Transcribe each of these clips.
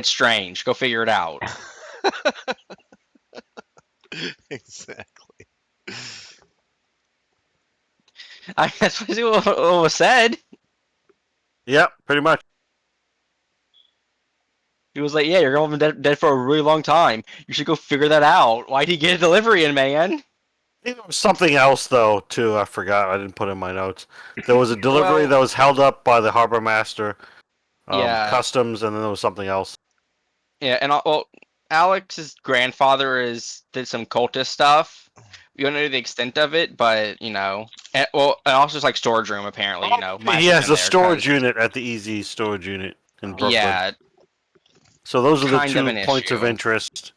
strange. Go figure it out. Exactly. That's what was said. Yep, pretty much. He was like, "Yeah, your grandma's been dead for a really long time. You should go figure that out. Why'd he get a delivery in, man?" There was something else though too. I forgot. I didn't put in my notes. There was a delivery that was held up by the harbor master, Yeah. customs, and then there was something else. Yeah, and Alex's grandfather did some cultist stuff. We don't know the extent of it, but and also just like storage room apparently. He has a storage unit at the Easy storage unit in Brooklyn. Yeah. So those are the Kind of 2 an points of issue. interest.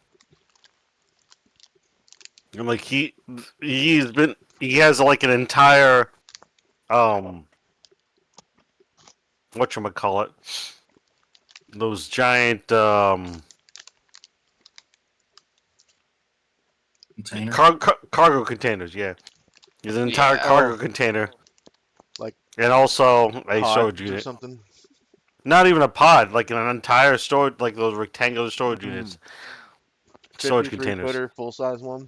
And like he has like an entire whatchamacallit, those giant cargo containers, yeah. There's an entire cargo container. Like and also a storage or unit. something. Not even a pod, like an entire storage, like those rectangular storage units. Storage 53 containers. footer, full size one.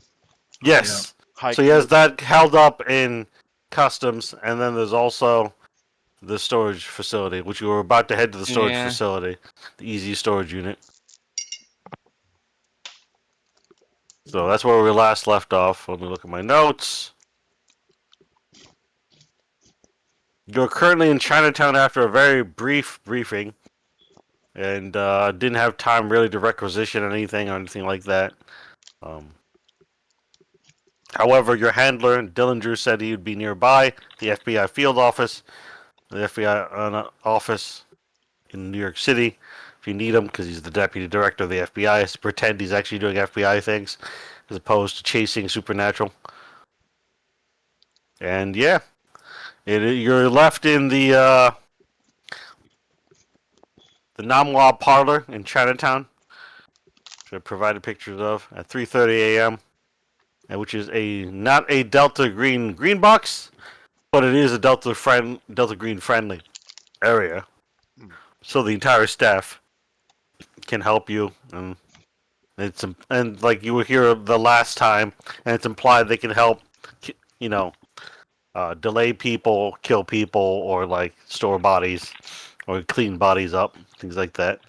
Yes. Yeah. So he has that held up in customs, and then there's also the storage facility, which we were about to head to the storage facility, the Easy storage unit. So that's where we last left off. Let me look at my notes. You're currently in Chinatown after a very brief briefing, and didn't have time really to requisition anything or anything like that. However, your handler, Dillinger, said he would be nearby the FBI field office, the FBI office in New York City, if you need him, because he's the deputy director of the FBI. So pretend he's actually doing FBI things, as opposed to chasing Supernatural. And yeah, you're left in the Namwa Parlor in Chinatown, which I provided pictures of, at 3:30 a.m., which is not a Delta Green box, but it is a Delta Green friendly area. So the entire staff can help you, and like you were here the last time, and it's implied they can help, delay people, kill people, or like store bodies, or clean bodies up, things like that.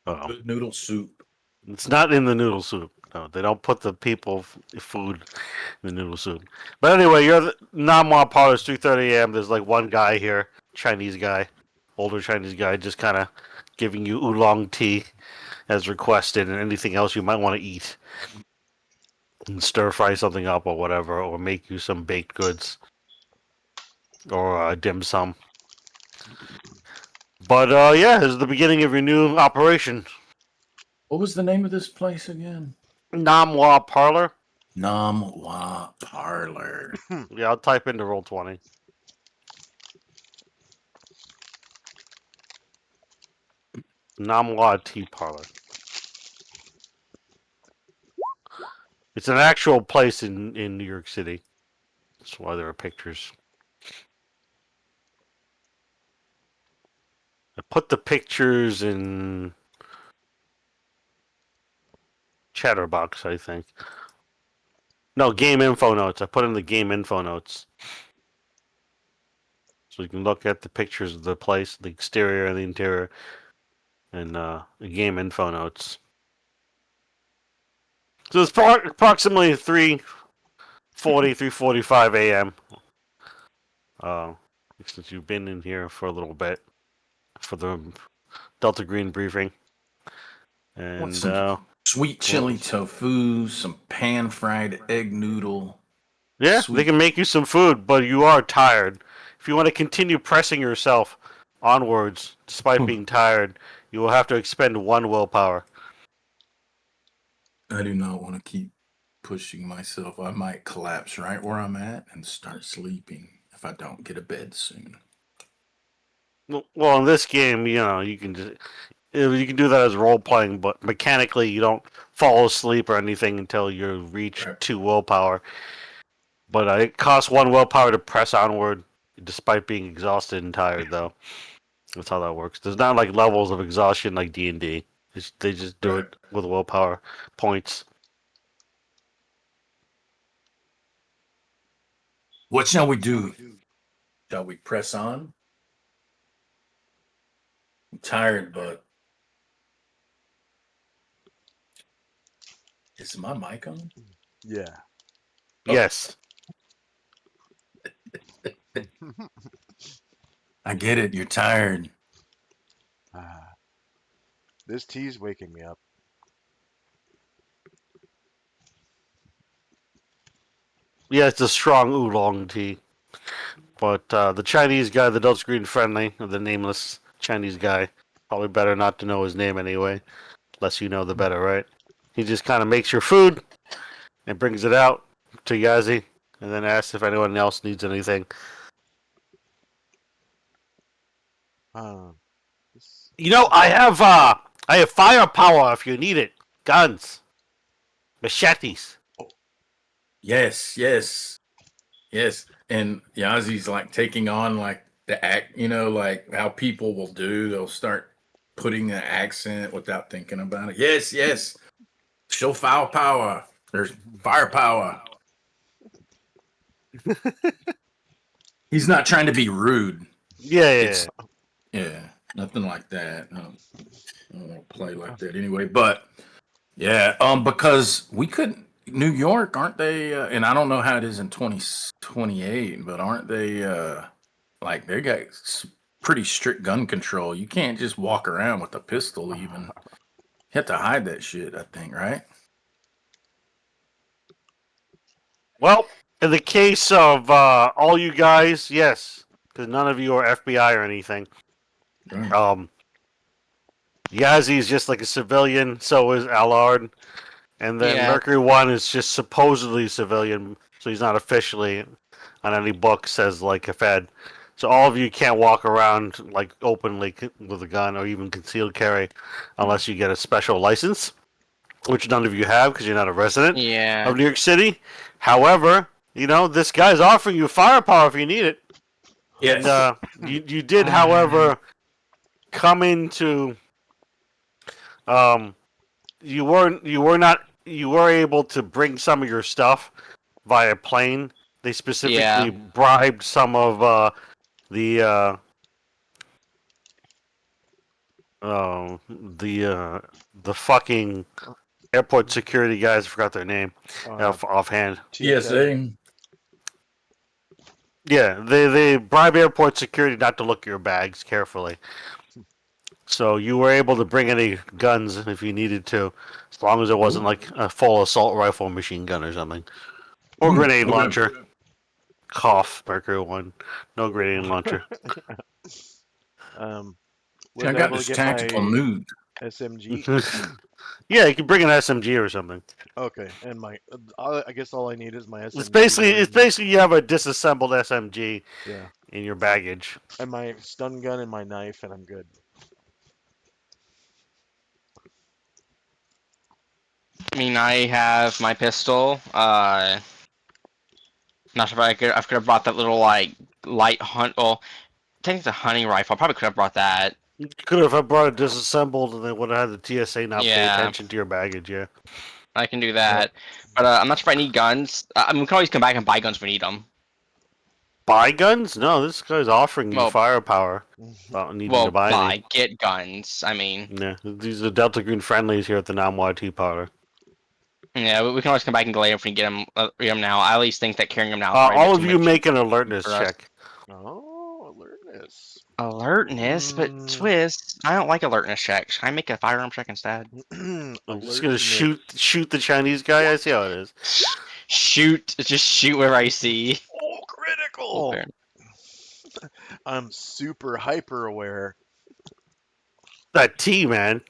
Good noodle soup. It's not in the noodle soup. No, they don't put the people food in the noodle soup. But anyway, you're the Namwa Parlor, 3:30 a.m. There's like one guy here, Chinese guy, older Chinese guy, just kind of giving you oolong tea as requested, and anything else you might want to eat, and stir fry something up or whatever, or make you some baked goods or dim sum. But yeah, this is the beginning of your new operation. What was the name of this place again? Namwa Parlor. Namwa Parlor. Yeah, I'll type into Roll20. Namwa Tea Parlor. It's an actual place in New York City. That's why there are pictures. I put the pictures in Chatterbox, I think. No, game info notes. I put in the game info notes. So you can look at the pictures of the place, the exterior and the interior, and the game info notes. So it's approximately 3:40, 3:45 a.m. Since you've been in here for a little bit for the Delta Green briefing. And sweet chili tofu, some pan-fried egg noodle. Yeah, they can make you some food, but you are tired. If you want to continue pressing yourself onwards, despite being tired, you will have to expend 1 willpower. I do not want to keep pushing myself. I might collapse right where I'm at and start sleeping if I don't get a bed soon. Well, in this game, you can do that as role playing, but mechanically, you don't fall asleep or anything until you reach 2 willpower. But it costs 1 willpower to press onward. despite being exhausted and tired. Though that's how that works. There's not like levels of exhaustion like D&D. They just do Right. it with willpower points. What shall we do? Shall we press on? I'm tired, but is my mic on? Yeah. Yes. I get it. You're tired. Ah. This tea's waking me up. Yeah, it's a strong oolong tea. But the Chinese guy, the adult screen friendly, the nameless Chinese guy, probably better not to know his name anyway. Less you know, the better, right? He just kind of makes your food and brings it out to Yazi, and then asks if anyone else needs anything. This- You know, I have firepower if you need it. Guns, machetes. Yes, yes, yes. And Yazi's like taking on like the act, like how people will do. They'll start putting the accent without thinking about it. Yes, yes. Show firepower. There's firepower. He's not trying to be rude. Yeah. It's yeah, nothing like that. I don't want to play like that anyway. But yeah, because we couldn't. New York, aren't they? And I don't know how it is in 2028, but aren't they? Like they got pretty strict gun control. You can't just walk around with a pistol. Even you have to hide that shit. I think, right? Well, in the case of all you guys, yes, because none of you are FBI or anything. Right. Yazi is just like a civilian, so is Allard. And then Yeah. Mercury 1 is just supposedly civilian, so he's not officially on any book says like a Fed. So all of you can't walk around like openly with a gun or even concealed carry unless you get a special license, which none of you have because you're not a resident Yeah. of New York City. However, this guy's offering you firepower if you need it. Yes. And you did, however, come into you were able to bring some of your stuff via plane. They specifically Yeah. bribed some of the fucking airport security guys. I forgot their name offhand. TSA. Yeah, they bribe airport security not to look at your bags carefully. So you were able to bring any guns if you needed to, as long as it wasn't like a full assault rifle machine gun or something. Or grenade Okay. launcher. Cough, Mercury 1. No grenade launcher. Was I I got able this to get tactical my nude. SMG? Yeah, you can bring an SMG or something. Okay, and my I guess all I need is my SMG. It's and- basically you have a disassembled SMG yeah, in your baggage. and my stun gun and my knife, and I'm good. I mean, I have my pistol. Not sure if I could have brought that little like light hunt. Well, I think it's a hunting rifle. I probably could have brought that. You could have brought it disassembled and they would have had the TSA not pay Yeah. attention to your baggage, yeah. I can do that. But I'm not sure if I need guns. I mean, we can always come back and buy guns if we need them. Buy guns? No, this guy's offering you Well- firepower. Without needing Well, to buy any. get guns. I mean, Yeah, these are Delta Green friendlies here at the Namwa Tea Parlor. yeah, we can always come back and go later if we get them now. I at least think that carrying them now. is probably a All bit of too you much make an alertness for us. check. Oh, alertness. Alertness, but Mm. Twist, I don't like alertness checks. Can I make a firearm check instead? I'm just gonna Alertness. shoot the Chinese guy. I see how it is. Just shoot where I see. Oh, critical! Okay. I'm super hyper aware. That T, man.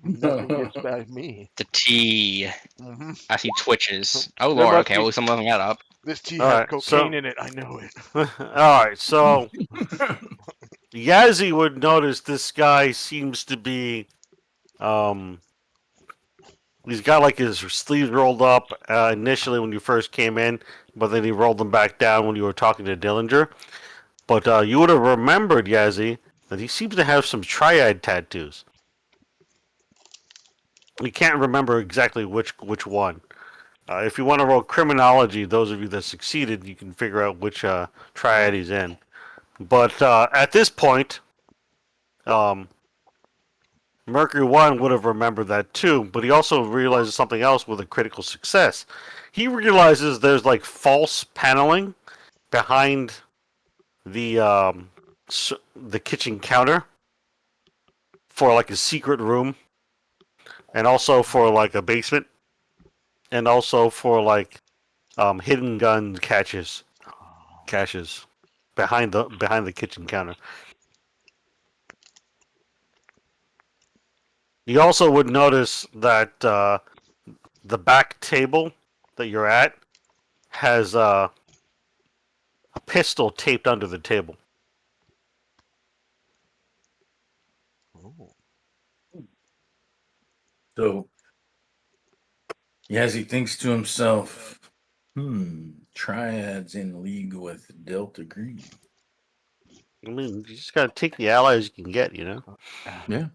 Nothing gets by me. The T. hmm I see twitches. Oh There lord. must Okay, be- well, at least I'm looking that up. This tea All has right, cocaine so- in it. I know it. All right, so Yazzie would notice this guy seems to be, he's got like his sleeves rolled up initially when you first came in, but then he rolled them back down when you were talking to Dillinger. But you would have remembered, Yazzie, that he seems to have some triad tattoos. We can't remember exactly which one. If you want to roll criminology, those of you that succeeded, you can figure out which triad he's in. But at this point, Mercury 1 would have remembered that too, but he also realizes something else with a critical success. He realizes there's like false paneling behind the kitchen counter for like a secret room, and also for like a basement, and also for like hidden gun caches behind the kitchen counter. You also would notice that the back table that you're at has a pistol taped under the table. Oh. So, Yazzie thinks to himself, triads in league with Delta Green. I mean, you just gotta take the allies you can get, you know? Yeah.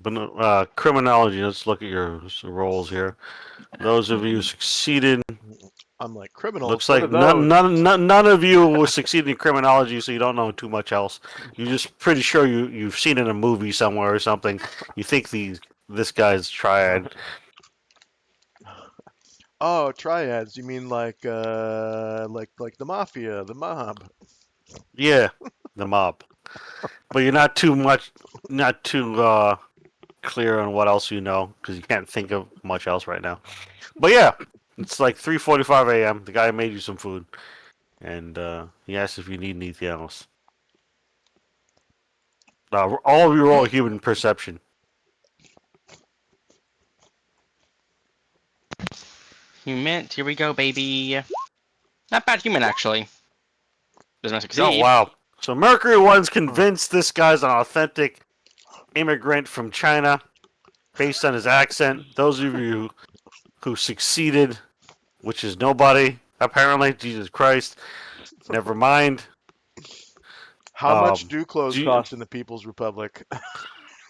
But criminology, let's look at your rolls here. Those of you who succeeded, I'm like, criminals. looks what like are those? none of you were succeeding in criminology, so you don't know too much else. You're just pretty sure you've seen it in a movie somewhere or something. You think this guy's triad. Oh, triads. You mean like the mafia, the mob? Yeah, the mob. But you're not too clear on what else you know, because you can't think of much else right now. But yeah, it's like 3:45 a.m. The guy made you some food, and he asked if you need anything else. All of you roll human perception. Human, here we go, baby. Not bad human, actually. Doesn't succeed. Oh wow! So Mercury One's convinced this guy's an authentic immigrant from China, based on his accent. Those of you who succeeded, which is nobody, apparently, Jesus Christ. Never mind. How much do clothes do you- cost in the People's Republic?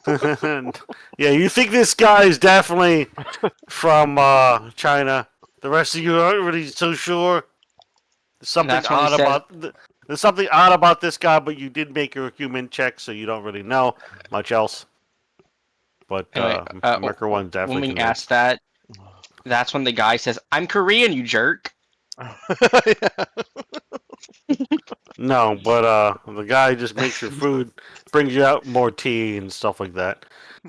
Yeah, you think this guy is definitely from China. The rest of you aren't really so sure. That's when he said- There's something odd about this guy, but you did make your human check, so you don't really know much else. But Anyway, Merker One definitely. When we convinced. asked that, that's when the guy says, "I'm Korean, you jerk." No, but the guy just makes your food, brings you out more tea and stuff like that,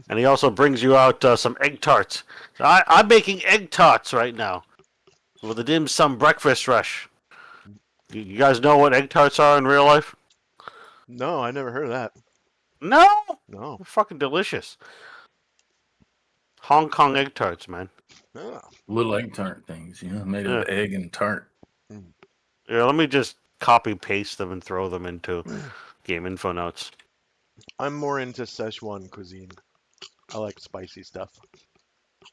and he also brings you out some egg tarts. So I'm making egg tarts right now with the dim sum breakfast rush. You guys know what egg tarts are in real life? No, I never heard of that. No, No. they're fucking delicious. Hong Kong egg tarts, man. Oh. Little egg tart things, made of egg and tart. Yeah, let me just copy paste them and throw them into game info notes. I'm more into Szechuan cuisine. I like spicy stuff.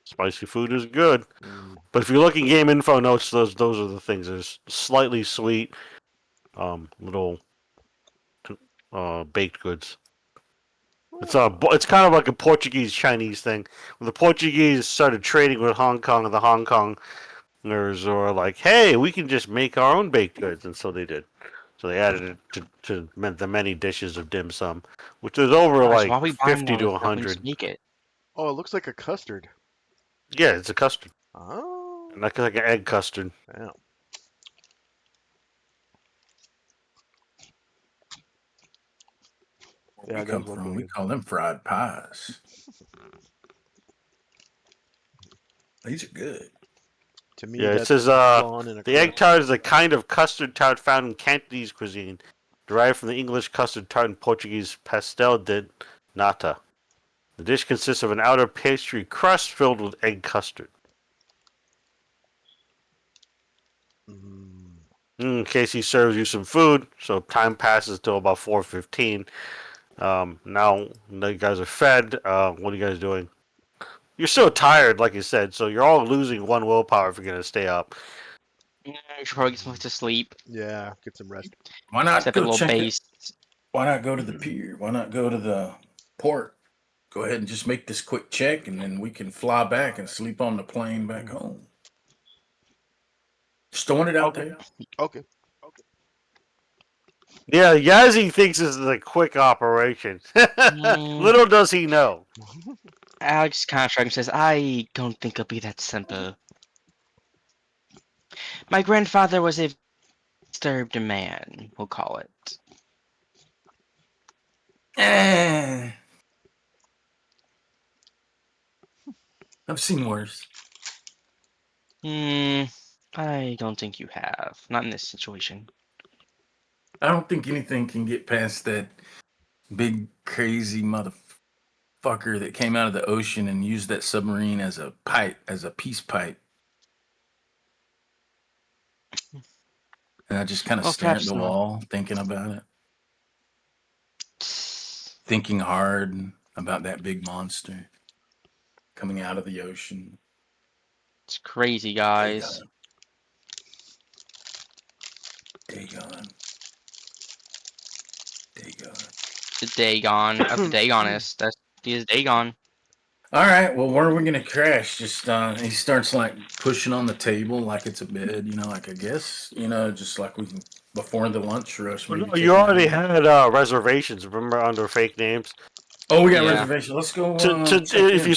Spicy food is good. Mm. But if you look in game info notes, those are the things. There's slightly sweet, little baked goods. It's kind of like a Portuguese Chinese thing. When the Portuguese started trading with Hong Kong, and the Hong Kongers were like, "Hey, we can just make our own baked goods," and so they did. So they added it to the many dishes of dim sum, which is over Guys, why are we like buying 50 all to this stuff when you 100. just make it? Oh, it looks like a custard. Yeah, it's a custard, Oh. like an egg custard. Damn. Where Yeah, we it come does look from, really we good. call them fried pies. These are good. To me, Yeah, it that's says flan in a the egg crust. tart is a kind of custard tart found in Cantonese cuisine, derived from the English custard tart and Portuguese pastel de nata. The dish consists of an outer pastry crust filled with egg custard. Mm. In case he serves you some food, so time passes till about 4:15. Now you guys are fed. What are you guys doing? You're still tired, like you said, so you're all losing one willpower if you're gonna stay up. You should probably get some to sleep. Yeah, get some rest. Why not Set up a go little check it? base. Why not go to the pier? Why not go to the port? Go ahead and just make this quick check, and then we can fly back and sleep on the plane back home. Storing it out there. Okay. Yeah, Yazzie thinks this is a quick operation. Little does he know. Alex contract says, I don't think it'll be that simple. My grandfather was a disturbed man, we'll call it. I've seen worse. I don't think you have. Not in this situation. I don't think anything can get past that big crazy motherfucker that came out of the ocean and used that submarine as a pipe, as a peace pipe. And I just kind of Well, stare at perhaps the not. wall, thinking about it, thinking hard about that big monster coming out of the ocean. It's crazy, guys. Dagon. The Dagon of the Dagonists. He is Dagon. All right. Well, where are we gonna crash? Just he starts like pushing on the table like it's a bed. Like I guess just like we can before the lunch rush. Well, maybe no, take you a already nap. had reservations. Remember under fake names. Oh, we got Yeah. reservation. Let's go. If check you in.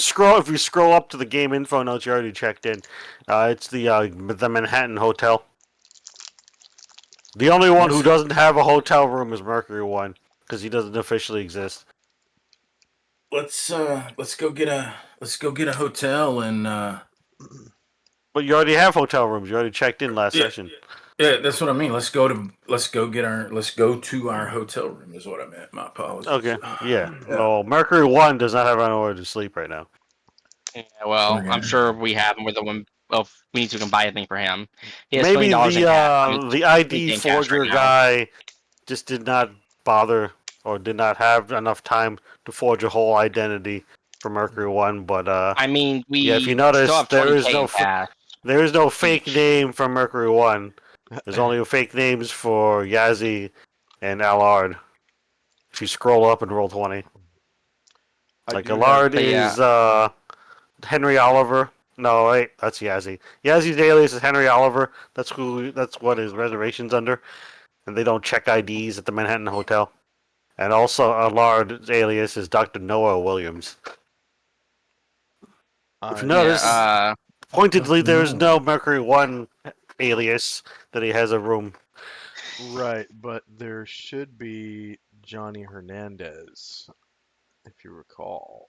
scroll up to the game info notes, you already checked in. It's the Manhattan Hotel. The only one who doesn't have a hotel room is Mercury One because he doesn't officially exist. Let's go get a hotel and But you already have hotel rooms. You already checked in last Yeah. session. yeah, that's what I mean. Let's go to our hotel room is what I meant. My apologies. Okay. Yeah. No, Mercury One does not have anywhere to sleep right now. Yeah, well, Okay. I'm sure we have him with the one. Well, we need to buy a thing for him. He has Maybe $20 in cash. the ID in cash forger right now. guy just did not bother or did not have enough time to forge a whole identity for Mercury One. But I mean, we yeah, if you still notice, have there 20K is no in cash. there is no fake each. name for Mercury One. There's only fake names for Yazzie and Allard. If you scroll up and roll 20, I like do Allard But yeah. is Henry Oliver. No, wait, that's Yazzie. Yazzie's alias is Henry Oliver. That's what his reservation's under, and they don't check IDs at the Manhattan Hotel. And also, Allard's alias is Dr. Noah Williams. If you notice, Yeah, pointedly, there is no Mercury One alias that he has a room. right, but there should be Johnny Hernandez, if you recall.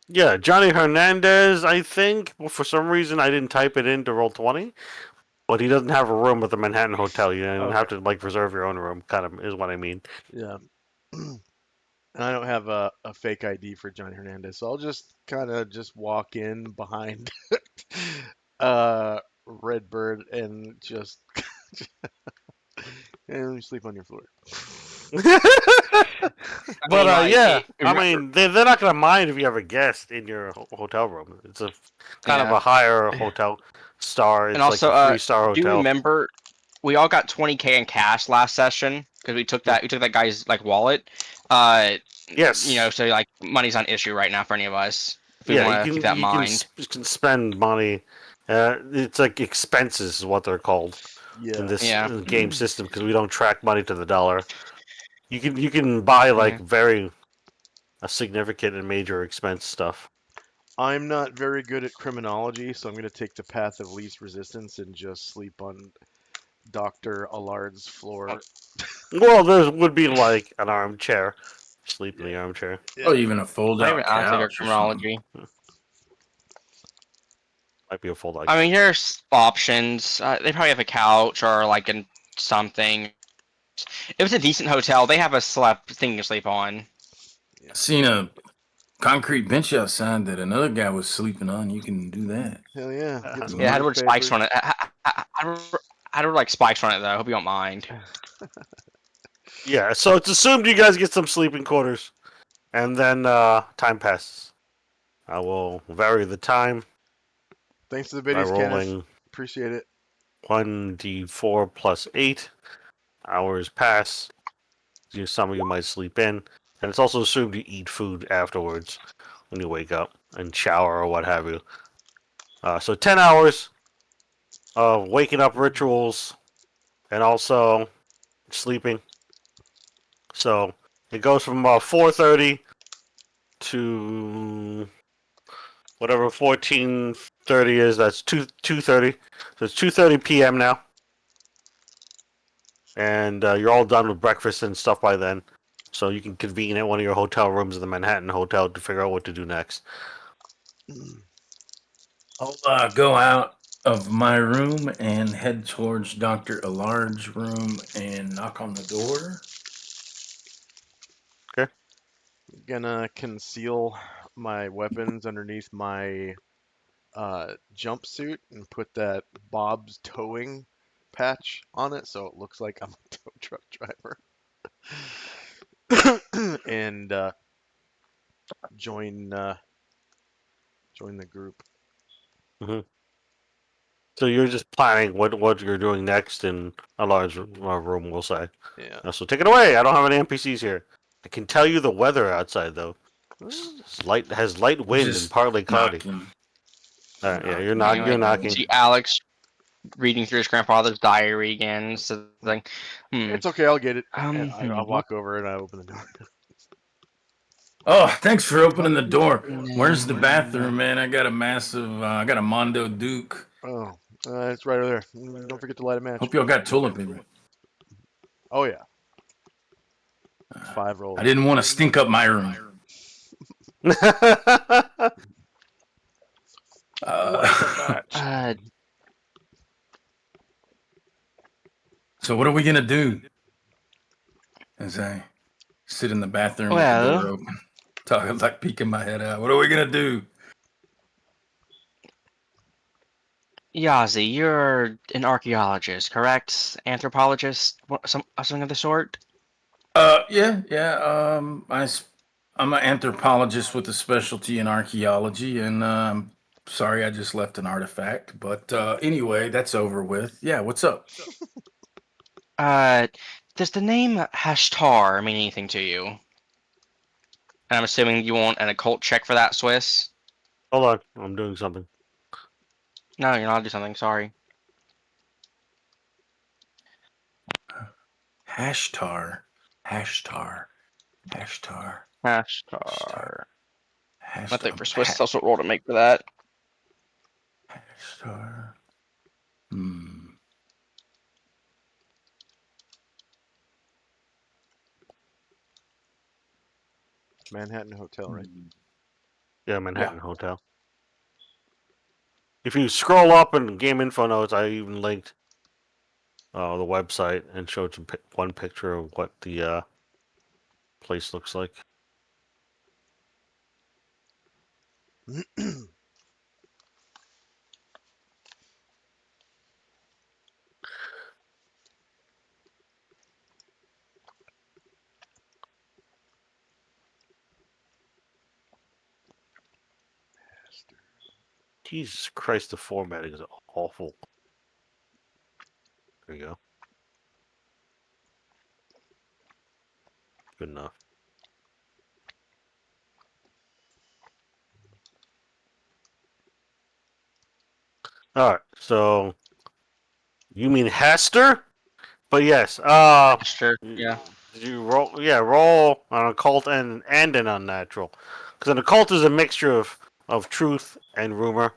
Yeah, Johnny Hernandez, I think. Well, for some reason, I didn't type it into Roll20, but he doesn't have a room at the Manhattan Hotel. You don't have to reserve your own room. Kind of is what I mean. Yeah. And I don't have a fake ID for Johnny Hernandez, so I'll just kind of just walk in behind Redbird and just and sleep on your floor. But like, yeah, I remember- mean, they're not gonna mind if you have a guest in your hotel room. It's a kind of Yeah. a higher hotel star. It's And also, like a 3-star do you hotel. remember we all got 20K in cash last session because we took that guy's like wallet. Yes. So like money's not an issue right now for any of us. If we Yeah, want to you keep that in mind. can spend money. It's like expenses is what they're called in this game system because we don't track money to the dollar. You can buy like very significant and major expense stuff. I'm not very good at criminology, so I'm going to take the path of least resistance and just sleep on Dr. Allard's floor. Well, there would be like an armchair. Sleep in the armchair. Oh, even a fold-out I take our couch. or something. criminology. Might be a fold out. I mean, there's options. They probably have a couch or like something. If it's a decent hotel, they have a thing to sleep on. Seen a concrete bench outside that another guy was sleeping on. You can do that. Hell yeah. Get some Yeah, it had word spikes newspapers. on it. I don't like spikes on it though. I hope you don't mind. Yeah, so it's assumed you guys get some sleeping quarters, and then time passes. I will vary the time Thanks for the by biddies, Kenneth. rolling. Appreciate it. 1d4 plus 8 hours pass. Some of you might sleep in. And it's also assumed you eat food afterwards when you wake up and shower or what have you. So 10 hours of waking up rituals and also sleeping. So it goes from about 4:30 to whatever 14:30 is. That's 2:30. So it's 2:30 p.m. now, and you're all done with breakfast and stuff by then. So you can convene at one of your hotel rooms in the Manhattan Hotel to figure out what to do next. I'll go out of my room and head towards Dr. Allard's room and knock on the door. Gonna conceal my weapons underneath my jumpsuit and put that Bob's towing patch on it so it looks like I'm a tow truck driver. And join join the group. So you're just planning what you're doing next in a large room, we'll say. Yeah. So take it away. I don't have any NPCs here. I can tell you the weather outside though. It's light has light wind and Just partly cloudy. knocking. Yeah, you're Anyway, knocking. see Alex reading through his grandfather's diary again. So like, It's okay, I'll get it. And I hmm. walk over and I open the door. Oh, thanks for opening the door. Where's the bathroom, man? I got a massive, I got a Mondo Duke. Oh, it's right over there. Don't forget to light a match. Hope y'all got toilet paper. Oh yeah. 5 rolls. I didn't want to stink up my room. So what are we gonna do? As I sit in the bathroom with the door open, talking like peeking my head out. What are we gonna do? Yazi, you're an archaeologist, correct? Anthropologist, something of the sort. Yeah. I'm an anthropologist with a specialty in archaeology, and sorry I just left an artifact. But anyway, that's over with. Yeah, what's up? Does the name Hashtar mean anything to you? And I'm assuming you want an occult check for that, Swiss? Hold on, I'm doing something. No, you're not doing something. Sorry. Hashtar. Hashtar. Hashtar. Nothing for Swiss. Also roll to make for that. Hashtar. Manhattan Hotel, right? Yeah, Manhattan Hotel. If you scroll up in game info notes, I even linked the website and showed one picture of what the place looks like. Jesus Christ, the formatting is awful. There you go. Good enough. All right, so you mean Hester? But yes, Sure. Yeah. you roll, roll on occult and an unnatural, because an occult is a mixture of truth and rumor,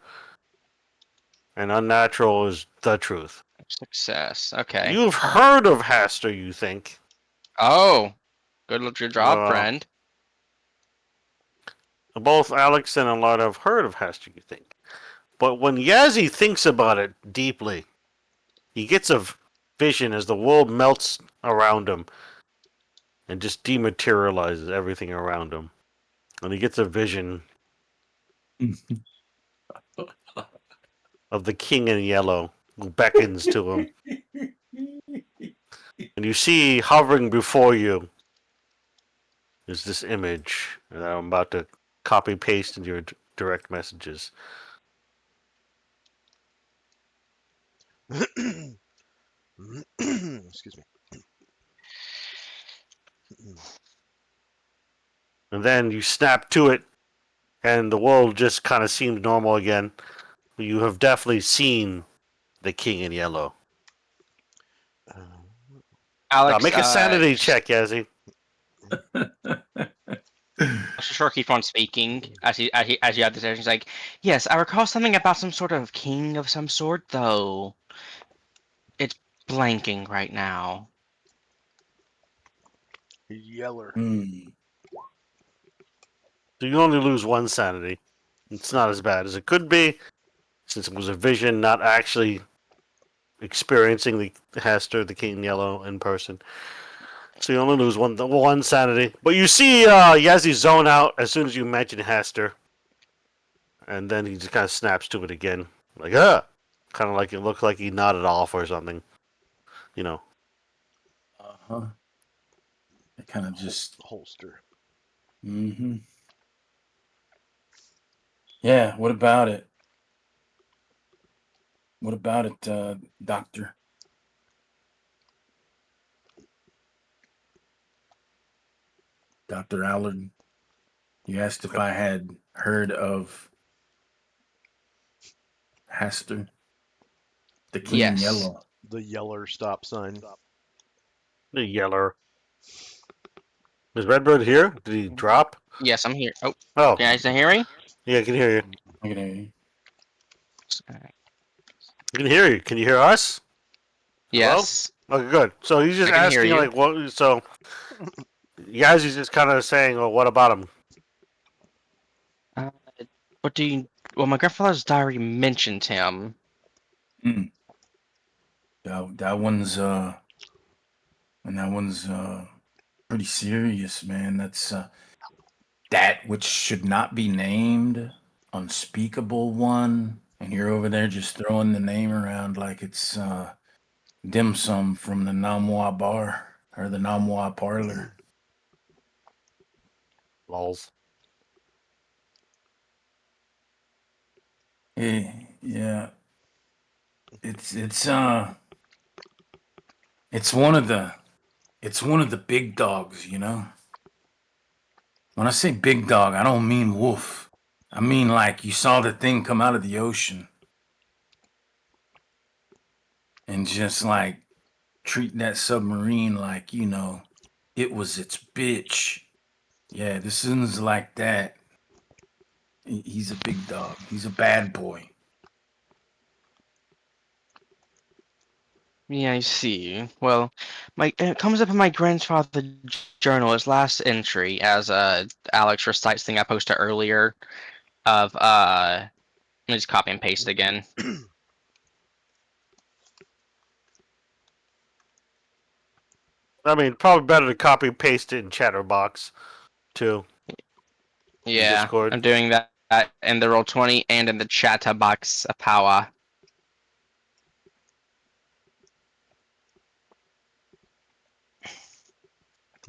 and unnatural is the truth. Success. Okay. You've heard of Hester, you think? Oh, good job, friend. Both Alex and Allard have heard of Hester, you think? But when Yazzie thinks about it deeply, he gets a vision as the world melts around him and just dematerializes everything around him. And he gets a vision of the king in yellow who beckons to him. And you see hovering before you is this image that I'm about to copy paste into your direct messages. Excuse me. And then you snap to it, and the world just kind of seems normal again. You have definitely seen the King in Yellow. Alex, Make a sanity check, Yazzie. Sure, keep on speaking as you have this. He's like, yes, I recall something about some sort of king of some sort, though it's blanking right now. Yeller. Hmm. So you only lose one sanity. It's not as bad as it could be, since it was a vision, not actually experiencing the Hester, the King in Yellow, in person. So you only lose one sanity. But you see Yazzie zone out as soon as you mention Hester. And then he just kind of snaps to it again. Like, kind of like it looked like he nodded off or something. You know. Uh-huh. It kind of just. Holster. Mm-hmm. Yeah. What about it? What about it, Doctor? Dr. Allard? You asked if I had heard of Hester, the King in Yes. Yellow. The Yeller stop sign. The Yeller. Is Redbird here? Did he drop? Yes, I'm here. Oh, Oh, can you guys hear me? yeah, I can hear you. I can hear you. I can hear you. Can you hear us? Yes. Okay, good. So he's just I can hear asking, you. like, what? So, Yazzy's just kind of saying, well, what about him? What do you? Well, my grandfather's diary mentioned him. Hmm. That one's pretty serious, man. That's that which should not be named, unspeakable one, and you're over there just throwing the name around like it's dim sum from the Namwa bar or the Namwa parlor. Lols. Yeah. It's one of the big dogs, you know? When I say big dog, I don't mean wolf. I mean like you saw the thing come out of the ocean and just like treat that submarine like, it was its bitch. Yeah, this one's like that. He's a big dog. He's a bad boy. Yeah, I see. Well, it comes up in my grandfather's journal, his last entry, as Alex recites thing I posted earlier of let me just copy and paste again. I mean, probably better to copy and paste it in Chatterbox, too. Yeah, Discord. I'm doing that in the Roll20 and in the Chatterbox power.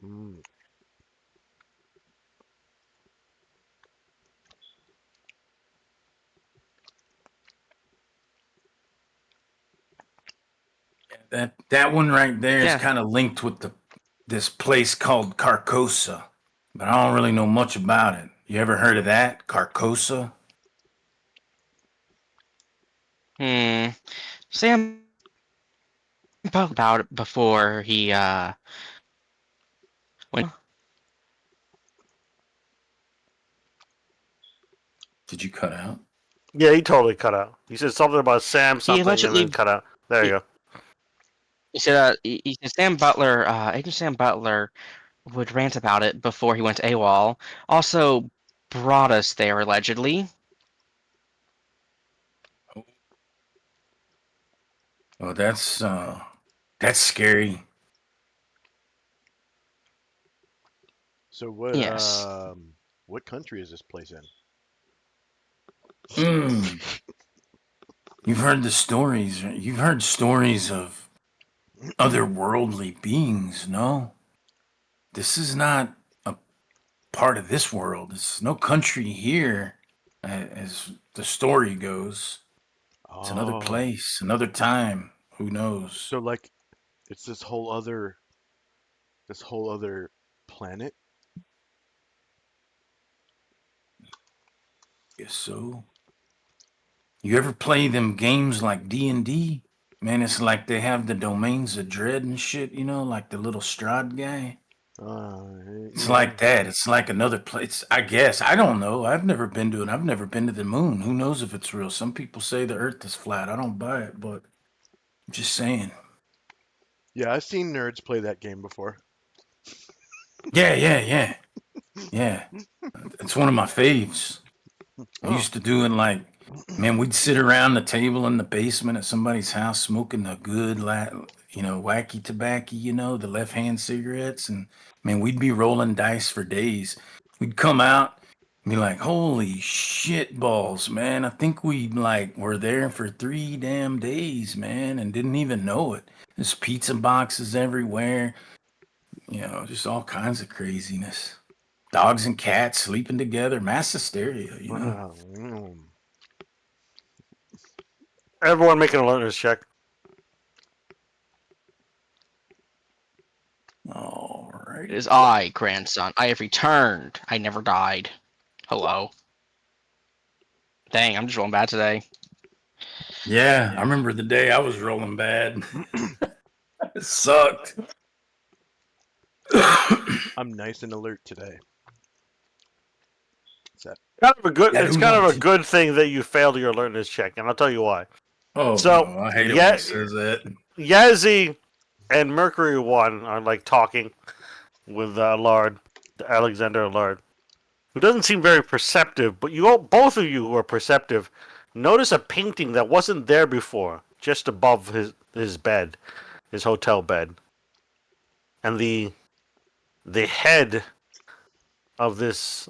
Mm. That one right there is Yeah. kind of linked with this place called Carcosa, but I don't really know much about it. You ever heard of that? Carcosa? Sam spoke about it before he when Did you cut out? Yeah, he totally cut out. He said something about Sam he something and allegedly then cut out. There you go. he said he said Sam Butler, Agent Sam Butler would rant about it before he went AWOL. Also brought us there allegedly. Oh, that's scary. So Yes. what country is this place in? Mm. You've heard the stories. Right? You've heard stories of otherworldly beings, no? This is not a part of this world. It's no country here, as the story goes. It's another Oh, place, another time. Who knows? so like it's this whole other planet. Guess so. You ever play them games like D&D? Man, it's like they have the domains of dread and shit, you know, like the little Strahd guy. It's Yeah. like that. It's like another place. I guess. I don't know. I've never been to it. I've never been to the moon. Who knows if it's real? Some people say the earth is flat. I don't buy it, but I'm just saying. Yeah, I've seen nerds play that game before. Yeah. It's one of my faves. We Oh, used to do it like, man, we'd sit around the table in the basement at somebody's house smoking the good, wacky tobacco, the left hand cigarettes. And man, we'd be rolling dice for days. We'd come out and be like, holy shit balls, man. I think we were there for 3 damn days, man, and didn't even know it. There's pizza boxes everywhere, just all kinds of craziness. Dogs and cats sleeping together, mass hysteria. wow. Everyone make an alertness check. All right. It is I, grandson. I have returned. I never died. Hello. Dang, I'm just rolling bad today. Yeah, I remember the day I was rolling bad. It sucked. I'm nice and alert today. It's kind of a good thing that you failed your alertness check, and I'll tell you why. Oh, So, no, I hate it when he says that. Yazzie and Mercury One are like talking with Lard, Alexander Lard, who doesn't seem very perceptive, but both of you who are perceptive, notice a painting that wasn't there before, just above his bed, his hotel bed, and the head of this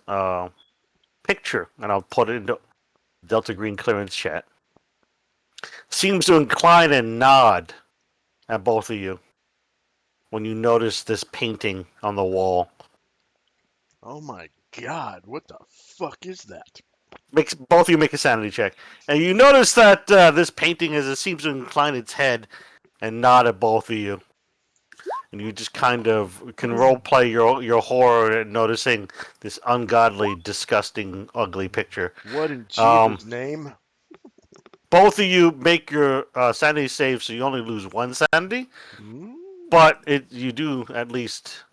picture, and I'll put it into Delta Green clearance chat, seems to incline and nod at both of you when you notice this painting on the wall. Oh my God, what the fuck is that? Both of you make a sanity check, and you notice that this painting it seems to incline its head and nod at both of you, and you just kind of can role play your horror at noticing this ungodly, disgusting, ugly picture. What in Jesus' name? Both of you make your sanity save, so you only lose 1 sanity, Hmm? but you do at least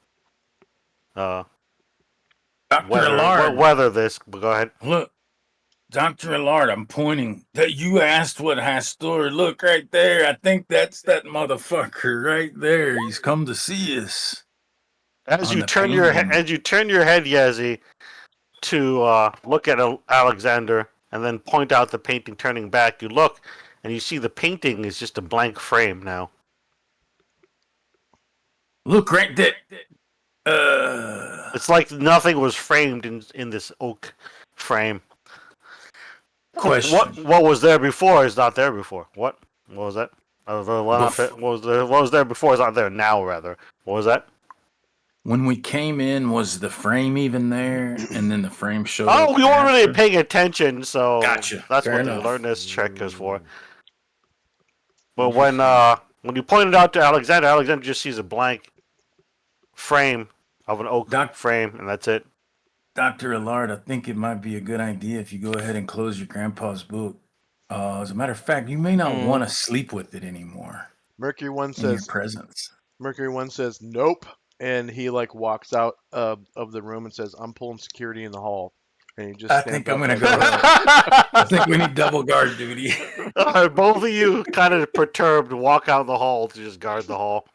Dr. weather Allard, this. But go ahead. look, Dr. Allard, I'm pointing that you asked what Hastur. Look right there. I think that's that motherfucker right there. He's come to see us. As On you the turn your painting. head, Yazzie, to look at Alexander and then point out the painting, turning back, you look and you see the painting is just a blank frame now. Look right there. It's like nothing was framed in this oak frame. Question. What was there before is not there before. What was that? What was there before is not there now, rather. What was that? When we came in, was the frame even there? And then the frame showed Oh, up we weren't really after? paying attention, so Gotcha. that's Fair what the enough. alertness check is for. But Interesting. when you point it out to Alexander, Alexander just sees a blank frame of an oak frame, and that's it. Dr. Allard, I think it might be a good idea if you go ahead and close your grandpa's book. As a matter of fact, you may not want to sleep with it anymore Mercury One in your says presence. nope, and he like walks out of the room and says, "I'm pulling security in the hall," and he just I stands think I'm outside gonna the go. door. I think we need double guard duty. Both of you kind of perturbed walk out the hall to just guard the hall.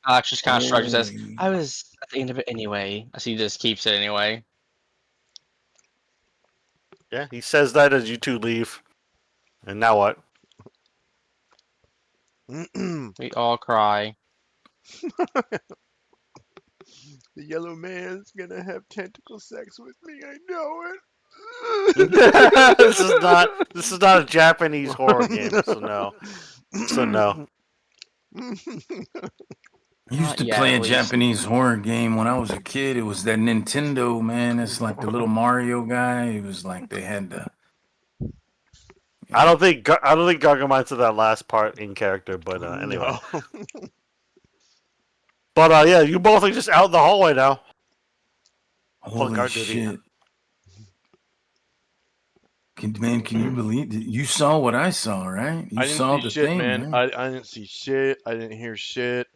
Alex just kind of shrugs and says, Holy- I was at the end of it anyway. As he just keeps it anyway. Yeah, he says that as you two leave. And now what? We all cry. The yellow man's gonna have tentacle sex with me. I know This is not a Japanese horror game, so no. So no. I used Not to yet, play a at least. Japanese horror game when I was a kid. It was that Nintendo, man. It's like the little Mario guy. It was like they had the, I don't think Gargamel said that last part in character, but anyway. No. But yeah, you both are just out in the hallway now. Holy guard duty. shit! Can you believe it? You saw what I saw, right? You I didn't saw see the shit, thing, man. right? I didn't see shit. I didn't hear shit.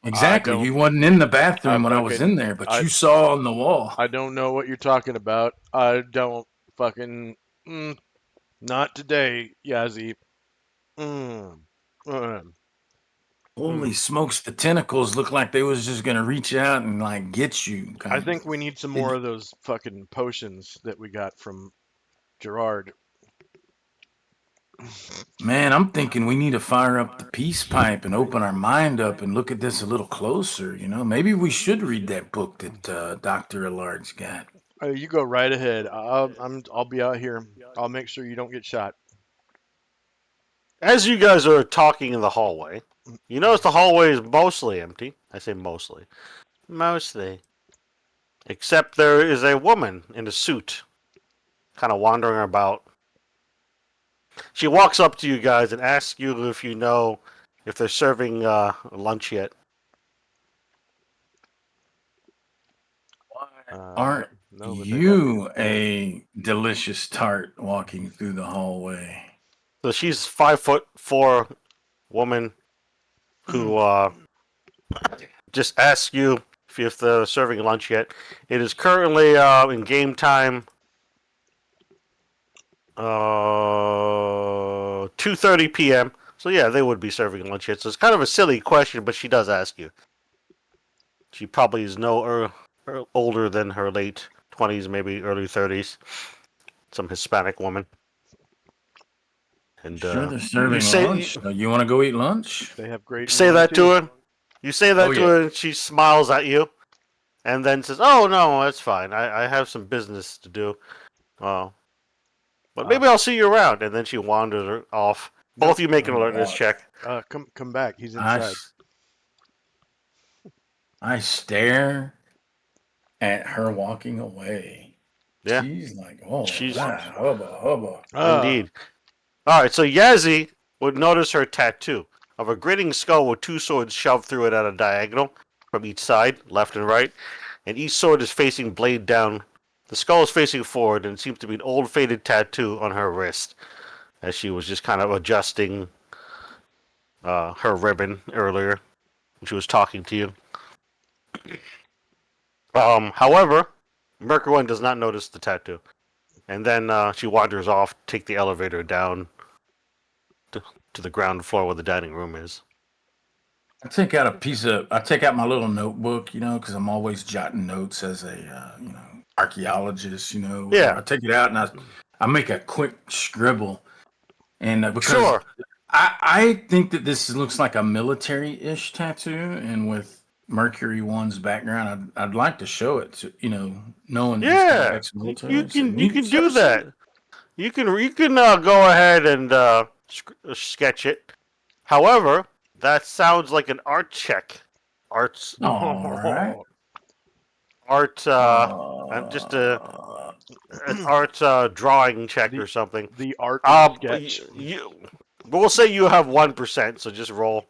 Exactly. don't- You wasn't in the bathroom when I was fucking- in there, but I- you saw on the wall. I don't know what you're talking about. I don't fucking. Not today, Yazzie. Mm, Holy smokes! The tentacles look like they was just gonna reach out and like get you. I think we need some more of those fucking potions that we got from Gerard. Man, I'm thinking we need to fire up the peace pipe and open our mind up and look at this a little closer. You know, maybe we should read that book that Doctor Allard's got. You go right ahead. I'll be out here. I'll make sure you don't get shot. As you guys are talking in the hallway, you notice the hallway is mostly empty. I say mostly. Mostly. Except there is a woman in a suit, kind of wandering about. She walks up to you guys and asks you if you know if they're serving lunch yet. Aren't no, but they you a delicious tart walking through the hallway? So she's 5'4" woman who just asks you if they're serving lunch yet. It is currently in game time. 2:30 p.m. So yeah, they would be serving lunch yet. So it's kind of a silly question, but she does ask you. She probably is older than her late 20s, maybe early 30s. Some Hispanic woman. And Sure, they're serving say- lunch. You want to go eat lunch? They have great. you say that to her. You say that Oh, to yeah. her, and she smiles at you, and then says, "Oh no, that's fine. I have some business to do. But maybe I'll see you around." And then she wanders off. Both of you make an Oh, alertness God. check. Come back. He's I, inside. s- I stare at her walking away. Yeah. She's like, oh, She's- wow, hubba, hubba. Indeed. All right, so Yazzie would notice her tattoo of a grinning skull with two swords shoved through it at a diagonal from each side, left and right, and each sword is facing blade down. The skull is facing forward, and it seems to be an old faded tattoo on her wrist, as she was just kind of adjusting her ribbon earlier when she was talking to you. However, Mercury One does not notice the tattoo. And then she wanders off, take the elevator down to the ground floor where the dining room is. I take out my little notebook, you know, because I'm always jotting notes as a, archaeologist, you know. Yeah. I take it out and I make a quick scribble. And because Sure. I think that this looks like a military-ish tattoo, and with Mercury One's background, I'd like to show it to, knowing he's kind of Yeah, ex-military. you So can show do that. You can go ahead and sketch it. However, that sounds like an art check. Arts All right. art just an art drawing check or something. The art sketch. We'll say you have 1%, so just roll.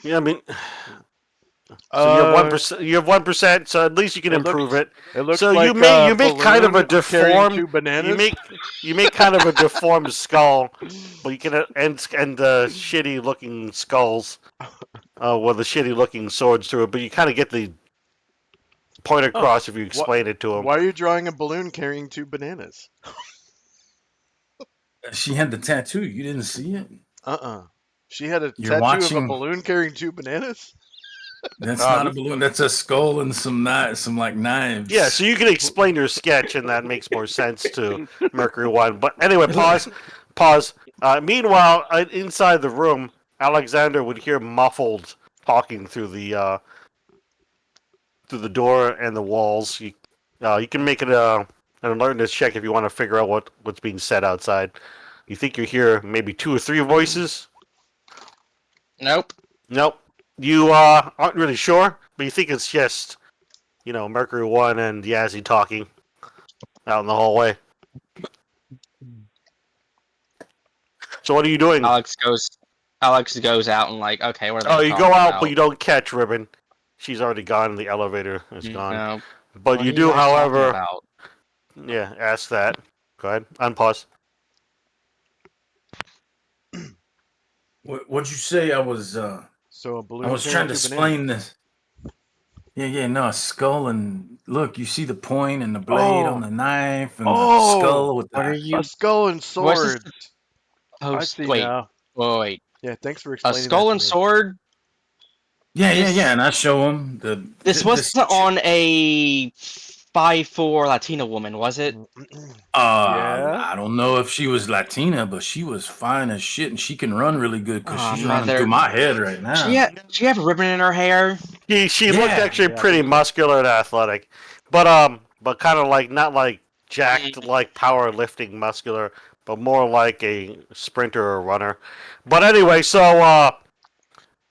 Yeah, I mean, so you have 1%. You have 1%, so at least you can It looks improve it. It looks So like you make kind of a balloon carrying deformed. two bananas. You make kind of a deformed skull, but you can and shitty looking skulls with the shitty looking swords through it. But you kind of get the point across if you explain it to them. Why are you drawing a balloon carrying two bananas? She had the tattoo. You didn't see it? She had a You're tattoo of a watching- balloon carrying two bananas. That's not a balloon. That's a skull and some knives. Yeah, so you can explain your sketch, and that makes more sense to Mercury One. But anyway, pause. Meanwhile, inside the room, Alexander would hear muffled talking through the door and the walls. You can make it an alertness check if you want to figure out what's being said outside. You think you hear maybe 2 or 3 voices? Nope. Nope. You aren't really sure, but you think it's just, Mercury One and Yazzie talking. out in the hallway. So what are you doing? Alex goes out and like, okay, what are Oh, they you go talking out, about? but you don't catch Ribbon. She's already gone. The elevator is gone. No. But What you are do, guys talking however, about? yeah, ask that. Go ahead. Unpause. What'd you say? I was So a I balloon was carrying trying to two bananas. explain this. Yeah, no, a skull and look, you see the point and the blade on Oh, the knife and the oh, skull with What are the a you? skull and What's this swords. I post? see Wait, now. wait. Yeah, thanks for A explaining that skull to and me. sword. yeah, This and I show him this this. wasn't on a 5'4" Latina woman, was it? Yeah. I don't know if she was Latina, but she was fine as shit, and she can run really good because Aw, she's running through mother. my head right now. She have a ribbon in her hair? She looked Yeah, actually Yeah, I pretty think so. muscular and athletic, but kind of like not like jacked like powerlifting muscular, but more like a sprinter or runner. But anyway, so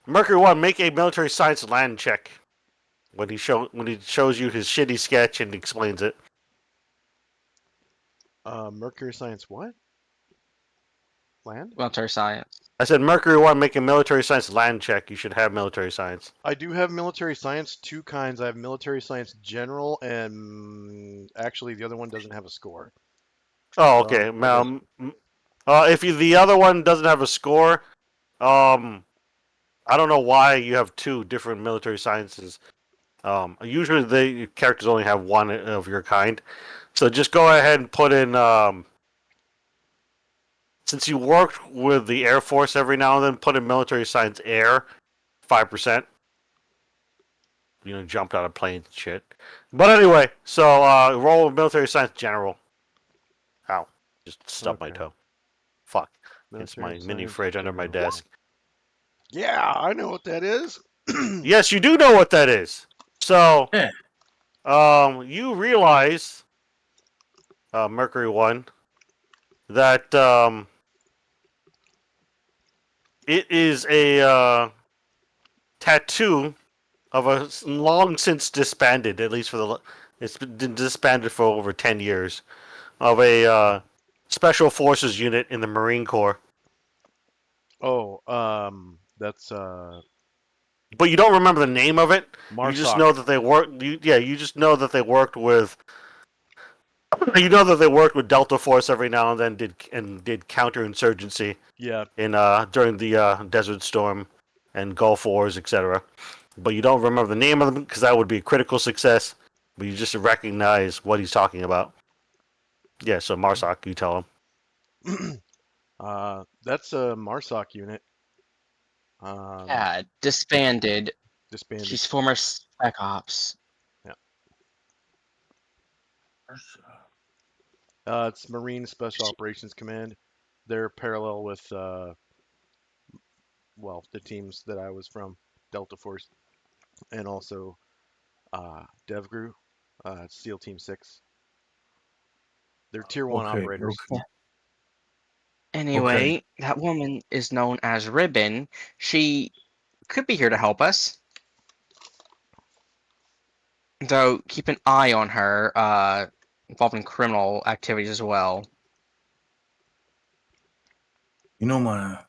Mercury One, make a military science land check when he shows you his shitty sketch and explains it. Mercury Science what? Land? Military science. I said Mercury One, make a military science land check. You should have military science. I do have military science, two kinds. I have military science general, and actually the other one doesn't have a score. Oh, So okay. I guess If the other one doesn't have a score, I don't know why you have two different military sciences. Usually the characters only have one of your kind. So just go ahead and put in. Since you worked with the Air Force every now and then, put in military science air, 5%. Jumped out of planes and shit. But anyway, so roll military science general. Ow, just stubbed my okay. toe. Fuck. It's Military my mini science fridge under my general. desk. Yeah, I know what that is. Yes, you do know what that is. So, yeah. you realize, Mercury One, that it is a tattoo of a long since disbanded, at least it's been disbanded for over 10 years, of a special forces unit in the Marine Corps. Oh, that's But you don't remember the name of it. You just Marsoc. know that they worked. You just know that they worked with. You know that they worked with Delta Force every now and then. Did counterinsurgency Yeah, in during the Desert Storm and Gulf Wars, etc. But you don't remember the name of them because that would be a critical success. But you just recognize what he's talking about. Yeah. So Marsoc, you tell him. that's a Marsoc unit. Yeah, disbanded. Disbanded. She's former Spec Ops. Yeah. It's Marine Special Operations Command. They're parallel with well, the teams that I was from, Delta Force, and also DevGru, SEAL Team 6. They're Tier 1 Okay, operators. okay. Anyway, that woman is known as Ribbon. She could be here to help us. Though, keep an eye on her, involving criminal activities as well. You know my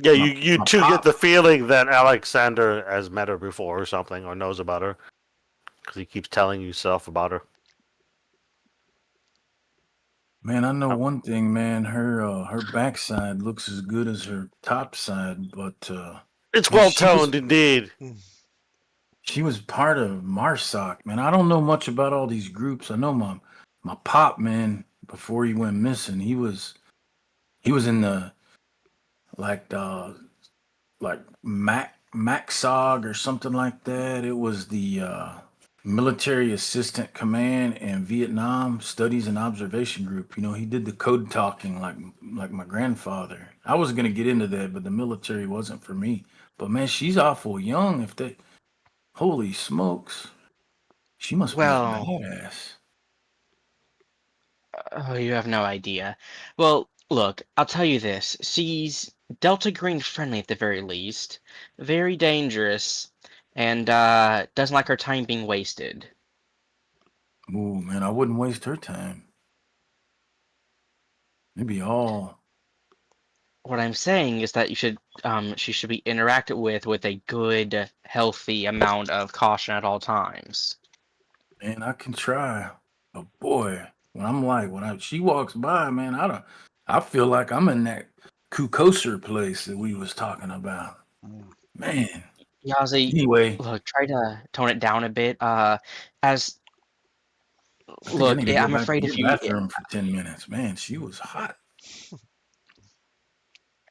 Yeah, you my two get pop. the feeling that Alexander has met her before or something, or knows about her, because he keeps telling you stuff about her. Man, I know Oh. one thing, man. Her backside looks as good as her top side, but It's man, well toned indeed. she was part of MARSOC, man. I don't know much about all these groups. I know my pop, man, before he went missing, he was in the like MACSOG or something like that. It was the Military Assistant Command and Vietnam Studies and Observation Group. He did the code talking like my grandfather. I was gonna get into that, but the military wasn't for me. But man, she's awful young. Holy smokes, she must be a Well, badass. oh, you have no idea. Well, look, I'll tell you this. She's Delta Green friendly at the very least. Very dangerous. And, doesn't like her time being wasted. Ooh, man, I wouldn't waste her time. It'd be all. What I'm saying is that she should be interacted with a good, healthy amount of caution at all times. Man, I can try, but boy, when she walks by, man, I feel like I'm in that Kukoser place that we was talking about. Mm. Man. Yazi, Anyway, look, try to tone it down a bit. As I think I look, need to go I'm back afraid to if the you, bathroom for 10 minutes. Man, she was hot.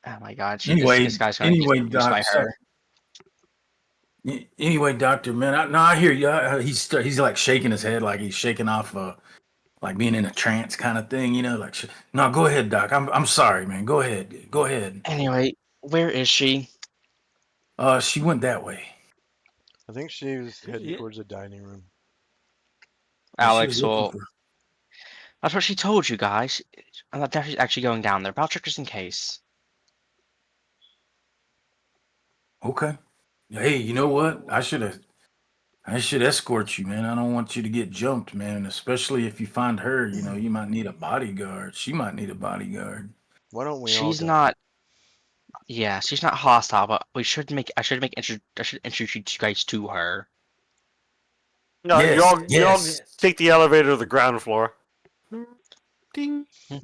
oh my God, this Anyway, guy's gonna get anyway, seduced by Doc. her. Anyway, Doctor, man, I hear you. He's like shaking his head, like he's shaking off, like being in a trance kind of thing, Like, no, go ahead, Doc. I'm sorry, man. Go ahead, go ahead. Anyway, where is she? She went that way. I think she was heading Yeah. towards the dining room. She was Alex, looking well, for. that's what she told you guys. I'm not actually going down there, but I'll check just in case. Okay. Hey, you know what? I should escort you, man. I don't want you to get jumped, man. Especially if you find her, you might need a bodyguard. She might need a bodyguard. Why don't we all She's go? not. Yeah, she's not hostile, but I should introduce you guys to her. No, Yes, you all yes. take the elevator to the ground floor. Ding. Hmm.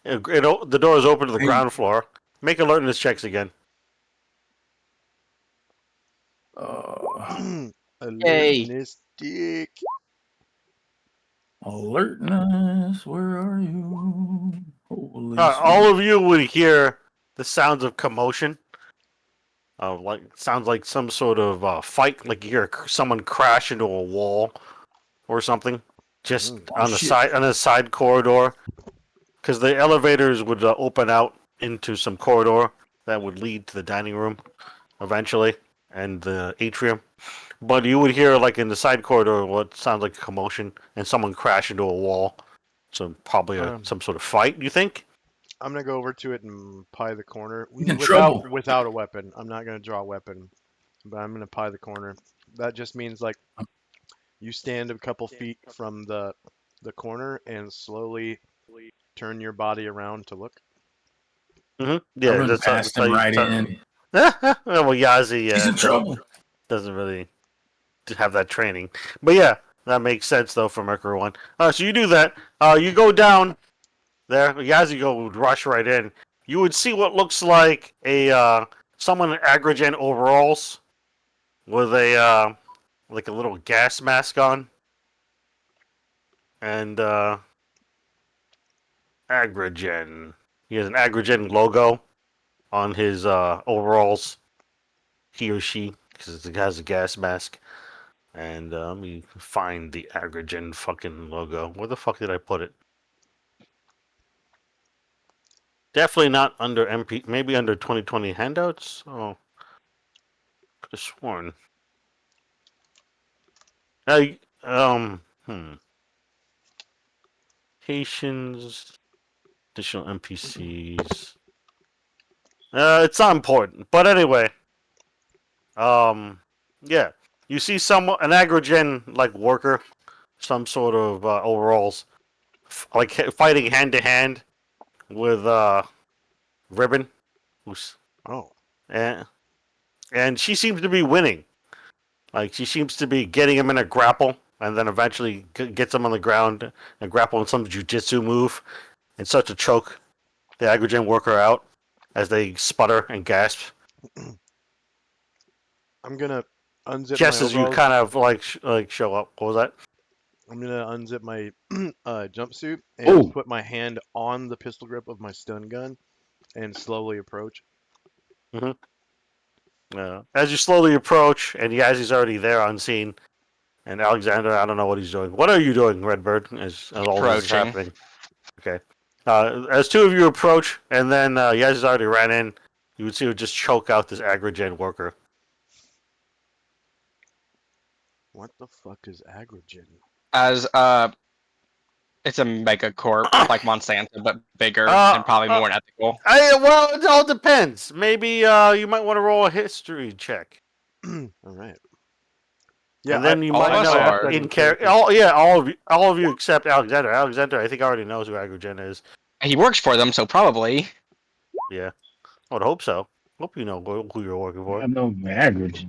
The door is open to the Hey, ground floor. Make alertness checks again. uh, Yay! Alertness dick. alertness, where are you? Holy All smoke. of you would hear the sounds of commotion. Like sounds like some sort of fight. Like you hear someone crash into a wall or something, just Mm. Oh, shit. on a side corridor. Because the elevators would open out into some corridor that would lead to the dining room eventually and the atrium. But you would hear, like in the side corridor, what sounds like a commotion and someone crash into a wall. So probably Um, some sort of fight. You think? I'm gonna go over to it and pie the corner He's in without trouble. without a weapon. I'm not gonna draw a weapon, but I'm gonna pie the corner. That just means like you stand a couple feet from the corner and slowly turn your body around to look. Mm-hmm. I Yeah, run past him right in. Well, Yazi He's in trouble. doesn't really have that training. But yeah, that makes sense though for Mercury One. So you do that. You go down there. Yazigo would rush right in. You would see what looks like a someone in Agrogen overalls with a like a little gas mask on, and Agrogen. He has an Agrogen logo on his overalls. He or she, because it has a gas mask. And let me find the Agrogen fucking logo. Where the fuck did I put it? Definitely not under MP. Maybe under 2020 handouts. Oh, could have sworn. I Haitians, additional NPCs. It's not important. But anyway, yeah. You see an Agrogen like worker, some sort of overalls, like fighting hand to hand with Ribbon, who's Oh, and she seems to be winning. Like she seems to be getting him in a grapple, and then eventually gets him on the ground and grapple in some jujitsu move, and starts to choke the Agrogen worker out as they sputter and gasp. I'm gonna unzip Just my as you overalls. kind of like show up. What was that? I'm gonna unzip my jumpsuit and Oh, put my hand on the pistol grip of my stun gun and slowly approach. As you slowly approach, and Yazi's already there on scene, and Alexander, I don't know what he's doing. What are you doing, Redbird? As all this is Approaching. happening. Okay. As two of you approach, and then Yazi's already ran in, you would see her just choke out this Agrogen worker. What the fuck is Agrogen? As it's a mega corp like Monsanto, but bigger and probably Uh, more unethical. well, it all depends. Maybe you might want to roll a history check. All right. Yeah, and then you all might of us know are. in character. All of you except Alexander. Alexander, I think already knows who Agrogen is. He works for them, so probably. Yeah, I would hope so. Hope you know who you're working for. I know aggregate.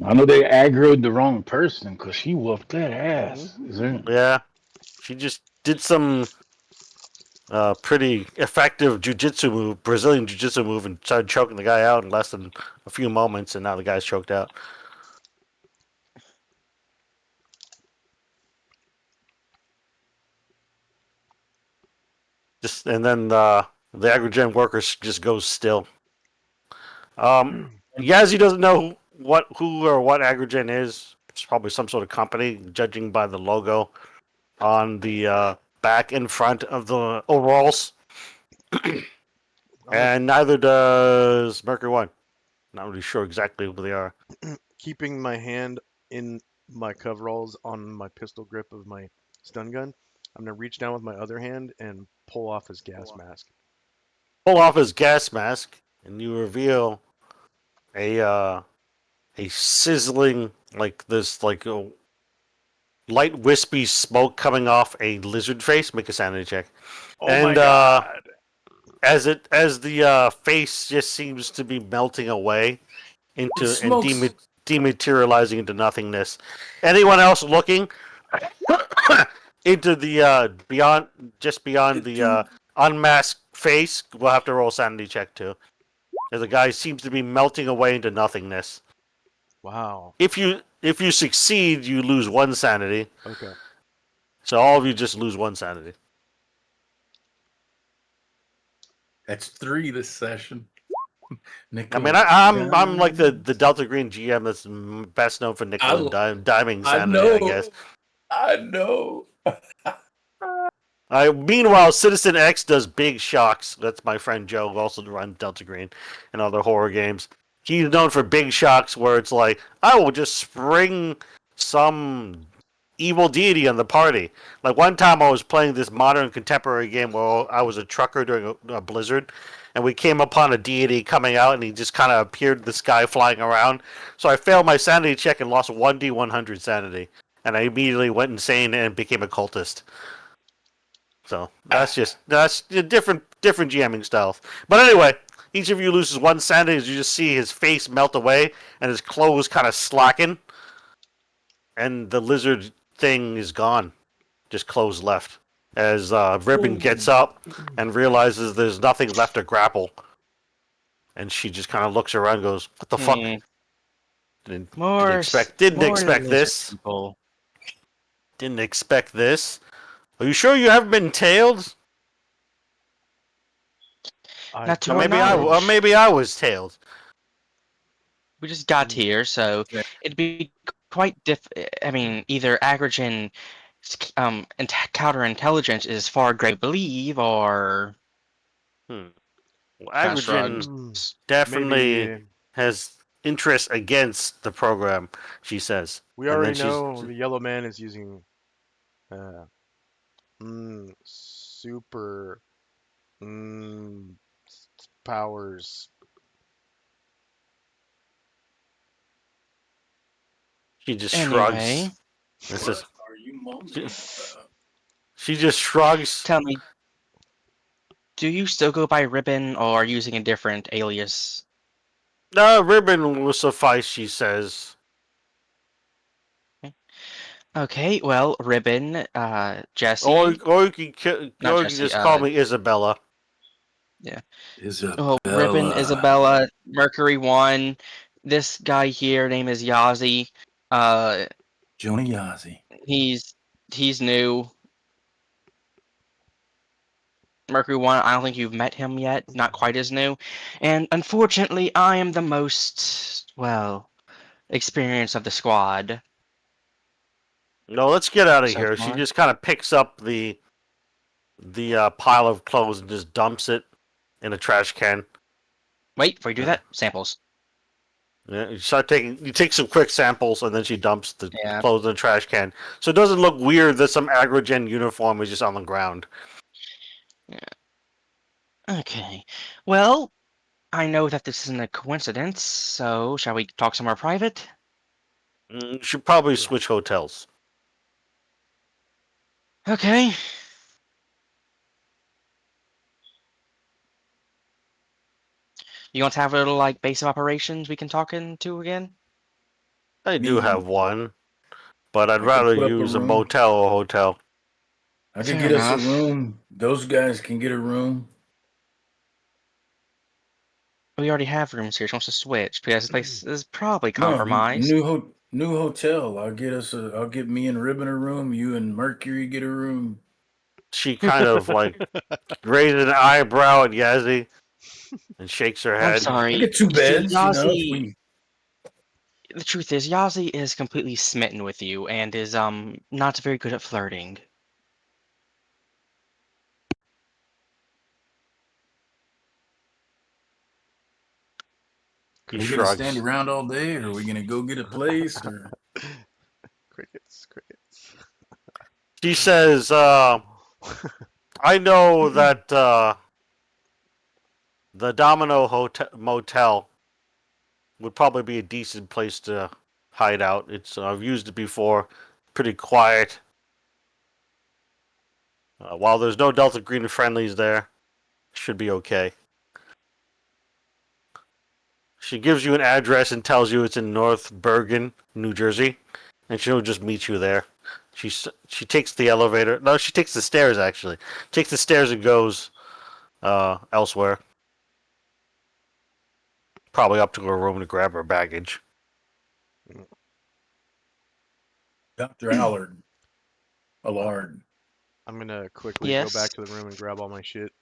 I know they aggroed the wrong person because she whooped that ass. Is there? Yeah, she just did some pretty effective jujitsu move, Brazilian jujitsu move, and started choking the guy out in less than a few moments, and now the guy's choked out. Just and then the Agrogen workers just goes still. Yazzie doesn't know who or what Agrogen is. It's probably some sort of company, judging by the logo on the back and front of the overalls. And neither does Mercury One. Not really sure exactly who they are. Keeping my hand in my coveralls on my pistol grip of my stun gun, I'm gonna reach down with my other hand and pull off his gas mask. Pull off his gas mask, and you reveal a sizzling like this like a light wispy smoke coming off a lizard face. Make a sanity check. Oh And my god! as the face just seems to be melting away into and Smokes. dematerializing into nothingness. Anyone else looking into the beyond the unmasked face will have to roll a sanity check too. As the guy seems to be melting away into nothingness. Wow. If you succeed, you lose one sanity. Okay. So all of you just lose one sanity. That's 3 this session. I mean, I'm like the Delta Green GM that's best known for nickel and diming sanity, I guess. I know. Meanwhile, Citizen X does big shocks. That's my friend Joe, who also runs Delta Green and other horror games. He's known for big shocks where it's like, I will just spring some evil deity on the party. Like one time I was playing this modern contemporary game where I was a trucker during a blizzard, and we came upon a deity coming out, and he just kind of appeared in the sky flying around. So I failed my sanity check and lost 1d100 sanity. And I immediately went insane and became a cultist. So that's different GMing styles. But anyway, each of you loses one sanity as you just see his face melt away and his clothes kind of slacken, and the lizard thing is gone, just clothes left. As Ribbon gets up and realizes there's nothing left to grapple, and she just kind of looks around, and goes, "What the fuck? Didn't expect this. People. Didn't expect this. Are you sure you haven't been tailed? Not to Or our knowledge. maybe I was tailed." We just got here, so Yeah. it'd be quite I mean, either Agrogen counterintelligence is far great, I believe, or Well, Kinda shrugged. Agrogen definitely Maybe has interest against the program, she says. we And then already she's- know the yellow man is using super powers. She just Anyway. shrugs. And says, What are you mumbling? she just shrugs. Tell me, do you still go by Ribbon or are you using a different alias? No, ribbon will suffice, she says. Okay, well, Ribbon, Jesse. Or you can Not just Jesse, call me Isabella. Isabella. Ribbon, Isabella, Mercury One. This guy here, name is Yazi. Joni Yazzie. He's new. Mercury One, I don't think you've met him yet. Not quite as new. And unfortunately, I am the most, well, experienced of the squad. No, let's get out of So here. She far. just kind of picks up the pile of clothes and just dumps it in a trash can. Wait, before you do that, samples. Yeah, you take some quick samples, and then she dumps the Yeah. clothes in the trash can. So it doesn't look weird that some Agrogen uniform is just on the ground. Okay. Well, I know that this isn't a coincidence, so shall we talk somewhere private? You should probably switch hotels. Okay. You want to have a little like base of operations we can talk into again? I do Me, have one, but I'd I could rather put up a use a room. motel or hotel. I could Fair get us a enough. room. Those guys can get a room. We already have rooms here. She wants to switch because this place is probably No, compromised. new hotel. I'll get me and Ribbon a room. You and Mercury get a room. She kind of like raises an eyebrow at Yazzie and shakes her I'm head. I sorry. get two See, beds. You know, if Yazi. we The truth is, Yazi is completely smitten with you and is not very good at flirting. He we gonna stand shrugs. around all day, or are we gonna go get a place? Or Crickets, crickets. She says, I know that the Domino Hotel Motel would probably be a decent place to hide out. It's I've used it before. Pretty quiet. While there's no Delta Green friendlies there, should be okay. She gives you an address and tells you it's in North Bergen, New Jersey, and she'll just meet you there. She takes the elevator. No, she takes the stairs actually. Takes the stairs and goes elsewhere. Probably up to her room to grab her baggage. Dr. Allard. I'm gonna quickly go Yes. back to the room and grab all my shit.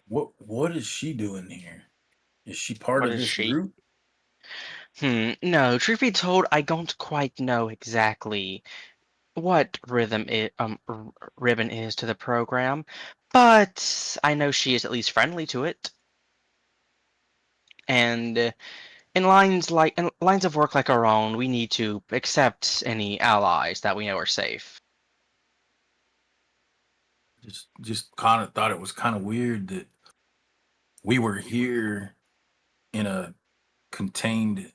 What is she doing here? Is she part What of is this she? group? No, truth be told, I don't quite know exactly what ribbon is to the program, but I know she is at least friendly to it. And in lines of work like our own, we need to accept any allies that we know are safe. Just kind of thought it was kind of weird that we were here in a contained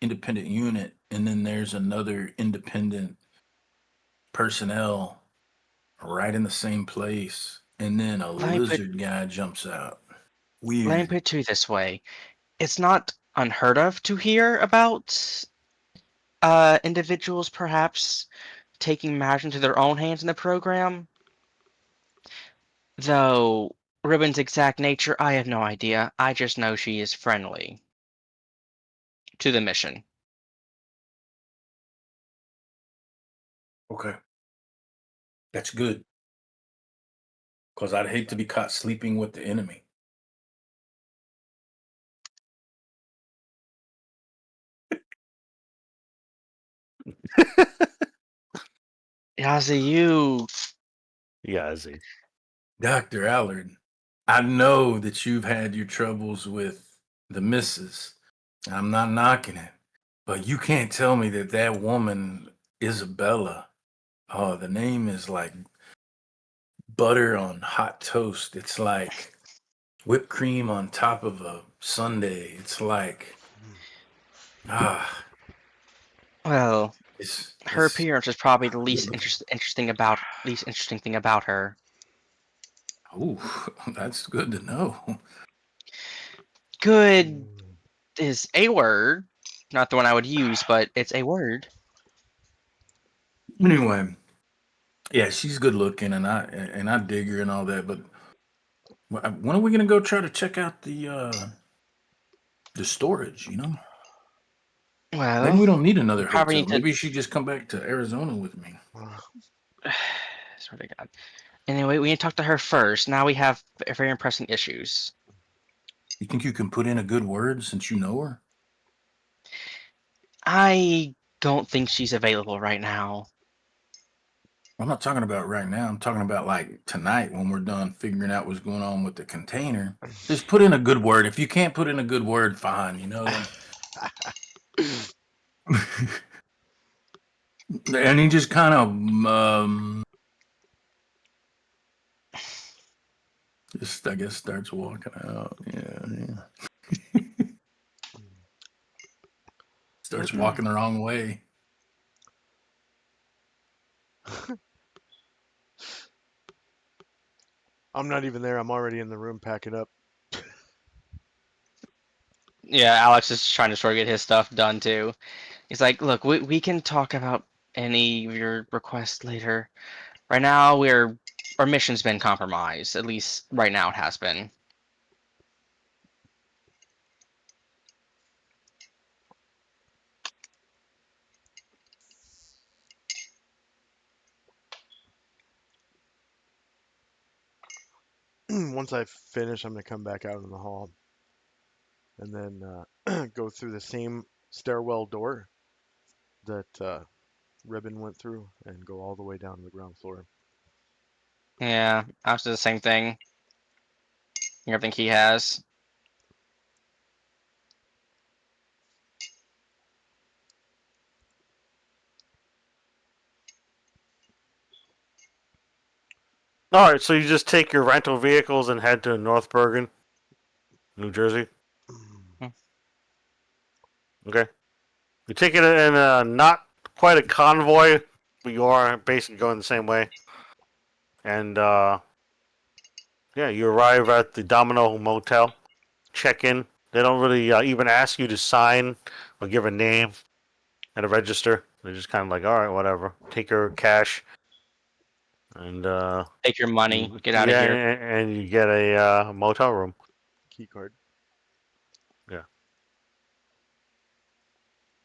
independent unit, and then there's another independent personnel right in the same place, and then a Let me put lizard guy jumps out. let me Weird. put it to you this way: it's not unheard of to hear about individuals perhaps taking matters into their own hands in the program. Though Ribbon's exact nature, I have no idea. I just know she is friendly to the mission. Okay, that's good. Because I'd hate to be caught sleeping with the enemy. Yazi, you. Yazzie. Dr. Allard, I know that you've had your troubles with the missus. I'm not knocking it, but you can't tell me that that woman, Isabella, oh, the name is like butter on hot toast. It's like whipped cream on top of a sundae. It's like, ah, Well, her it's appearance is probably the least interesting thing about her. oh, that's good to know. Good is a word, not the one I would use, but it's a word. Anyway, yeah, she's good looking, and I dig her and all that. But when are we gonna go try to check out the storage? You know, maybe Well, we don't need we another probably hotel. need to. Maybe she just come back to Arizona with me. Swear to God. Anyway, we need to talk to her first. Now we have very pressing issues. You think you can put in a good word since you know her? I don't think she's available right now. I'm not talking about right now. I'm talking about like tonight when we're done figuring out what's going on with the container. Just put in a good word. If you can't put in a good word, fine. You know. And he just kind of just I guess starts walking out. Yeah. Starts walking the wrong way. I'm not even there. I'm already in the room packing up. Yeah, Alex is trying to sort of get his stuff done too. He's like, look, we can talk about any of your requests later. Right now, our mission's been compromised. At least right now it has been. Once I finish, I'm gonna come back out in the hall and then go through the same stairwell door that Ribbon went through and go all the way down to the ground floor. Yeah, Alex does the same thing. Everything he has. All right, so you just take your rental vehicles and head to North Bergen, New Jersey. Okay. You take it in a not quite a convoy, but you are basically going the same way. And yeah, you arrive at the Domino Motel, check in. They don't really even ask you to sign or give a name at a register. They're just kind of like, all right, whatever. Take your cash and Take your money, get out of yeah, here. and you get a motel room. Key card. Yeah.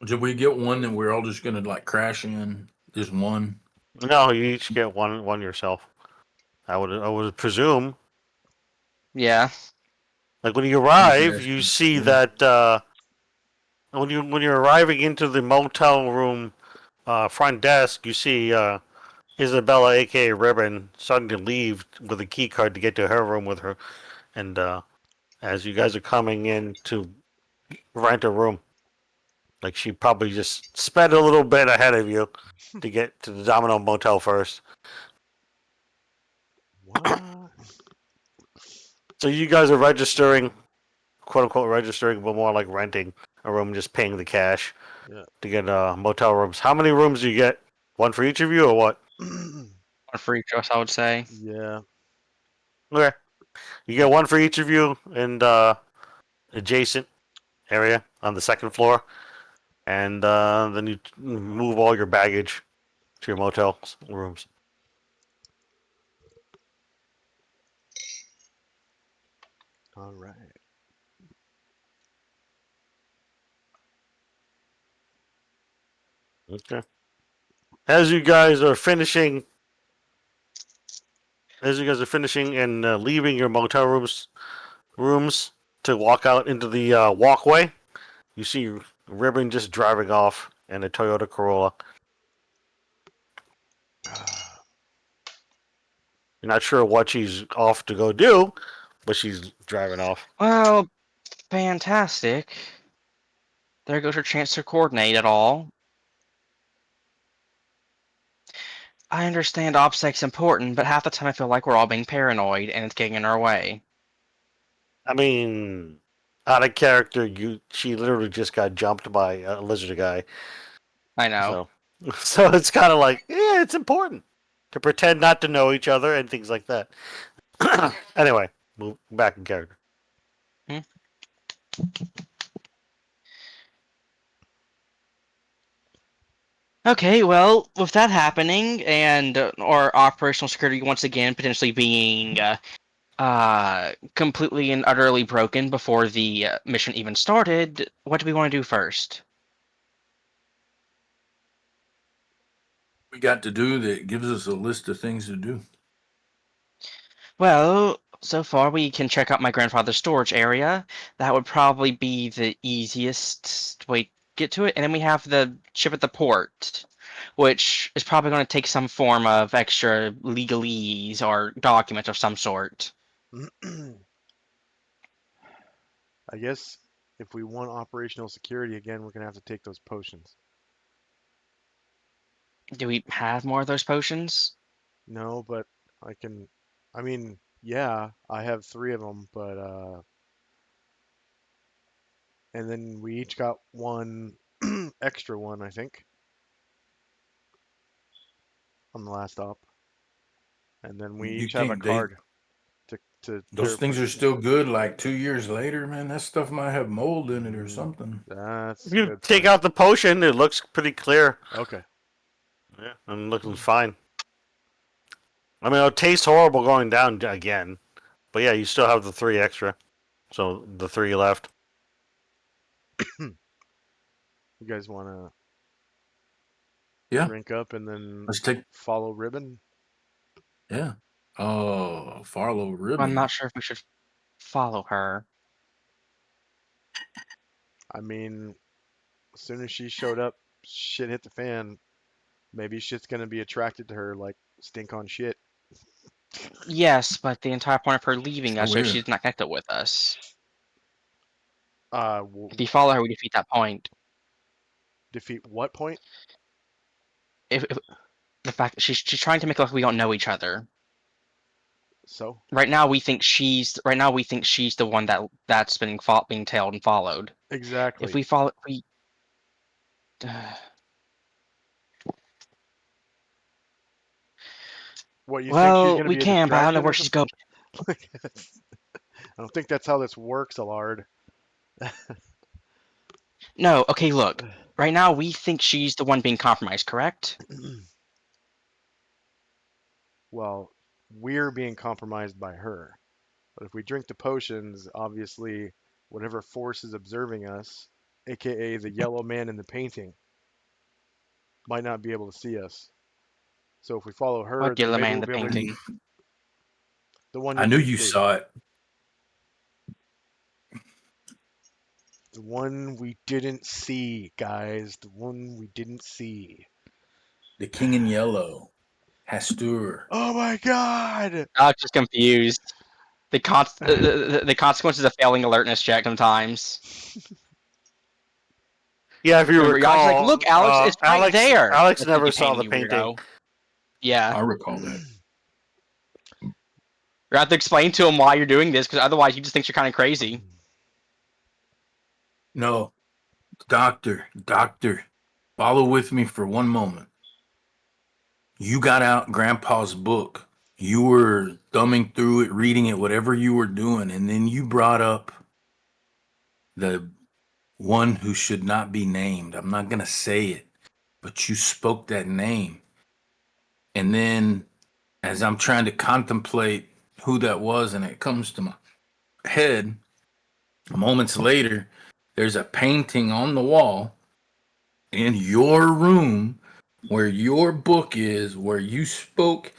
Did we get one that we're all just gonna like crash in? Just one. No, you each get one yourself. I would presume. Yeah. Like when you Okay, arrive, that's you good. see Yeah. that when you're arriving into the motel room front desk, you see Isabella, aka Ribbon, starting to leave with a key card to get to her room with her. And as you guys are coming in to rent a room, like she probably just sped a little bit ahead of you to get to the Domino Motel first. What? So you guys are registering, quote unquote registering, but more like renting a room, just paying the cash Yeah. to get motel rooms. How many rooms do you get? One for each of you, or what? One for each of us, I would say. Yeah. Okay, you get one for each of you in adjacent area on the second floor, and then you move all your baggage to your motel rooms. All right. Okay. As you guys are finishing, and leaving your motel rooms to walk out into the walkway, you see Ribbon just driving off in a Toyota Corolla. You're not sure what she's off to go do, but she's driving off. Well, fantastic. There goes your chance to coordinate it all. I understand OPSEC's important, but half the time I feel like we're all being paranoid and it's getting in our way. I mean, out of character, she literally just got jumped by a lizard guy. I know. So, so it's kind of like, yeah, it's important to pretend not to know each other and things like that. Anyway, move back in character. Hmm? Okay, well, with that happening and our operational security once again potentially being completely and utterly broken before the mission even started, what do we want to do first? We got to do that gives us a list of things to do. Well, so far we can check out my grandfather's storage area. That would probably be the easiest way to get to it. And then we have the ship at the port, which is probably going to take some form of extra legalese or document of some sort. I guess if we want operational security again, we're gonna have to take those potions. Do we have more of those potions? No, but I can. I mean, yeah, I have 3 of them, but and then we each got one extra one, I think, on the last op, and then we You each have a think they card to those pair things are potions. still good like 2 years later, man? That stuff might have mold in it or Mm, something. That's If a you good take point. out the potion, it looks pretty clear. Okay. Yeah, and looking fine. I mean, it'll taste horrible going down again, but yeah, you still have the 3 extra. So the 3 left. You guys want to Yeah, drink up and then let's take. follow Ribbon? Yeah. Oh, Farlow I'm Ribbon. not sure if we should follow her. I mean, as soon as she showed up, shit hit the fan. Maybe shit's gonna be attracted to her like stink on shit. Yes, but the entire point of her leaving So us is weird. she's not connected with us. W- If we follow her, we defeat that point. defeat what point? If the fact that she's trying to make it like we don't know each other. So Right now, we think she's the one that's being tailed and followed. If exactly. we follow, we. What you think she's Well, gonna we be a can, but I don't know distraction where or she's something? going. I don't think that's how this works, Allard. No, okay, look. Right now, we think she's the one being compromised, correct? Well, we're being compromised by her. But if we drink the potions, obviously, whatever force is observing us, aka the yellow man in the painting, might not be able to see us. So if we follow her, What then yellow maybe man in we'll the be able to painting? the one I you knew didn't you see. saw it. The one we didn't see, guys. The one we didn't see. The King in Yellow, Hastur. Oh my god! I was just confused. The consequences of failing alertness check sometimes. Yeah, if you Remember, you're just like, recall, look, Alex, it's right there. Alex That's never you saw the you painting. weirdo. Yeah, I recall that. you have to explain to him why you're doing this, because otherwise, he just thinks you're kind of crazy. No, doctor, follow with me for one moment. You got out Grandpa's book. You were thumbing through it, reading it, whatever you were doing, and then you brought up the one who should not be named. I'm not going to say it, but you spoke that name. And then as I'm trying to contemplate who that was and it comes to my head, moments later, there's a painting on the wall in your room where your book is, where you spoke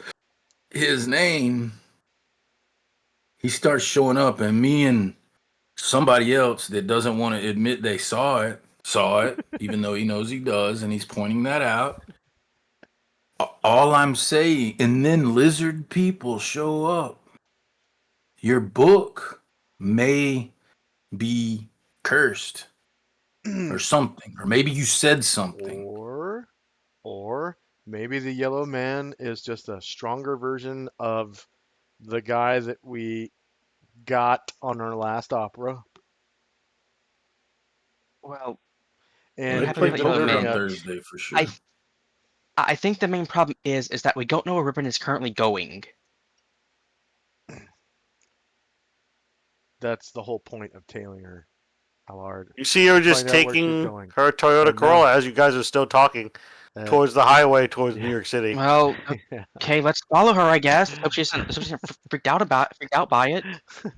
his name. He starts showing up, and me and somebody else that doesn't want to admit they saw it, even though he knows he does, and he's pointing that out. All I'm saying, and then lizard people show up. Your book may be cursed or something, or maybe you said something. Or maybe the yellow man is just a stronger version of the guy that we got on our last opera. Well, Well, And they how do we played let is Yellow poker observing on Man? us. Thursday for sure. I think the main problem is that we don't know where Ribbon is currently going. That's the whole point of tailing her, Allard. You see her just Find out where she's taking going. her Toyota And now- Corolla as you guys are still talking towards the highway towards yeah. New York City. Well, okay, let's follow her, I guess. Hope she isn't freaked out by it. All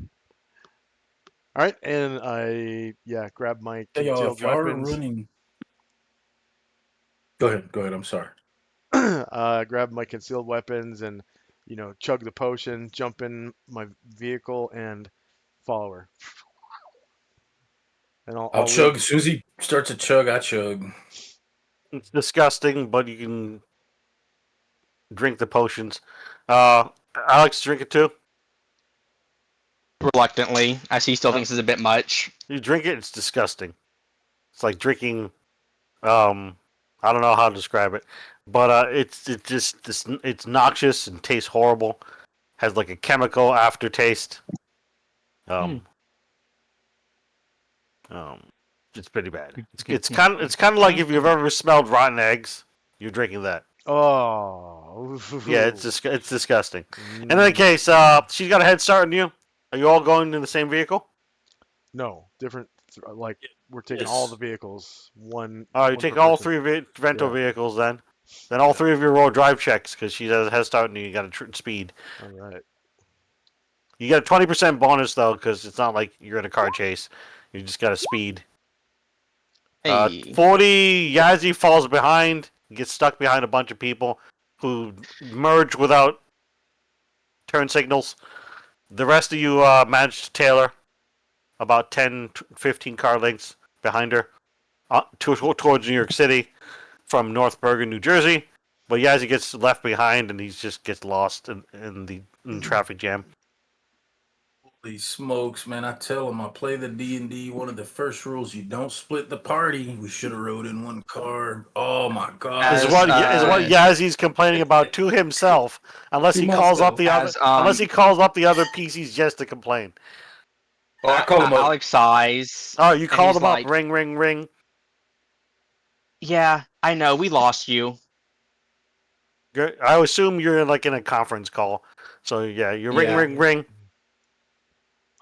right, and I grab my Hey, y'all, concealed if y'all are weapons. running, go ahead. I'm sorry. Grab my concealed weapons and chug the potion, jump in my vehicle, and follow her. And I'll chug. As soon as he starts to chug, I chug. It's disgusting, but you can drink the potions. Alex, drink it too. Reluctantly, as he still thinks it's a bit much. You drink it, it's disgusting. It's like drinking. I don't know how to describe it, but it's noxious and tastes horrible. Has like a chemical aftertaste. Um, It's pretty bad. It's kind of like if you've ever smelled rotten eggs, you're drinking that. Oh. Yeah, it's disgusting. In Mm, any case, she's got a head start on you. Are you all going in the same vehicle? no, different. Like we're taking all Yes. the vehicles. One. Oh, you one take per all person. three rental Yeah. vehicles then. Then all three of you roll drive checks because she has a head start and you got a speed. All right. You get a 20% bonus though because it's not like you're in a car chase. You just got a speed. Hey. 40, Yazzie falls behind, gets stuck behind a bunch of people who merge without turn signals. The rest of you manage to tailor about 10, 15 car lengths behind her towards New York City from North Bergen, New Jersey. But Yazzie gets left behind and he just gets lost in the traffic jam. Holy smokes, man! I tell him I play the D&D. One of the first rules: you don't split the party. We should have rode in one car. Oh my god! Is As, what Yazzie's complaining about to himself, unless To he calls up myself. the other, As, unless he calls up the other PCs just to complain. I call him up. Alex sighs. Oh, you And called he's him like, up. Ring, ring, ring. Yeah, I know. We lost you. I assume you're like in a conference call. So yeah, you ring, Yeah. ring, ring.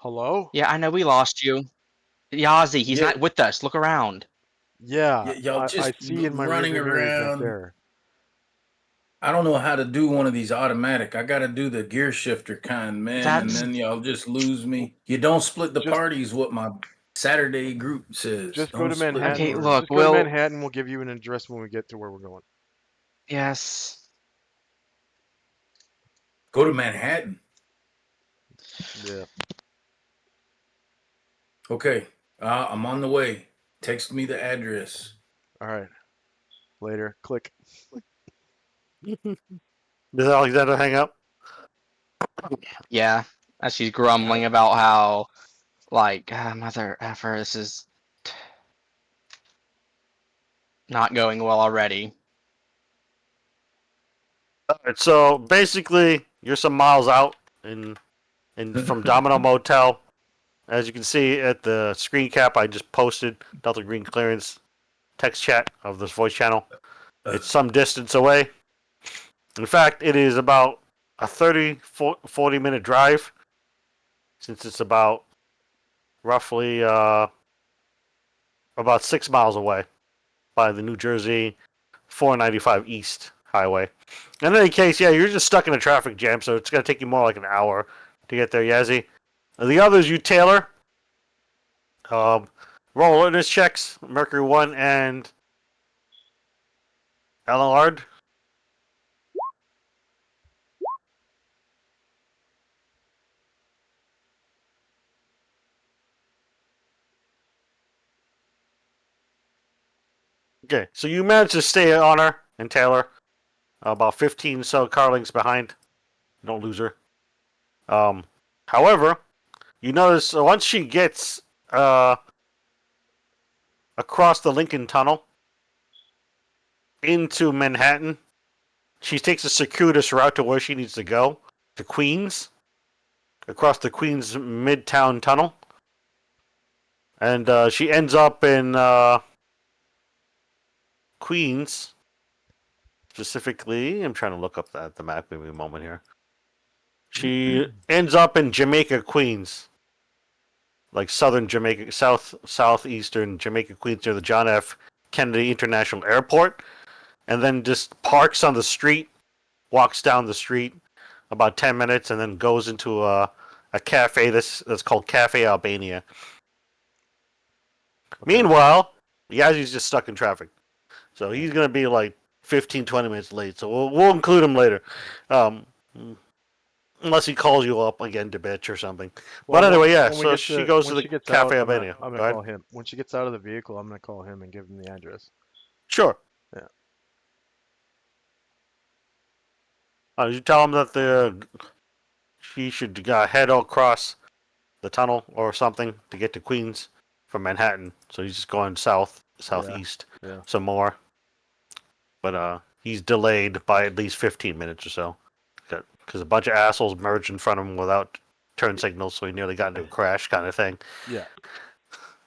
Hello. Yeah, I know. We lost you. Yazi, he's Yeah. not with us. Look around. Yeah. Y'all I just see in my running rearview mirror he's back around. there. I don't know how to do one of these automatic. I got to do the gear shifter kind, man. That's- And then y'all just lose me. You don't split the Just- parties. What my Saturday group says. Just Don't go to split the Manhattan. Okay, party. look, Just go to Will- Manhattan. We'll give you an address when we get to where we're going. Yes. Go to Manhattan. Yeah. Okay. I'm on the way. Text me the address. All right. Later. Click. Does Alexander hang up? Yeah. As she's grumbling about how, like, mother effer, this is not going well already. Alright, so basically, you're some miles out from Domino Motel. As you can see at the screen cap I just posted, Delta Green Clearance text chat of this voice channel. It's some distance away. In fact, it is about a 40 minute drive, since it's about roughly about 6 miles away by the New Jersey 495 East Highway. In any case, yeah, you're just stuck in a traffic jam, so it's going to take you more like an hour to get there, Yazzie. The others, you tailor. Roll alertness checks, Mercury 1 and Allard. Okay, so you managed to stay on her and Taylor, about 15 so car lengths behind. Don't lose her. However, you notice once she gets across the Lincoln Tunnel into Manhattan, she takes a circuitous route to where she needs to go, to Queens, across the Queens Midtown Tunnel. And she ends up in Queens, specifically. I'm trying to look up the map. Give me a moment here. She ends up in Jamaica, Queens, like southern Jamaica, southeastern Jamaica, Queens, near the John F. Kennedy International Airport, and then just parks on the street, walks down the street about 10 minutes, and then goes into a cafe that's called Cafe Albania. Okay. Meanwhile, Yazzie's just stuck in traffic. So he's going to be like 15, 20 minutes late. So we'll include him later. Unless he calls you up again to bitch or something. Well, but anyway, yeah, when we so get she goes to when the she gets Cafe out, Albania. I'm Go gonna ahead. call him. When she gets out of the vehicle, I'm gonna call him and give him the address. Sure. Yeah. You tell him that she should head across the tunnel or something to get to Queens from Manhattan. So he's just going southeast Yeah. some more. But he's delayed by at least 15 minutes or so. Because a bunch of assholes merged in front of him without turn signals, so he nearly got into a crash kind of thing. Yeah.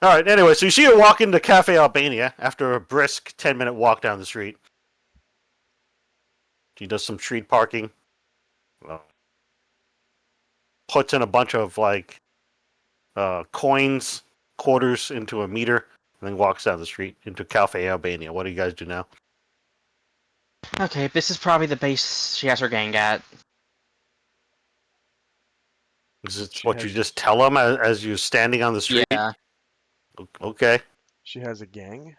All right. Anyway, so you see her walk into Cafe Albania after a brisk 10-minute walk down the street. She does some street parking. Puts in a bunch of like coins, quarters into a meter, and then walks down the street into Cafe Albania. What do you guys do now? Okay, this is probably the base she has her gang at. Is it She what you has- just tell them as you're standing on the street? Yeah. Okay. She has a gang.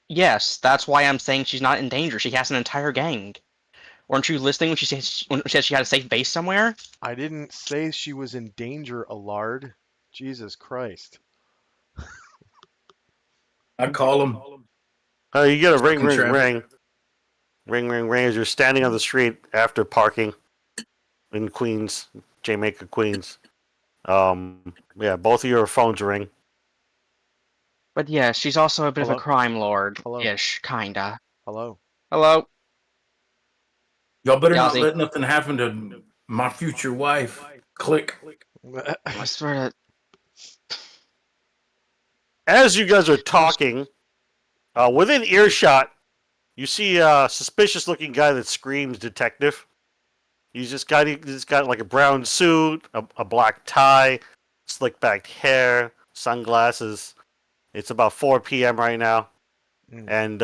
Yes, that's why I'm saying she's not in danger. She has an entire gang. Weren't you listening when when she said she had a safe base somewhere? I didn't say she was in danger, Allard. Jesus Christ. I call him. You get a ring, Fucking ring, traffic. ring. Ring, ring, ring as you're standing on the street after parking in Queens, Jamaica, Queens. Yeah, both of your phones ring. But yeah, she's also a bit of Hello? a crime lord. Hello? Ish, kinda. Hello. Hello? Y'all better not Yossi. let nothing happen to my future wife. Click. I swear to... As you guys are talking, within earshot, you see a suspicious-looking guy that screams "detective." He's got like a brown suit, a black tie, slick-backed hair, sunglasses. It's about 4 p.m. right now, and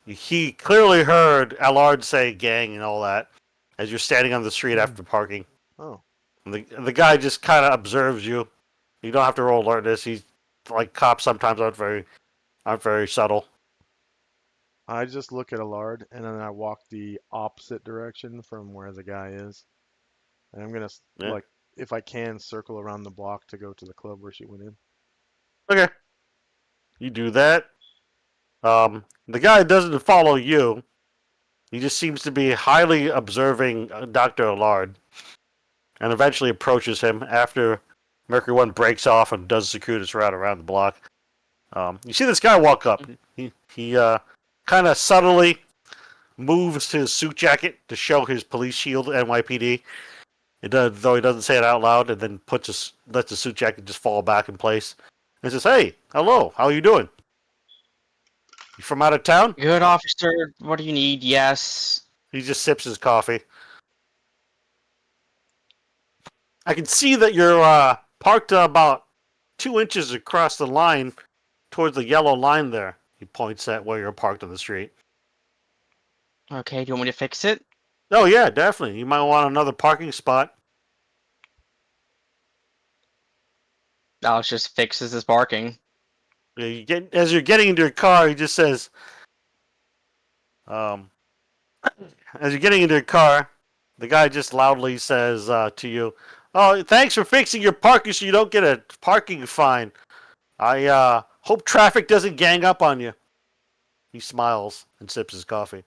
he clearly heard Allard say "gang" and all that as you're standing on the street after parking. Oh. And the guy just kind of observes you. You don't have to roll alertness. He's like cops sometimes aren't very subtle. I just look at Allard and then I walk the opposite direction from where the guy is. And I'm gonna Yeah. like, if I can, circle around the block to go to the club where she went in. Okay. You do that. The guy doesn't follow you. He just seems to be highly observing Dr. Allard, and eventually approaches him after Mercury One breaks off and does a circuitous route around the block. You see this guy walk up. He kind of subtly moves his suit jacket to show his police shield, NYPD. It does, though he doesn't say it out loud, and then lets the suit jacket just fall back in place. And says, "Hey, hello, how are you doing? You from out of town?" Good officer, what do you need? Yes. He just sips his coffee. I can see that you're parked about 2 inches across the line towards the yellow line there. He points at where you're parked on the street. Okay, do you want me to fix it? Oh, yeah, definitely. You might want another parking spot. Alex just fixes his barking. As you're getting into your car, he just says, as you're getting into your car, the guy just loudly says to you, "Oh, thanks for fixing your parking so you don't get a parking fine. I hope traffic doesn't gang up on you." He smiles and sips his coffee.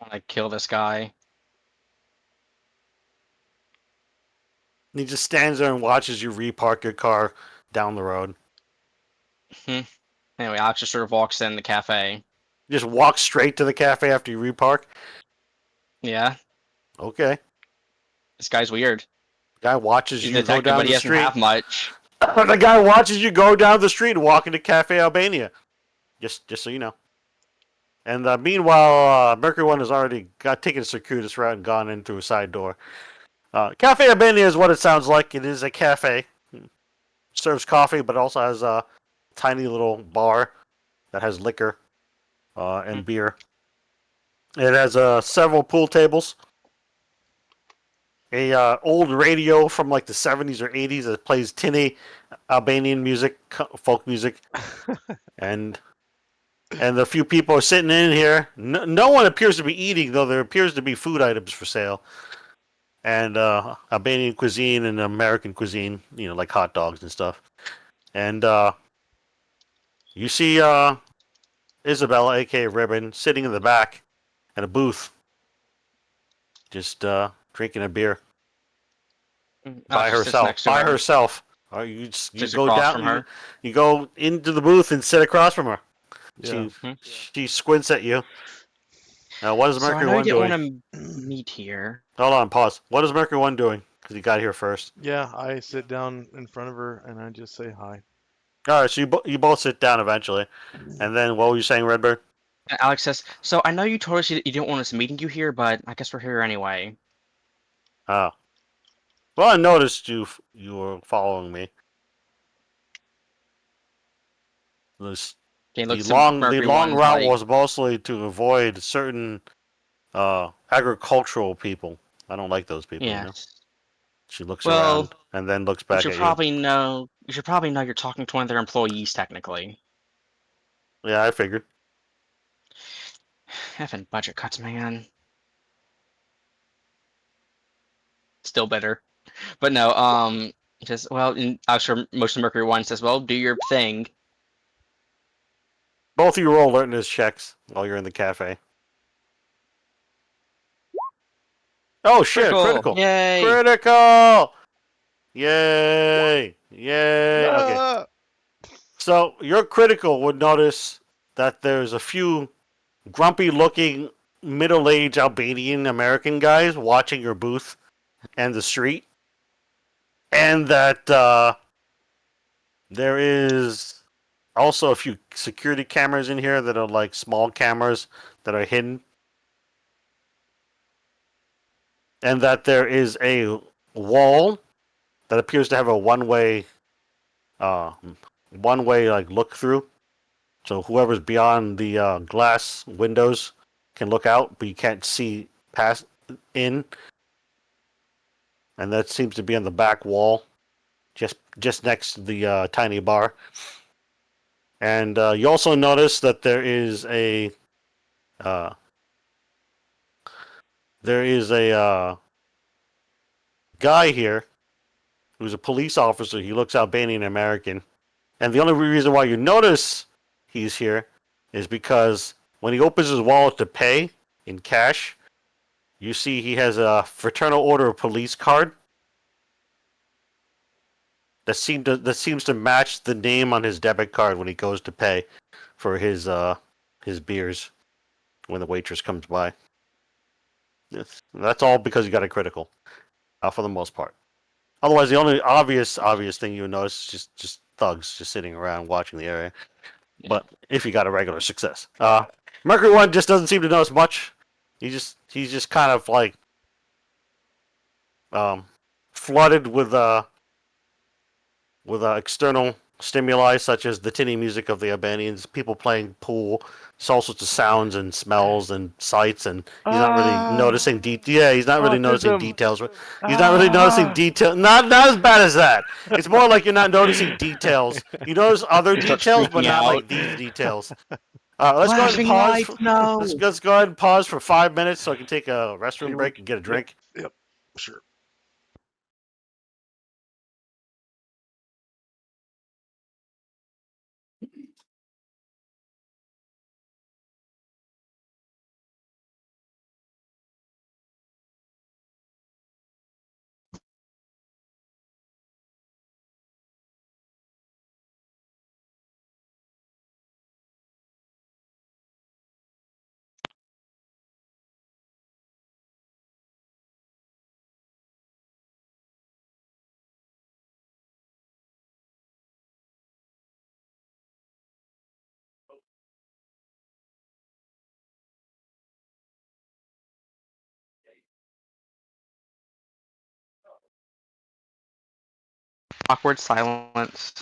I want to kill this guy. And he just stands there and watches you repark your car down the road. Anyway, Alex just sort of walks in the cafe. You just walk straight to the cafe after you repark. Yeah, Okay. this guy's weird. Guy watches He's you a go detective, down but he the doesn't street. have much. The guy watches you go down the street and walk into Cafe Albania. Just so you know. And meanwhile, Mercury One has already taken a circuitous route and gone in through a side door. Cafe Albania is what it sounds like. It is a cafe. Serves coffee, but also has a tiny little bar that has liquor and beer. It has several pool tables. A old radio from like the 70s or 80s that plays tinny Albanian music, folk music, and a few people are sitting in here. No one appears to be eating, though there appears to be food items for sale, and Albanian cuisine and American cuisine, like hot dogs and stuff. And you see Isabella, aka Ribbon, sitting in the back at a booth, just drinking a beer by Alex just sits next to her. herself. Or you Just go across down. from her. You go into the booth and sit across from her. Yeah. She squints at you. Now, what is So I Mercury know you One didn't doing? want to meet here. Hold on, pause. What is Mercury One doing? Because he got here first. Yeah, I sit down in front of her and I just say hi. All right, so you both sit down eventually, and then what were you saying, Redbird? Alex says, "So I know you told us you didn't want us meeting you here, but I guess we're here anyway." Oh, well, I noticed you were following me. This Okay, the looks to the Mercury long One's route like, was mostly to avoid certain agricultural people. I don't like those people, you know. yes. She looks Well, around and then looks you back should at you. probably know. You should probably know you're talking to one of their employees, technically. Yeah, I figured. Effing budget cuts, man. Still bitter. But no, just well, and I'm sure most of Mercury One says, "Well, do your thing." Both of you roll alertness checks while you're in the cafe. Oh shit! Critical, Critical! yay! Critical! Yay! Yay! Okay. Ah! So your critical would notice that there's a few grumpy-looking, middle-aged Albanian American guys watching your booth and the street, and that there is also a few security cameras in here that are like small cameras that are hidden, and that there is a wall that appears to have a uh, one-way like look through. So whoever's beyond the glass windows can look out, but you can't see past in. And that seems to be on the back wall, just next to the tiny bar. And you also notice that uh, there is a guy here who's a police officer. He looks Albanian American, and the only reason why you notice he's here is because when he opens his wallet to pay in cash, you see he has a Fraternal Order of Police card that seems to match the name on his debit card when he goes to pay for his beers when the waitress comes by. Yes. That's all because you got a critical, for the most part. Otherwise, the only obvious thing you would notice is just thugs just sitting around watching the area. Yeah. But if you got a regular success, Mercury One just doesn't seem to notice much. He's just kind of like flooded with external stimuli such as the tinny music of the Albanians, people playing pool, all sorts of sounds and smells and sights, and he's not really noticing Yeah, he's not really noticing Autism. details. He's not really noticing detail. Not as bad as that. It's more like you're not noticing details. You notice other You start details, but freaking not out. like these details. Let's go ahead and Flashing pause. lights, no. Let's go ahead and pause for 5 minutes so I can take a restroom Anyone- break and get a drink. Yep, sure. Awkward silence.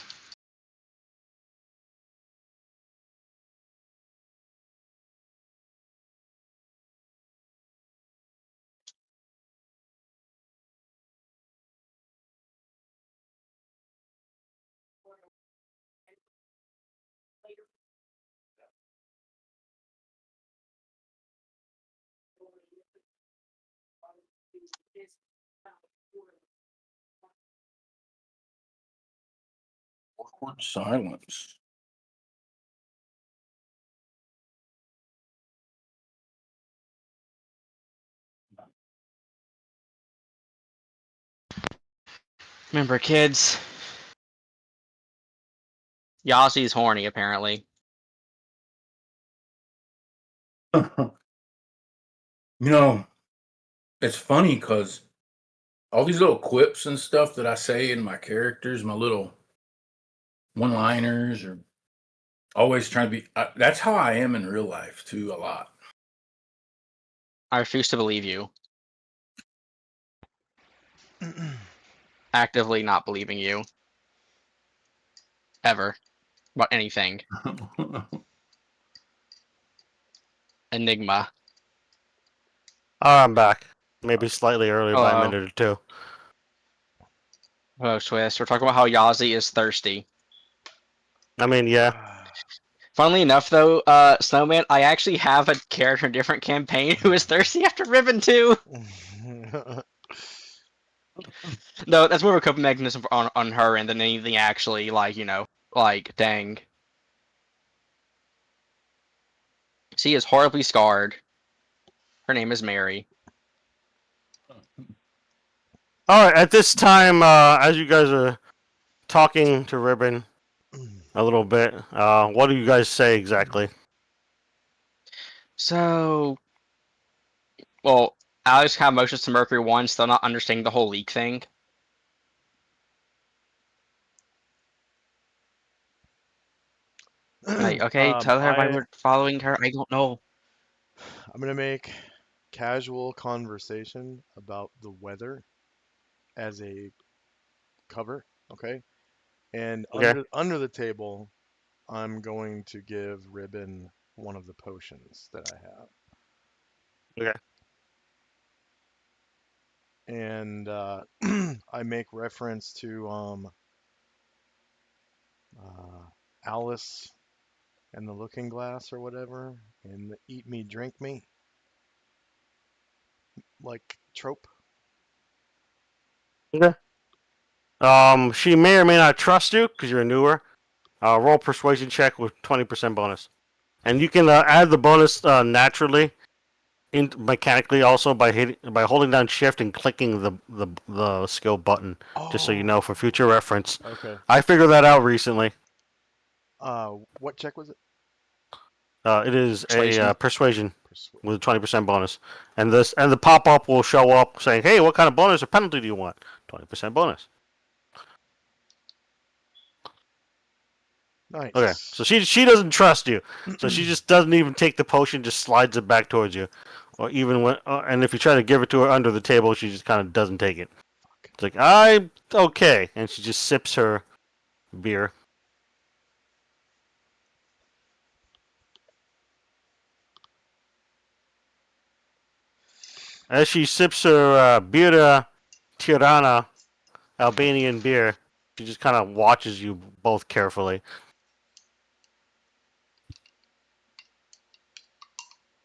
Awkward silence. Remember, kids. Yassi's horny, apparently. You know, it's funny because all these little quips and stuff that I say in my characters, my little one-liners or always trying to be. That's how I am in real life too. A lot. I refuse to believe you. Actively not believing you. Ever. About anything. Enigma. I'm back. Maybe slightly early by a Hello. minute or two. Hello, Twist. We're talking about how Yazi is thirsty. I mean, yeah. Funnily enough, though, Snowman, I actually have a character in a different campaign who is thirsty after Ribbon too. No, that's more of a coping mechanism on her end than anything actually, like, dang. She is horribly scarred. Her name is Mary. All right. At this time, as you guys are talking to Ribbon a little bit, what do you guys say exactly? So, well, Alex kind of motions to Mercury 1, still not understanding the whole leak thing. Like, okay, tell her why we're following her. I don't know. I'm gonna make casual conversation about the weather as a cover, okay? And Okay. under the table, I'm going to give Ribbon one of the potions that I have. Okay. And I make reference to Alice and the Looking Glass or whatever, and the eat me, drink me, like trope. Okay. She may or may not trust you because you're newer. Roll persuasion check with 20% bonus, and you can add the bonus naturally, mechanically also by holding down Shift and clicking the skill button. Just so you know Oh, for future reference. okay. I figured that out recently. What check was it? It is Persuasion. a persuasion Persuade. with a 20% bonus, and the pop up will show up saying, "Hey, what kind of bonus or penalty do you want?" 20% bonus. Okay, Nice. so she doesn't trust you, so she just doesn't even take the potion, just slides it back towards you, or even when and if you try to give it to her under the table, she just kind of doesn't take it. It's like I okay, and she just sips her beer. As she sips her Birra Tirana Albanian beer, she just kind of watches you both carefully.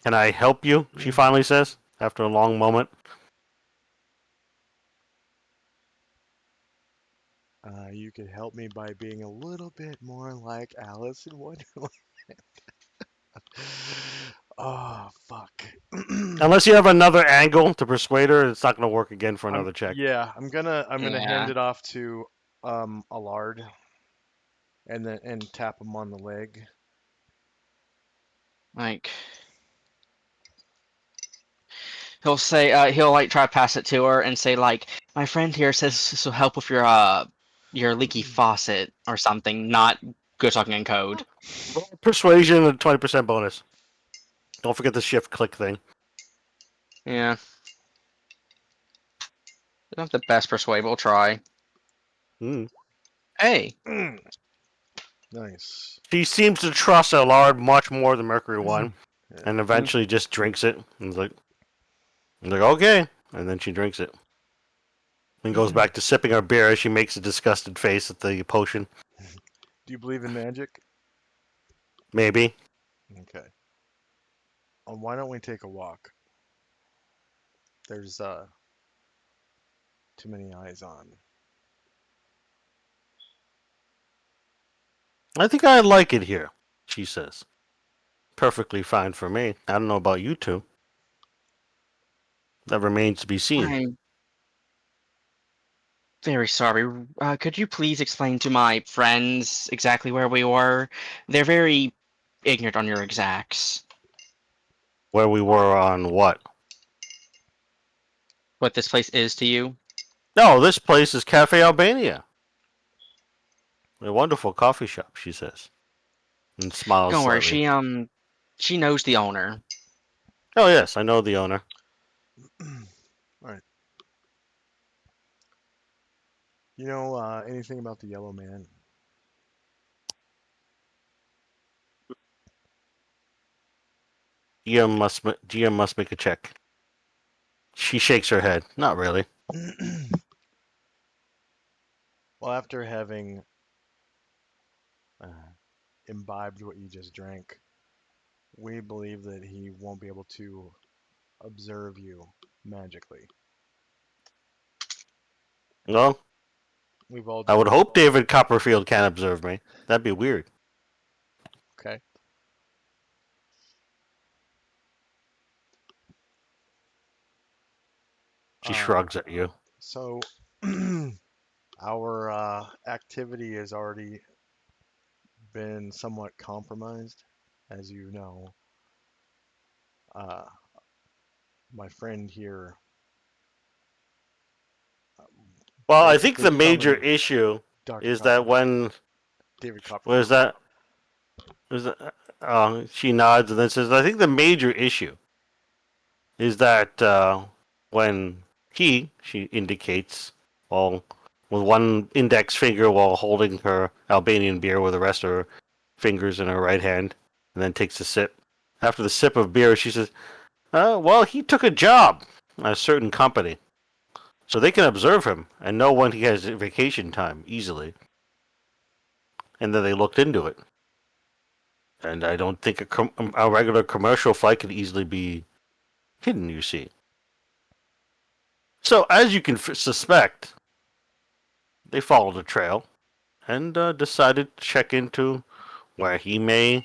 Can I help you? She finally says, after a long moment. You could help me by being a little bit more like Alice in Wonderland. Oh, fuck. Unless you have another angle to persuade her, it's not going to work again for another check. Yeah, I'm gonna hand Yeah. it off to Allard and tap him on the leg. Like, he'll like try to pass it to her and say like, my friend here says this will help with your leaky faucet or something. Not good talking in code. Persuasion and 20% bonus. Don't forget the shift click thing. Yeah. Not the best persuade. We'll try. Mm. Hey. Nice. She seems to trust Allard much more than Mercury 1, Yeah. and eventually just drinks it. And is like, okay. And then she drinks it. And goes back to sipping her beer as she makes a disgusted face at the potion. Do you believe in magic? Maybe. Okay. Why don't we take a walk? There's too many eyes on. I think I like it here, she says. Perfectly fine for me. I don't know about you two. That remains to be seen. I'm very sorry. Could you please explain to my friends exactly where we were? They're very ignorant on your exacts. Where we were on what? What this place is to you? No, this place is Cafe Albania. A wonderful coffee shop, she says, and smiles Don't worry, slightly. she knows the owner. Oh yes, I know the owner. All right. You know anything about the Yellow Man? GM must make a check. She shakes her head. Not really. Well, after having uh, imbibed what you just drank, we believe that he won't be able to observe you magically. Well, We've all I done would it. hope David Copperfield can't observe me. That'd be weird. Okay. She Uh, shrugs at you. so our activity has already been somewhat compromised, as you know. Uh, my friend here Well, I think basically the major summoned issue Dr. is that Copperfield, when David was Copperfield. that was that, she nods and then says, "I think the major issue is that when she indicates, while with one index finger while holding her Albanian beer with the rest of her fingers in her right hand, and then takes a sip. After the sip of beer, she says, well, he took a job at a certain company, so they can observe him and know when he has vacation time easily." And then they looked into it. And I don't think a regular commercial flight could easily be hidden, you see. So, as you can suspect, they followed a trail and decided to check into where he may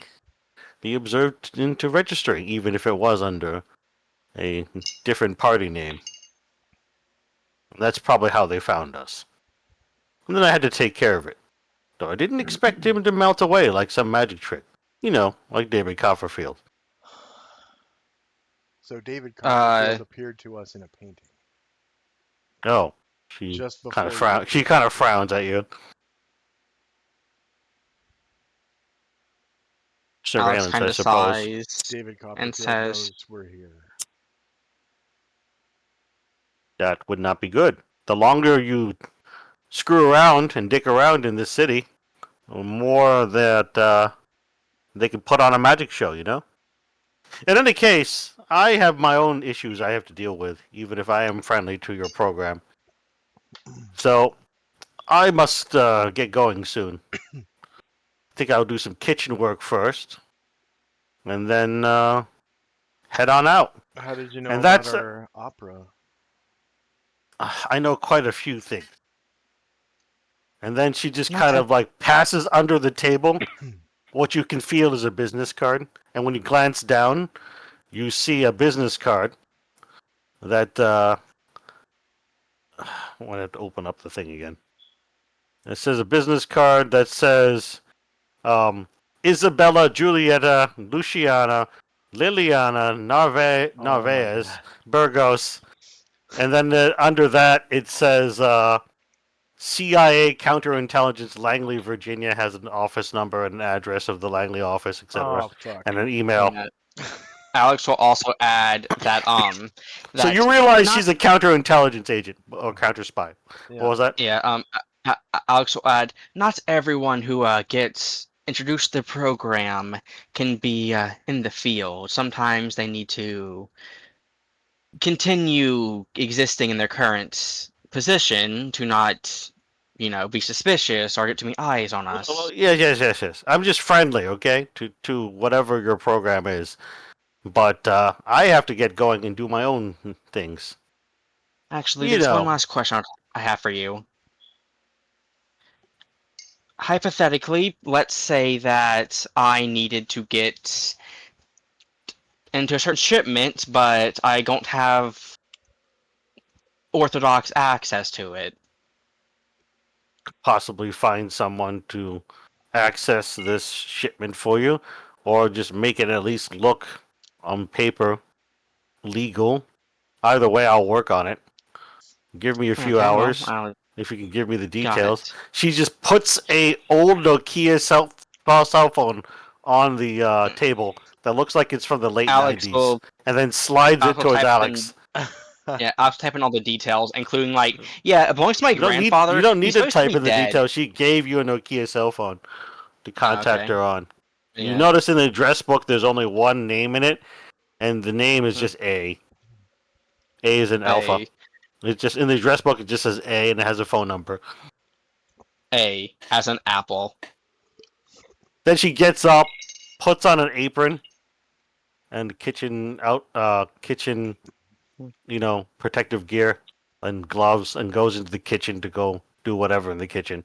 be observed into registering, even if it was under a different party name. And that's probably how they found us. And then I had to take care of it. Though I didn't expect him to melt away like some magic trick. You know, like David Copperfield. So David Uh, Copperfield appeared to us in a painting Oh, she just kind of before you frowns. She appeared. kind of frowns at you. Alex Surveillance, kind I of suppose. sighs David and Copperfield says, knows we're here. That would not be good. The longer you screw around and dick around in this city, the more that they can put on a magic show, you know? In any case, I have my own issues I have to deal with, even if I am friendly to your program. So, I must get going soon. I think I'll do some kitchen work first, and then head on out. How did you know And about that's our opera? I know quite a few things. And then she just not kind that, of like passes under the table. What you can feel is a business card, and when you glance down, you see a business card that I want to open up the thing again. It says a business card that says Isabella, Julieta, Luciana, Liliana, Oh my Narvaez, God. Burgos, and then under that it says CIA Counterintelligence, Langley, Virginia, has an office number and an address of the Langley office, etc., Oh fuck. and an email. yeah. Alex will also add that So that you realize not she's a counterintelligence agent or counter spy. What Yeah. was that? yeah Alex will add not everyone who gets introduced to the program can be in the field. Sometimes they need to continue existing in their current position to not, be suspicious or get too many eyes on Well, us. yes. I'm just friendly, okay, to whatever your program is. But I have to get going and do my own things. Actually, You there's one know, last question I have for you. Hypothetically, let's say that I needed to get into a certain shipment, but I don't have orthodox access to it. possibly find someone to access this shipment for you, or just make it at least look on paper legal. Either way, I'll work on it. Give me a few Okay, well, hours. If you can give me the Got details. it. She just puts a old Nokia cell phone on the table that looks like it's from the late Alex 90s, will and then slides it also towards type Alex. in. Yeah, Alex type in all the details, including like, yeah, it belongs to my You grandfather. don't need He's to supposed to type be in the dead. details. She gave you a Nokia cell phone to contact Okay. her on. You Yeah. notice in the address book there's only one name in it, and the name is just A. A is an alpha. It's just in the address book. It just says A, and it has a phone number. A as an apple. Then she gets up, puts on an apron, and kitchen, protective gear and gloves, and goes into the kitchen to go do whatever in the kitchen.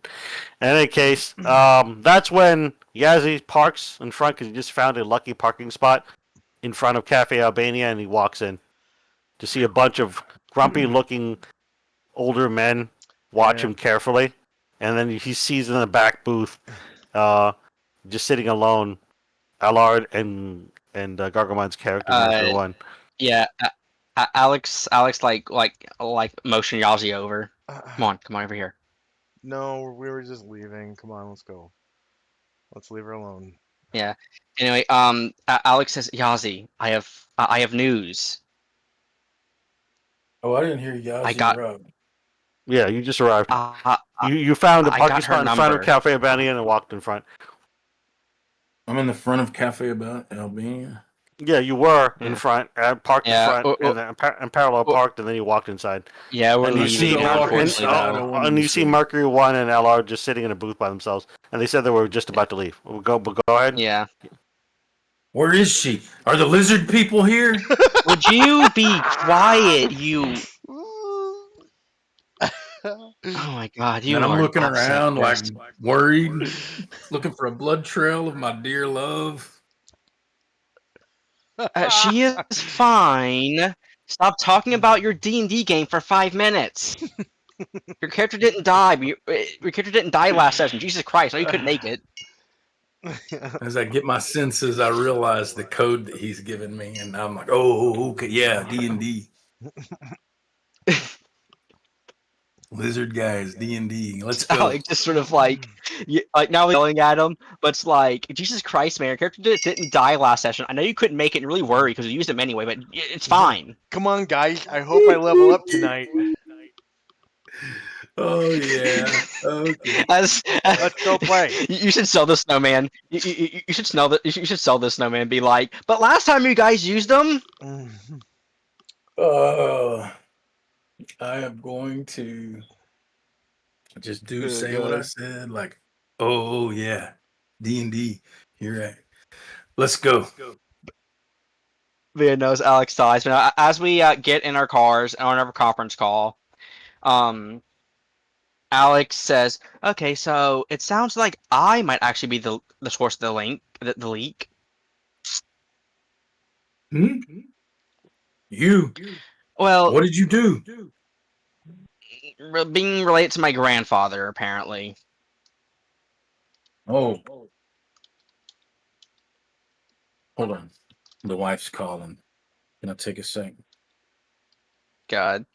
In any case, that's when Yazzie parks in front because he just found a lucky parking spot in front of Cafe Albania, and he walks in to see a bunch of grumpy-looking older men watch Yeah. him carefully, and then he sees in the back booth, uh, just sitting alone, Allard and Gargomon's character Mercury One. Yeah. Alex like motion Yazi over. Come on over here. No, we were just leaving. Come on, let's go. Let's leave her alone. Yeah. Anyway, Alex says, Yazi, I have news. Oh, I didn't hear Yazi I got- arrive. Yeah, you just arrived. Uh, You found a I parking got her spot in front of number. Cafe Albania and walked in front. I'm in the front of Cafe Albania. Yeah, you were in Yeah. front, parked in Yeah, front, and then parallel parked, and then you walked inside. yeah, we're And you leaving. see, Still walking unfortunately, inside. though. and you see Mercury One and LR just sitting in a booth by themselves, and they said they were just about to leave. Go ahead. Yeah. Where is she? Are the lizard people here? Would you be quiet, you? Oh my God, you And I'm are looking not so around like gross. worried, looking for a blood trail of my dear love. She is fine. Stop talking about your D&D game for 5 minutes. Your character didn't die. Your character didn't die last session. Jesus Christ, no, you couldn't make it. As I get my senses, I realize the code that he's given me, and I'm like, oh, okay, yeah, D&D. Lizard guys, D&D. Let's go. Like just sort of like, now yelling at him, but it's like, Jesus Christ, man, your character didn't die last session. I know you couldn't make it and really worry because you used him anyway, but it's fine. Come on, guys. I hope I level up tonight. Oh yeah. Okay. As Let's go play. You should sell the snowman. You should sell the. You should sell the snowman. And be like, but last time you guys used them. I am going to just Good, say what I good. said. Like, oh yeah, D&D. You're right. Let's go. Via knows Alex dies. But as we get in our cars on our conference call, Alex says, "Okay, so it sounds like I might actually be the source of the leak." Hmm? You? Well, What did you do? being related to my grandfather, apparently. Oh. Hold on. The wife's calling. Can I take a second? God.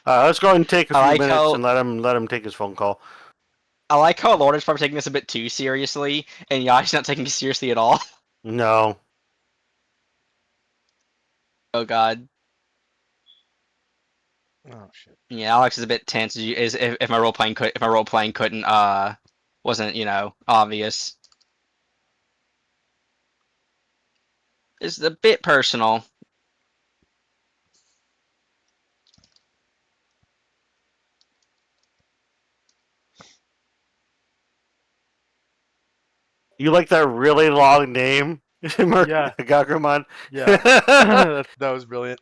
Let's go ahead and take a I few like minutes how- and let him take his phone call. I like how Lord is probably taking this a bit too seriously, and Yashi's not taking it seriously at all. No. Oh God. Oh shit. Yeah, Alex is a bit tense. If my role playing couldn't wasn't obvious. It's a bit personal. You like that really long name? Yeah. Gagramon? Yeah. that was brilliant.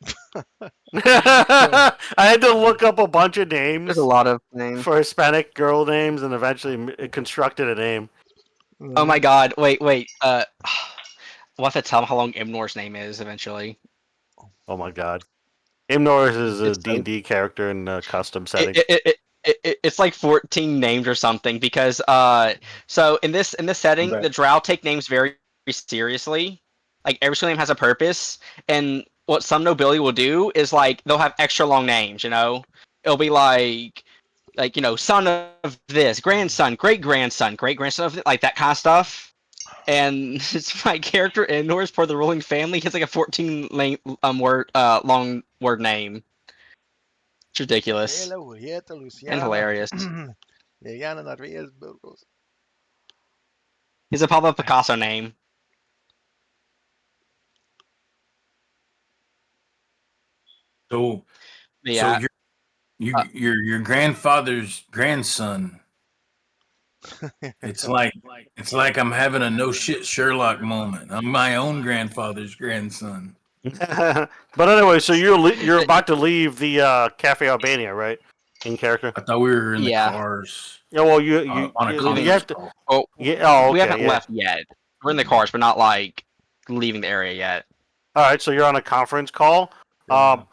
I had to look up a bunch of names There's a lot of things. for Hispanic girl names and eventually constructed a name. Oh my God! Wait. We'll have to tell him how long Imnor's name is eventually. Oh my god. Imnor is a It's so- D&D character in a custom setting. It's like 14 names or something because so in this setting Okay. the Drow take names very seriously. Like every single name has a purpose, and what some nobility will do is like they'll have extra long names. It'll be like son of this, grandson, great grandson of like that kind of stuff. And it's my character Endors for the ruling family. He has like a 14 long word name. It's ridiculous Hello, Julieta, and Luciana. hilarious. Liliana Narvaez Burgos. He's a Pablo Picasso name. So, But so yeah, your grandfather's grandson. It's like I'm having a no shit Sherlock moment. I'm my own grandfather's grandson. But anyway, so you're about to leave the Cafe Albania, right? In character. I thought we were in the Yeah. cars Yeah. Well, on a you conference have to. call. oh, Yeah. Oh, we okay. haven't Yeah. left yet. We're in the cars, but not like leaving the area yet. All right. So you're on a conference call. Yeah.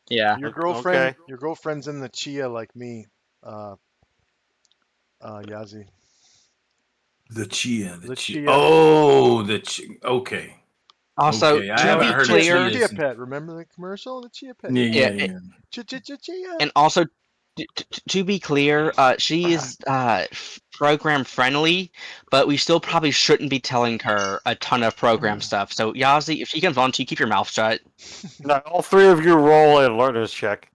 Yeah. Your girlfriend, Okay. your girlfriend's in the Chia like me, Yazi. The Chia. The Chia. Oh, okay. Also, Okay, I to haven't be heard of clear, Chias. Chia Pet. Remember the commercial? The Chia Pet. Yeah. Chia. and also to be clear, she is program friendly, but we still probably shouldn't be telling her a ton of program stuff. So Yazi, if she comes on to you, keep your mouth shut. Now, all three of you roll a learner's check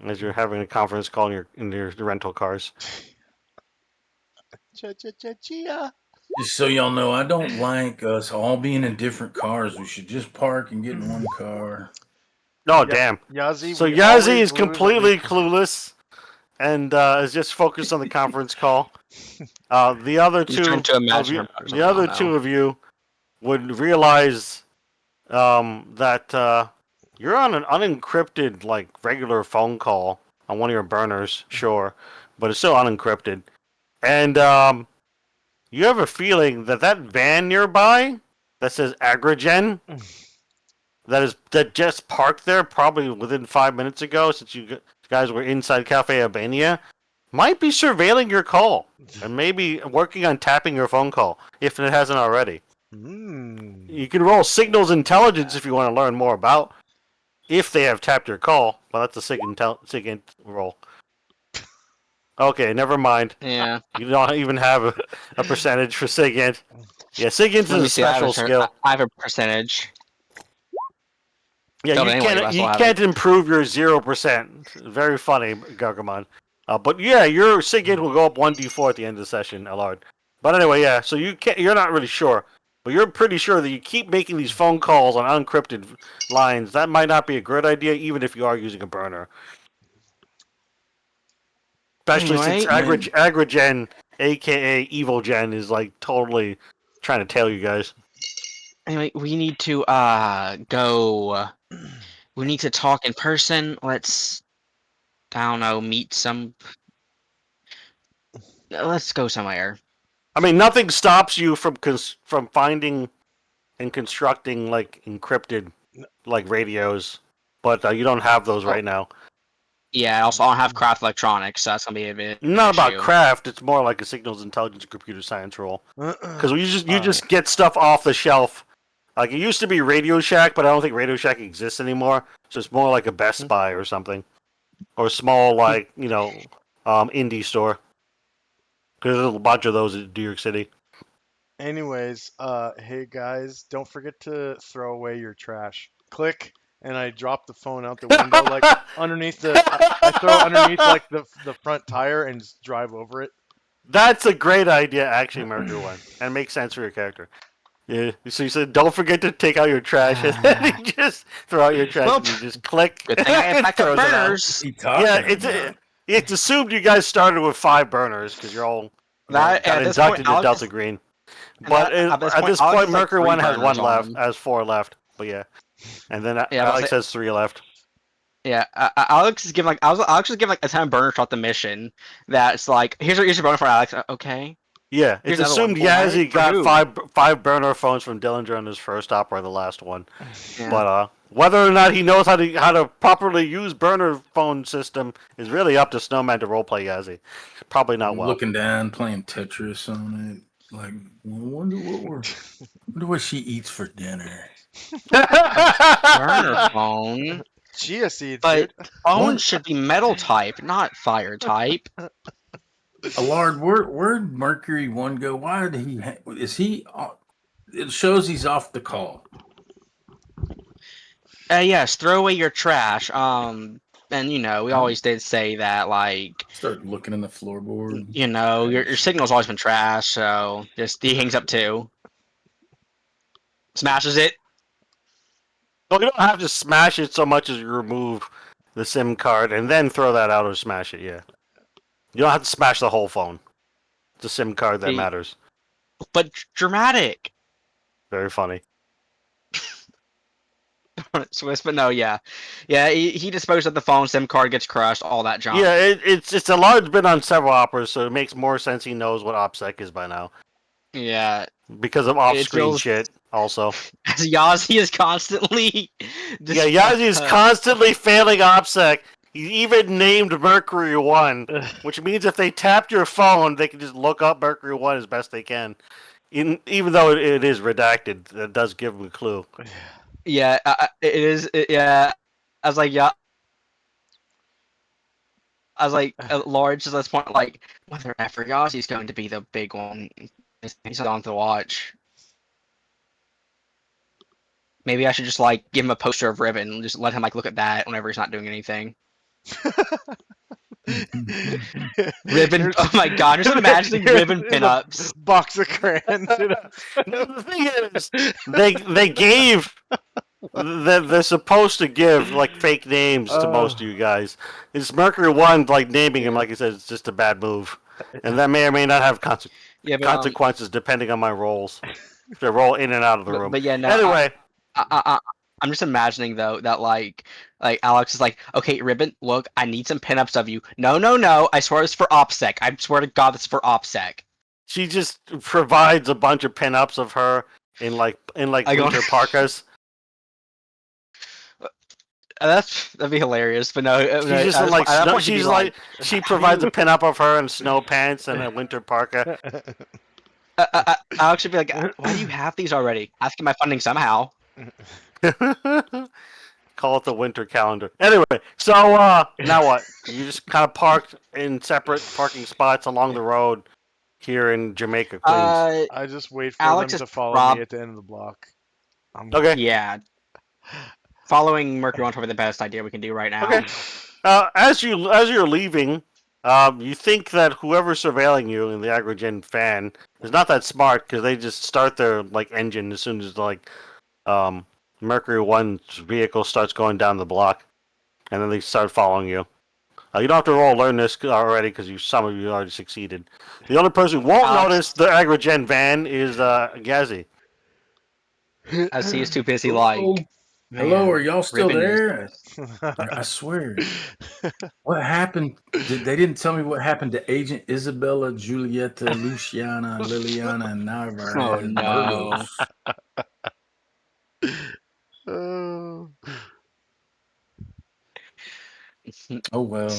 as you're having a conference call in your rental cars. Chia. Just so y'all know, I don't like us all being in different cars. We should just park and get in one car. Oh, Yeah. damn. Yazi. So we Yazi always is lose completely at least- clueless and is just focused on the conference call. The other He's two trying to of imagine you, her something the other now. two of you would realize that you're on an unencrypted, like regular phone call on one of your burners, sure, but it's still unencrypted, and you have a feeling that that van nearby that says Agrogen that just parked there probably within 5 minutes ago, since you guys were inside Cafe Albania, might be surveilling your call and maybe working on tapping your phone call if it hasn't already. You can roll signals intelligence if you want to learn more about if they have tapped your call. Well, that's a SIG roll. Okay, never mind. Yeah. You don't even have a percentage for SIGINT. Yeah, SIGINT Let me is a see. I have special skill. I have a percentage. Yeah, Don't you anyway, can't that's you why I have can't improve your 0%. Very funny, Gargamon. But yeah, your SIGINT will go up 1d4 at the end of the session, Allard. But anyway, yeah. So you're not really sure, but you're pretty sure that you keep making these phone calls on unencrypted lines. That might not be a great idea, even if you are using a burner. Especially since Anyway. Agrogen, aka Evil Gen, is like totally trying to tail you guys. Anyway, we need to go. We need to talk in person. Let's, I don't know, meet some. Let's go somewhere. I mean, nothing stops you from finding and constructing like encrypted like radios, but you don't have those right now. Yeah. Also, I don't have craft electronics, so that's gonna be a bit. Not about issue. craft. It's more like a signals intelligence and computer science role. Because you Alright. just get stuff off the shelf. Like it used to be Radio Shack, but I don't think Radio Shack exists anymore. So it's more like a Best Buy or something, or a small like indie store. Because there's a bunch of those in New York City. Anyways, hey guys, don't forget to throw away your trash. Click, and I drop the phone out the window, like underneath the. I throw it underneath like the front tire and just drive over it. That's a great idea, actually, Mercury One, and it makes sense for your character. Yeah. So you said, don't forget to take out your trash, and then you just throw out your trash, Well, and you just click. Good thing I have and backup throws it out. burners. Yeah, it's assumed you guys started with 5 burners because you're all That- got at this inducted point, to Alex- Delta Green. and But at this at this Alex point, has, like, Mercury 3 One has 1 burners left, on. has 4 left. But yeah, and then Yeah, Alex has 3 left. Yeah, Alex is giving like Alex is giving like a ton of burners throughout the mission. That's like here's your burner for Alex. Okay. Yeah, Here's it's another one. assumed Yazzie For got who? five burner phones from Dillinger on his first stop or the last one. Yeah. But whether or not he knows how to properly use burner phone system is really up to Snowman to roleplay Yazzie. Probably not I'm well. looking down, playing Tetris on it. Like, I wonder what we're Wonder what she eats for dinner. Burner phone. Chia seeds, But dude. phone What? should be metal type, not fire type. Allard, where'd Mercury One go? Why did he? Is he? It shows he's off the call. Yes, throw away your trash. And we Huh? always did say that, like, Start looking in the floorboard. your signal's always been trash, so just he hangs up too. Smashes it. Well, you don't have to smash it so much as you remove the SIM card and then throw that out or smash it. Yeah, you don't have to smash the whole phone. It's the SIM card that The- matters. But dramatic. Very funny. Swiss, but no, yeah. Yeah, he disposed of the phone, SIM card gets crushed, all that junk. Yeah, it's a large bit on several operas, so it makes more sense he knows what OPSEC is by now Yeah. because of off-screen feels- shit. Also, As Yazi is constantly yeah, Yazi is constantly failing OPSEC. He even named Mercury One, which means if they tapped your phone, they can just look up Mercury One as best they can. Even though it is redacted, that does give them a clue. Yeah, it is. Yeah, I was like, yeah. I was like, large to this point, like, whether ever Yazi's going to be the big one. He's on to watch. Maybe I should just like give him a poster of Ribbon and just let him like look at that whenever he's not doing anything. Ribbon. Oh my god, just imagining Ribbon Here's a pinups. box of crayons. The thing is, they gave they're supposed to give like fake names to most of you guys. It's Mercury One, like naming him like I said, it's just a bad move, and that may or may not have Yeah, but, consequences depending on my rolls. If they roll in and out of the room. but yeah, no. Anyway, I'm just imagining though that like Alex is like, okay, Ribbon, look, I need some pinups of you. No, I swear it's for OPSEC. I swear to God, it's for OPSEC. she just provides a bunch of pinups of her in winter parkas. That'd be hilarious, but no. She's just in like snow, she's like she provides a pinup of her in snow pants and a winter parka. Alex should be like, why do you have these already? Asking my funding somehow. Call it the winter calendar. Anyway, so now what? You just kind of parked in separate parking spots along the road here in Jamaica, Queens. I just wait for Alex them to is follow me at the end of the block. Okay. Yeah. Following Mercury One's probably the best idea we can do right now. Okay. As you're leaving, you think that whoever's surveilling you in the Agrogen fan is not that smart because they just start their like engine as soon as like Mercury One's vehicle starts going down the block, and then they start following you. You don't have to learn this already because some of you already succeeded. The only person who won't notice the Agrogen van is Gazi. As he is too busy, Hello? like. Hello, are y'all still Ribbon there? I swear. What happened? They didn't tell me what happened to Agent Isabella, Julieta, Luciana, Liliana, and Navarre. Oh, no. Oh. Oh well.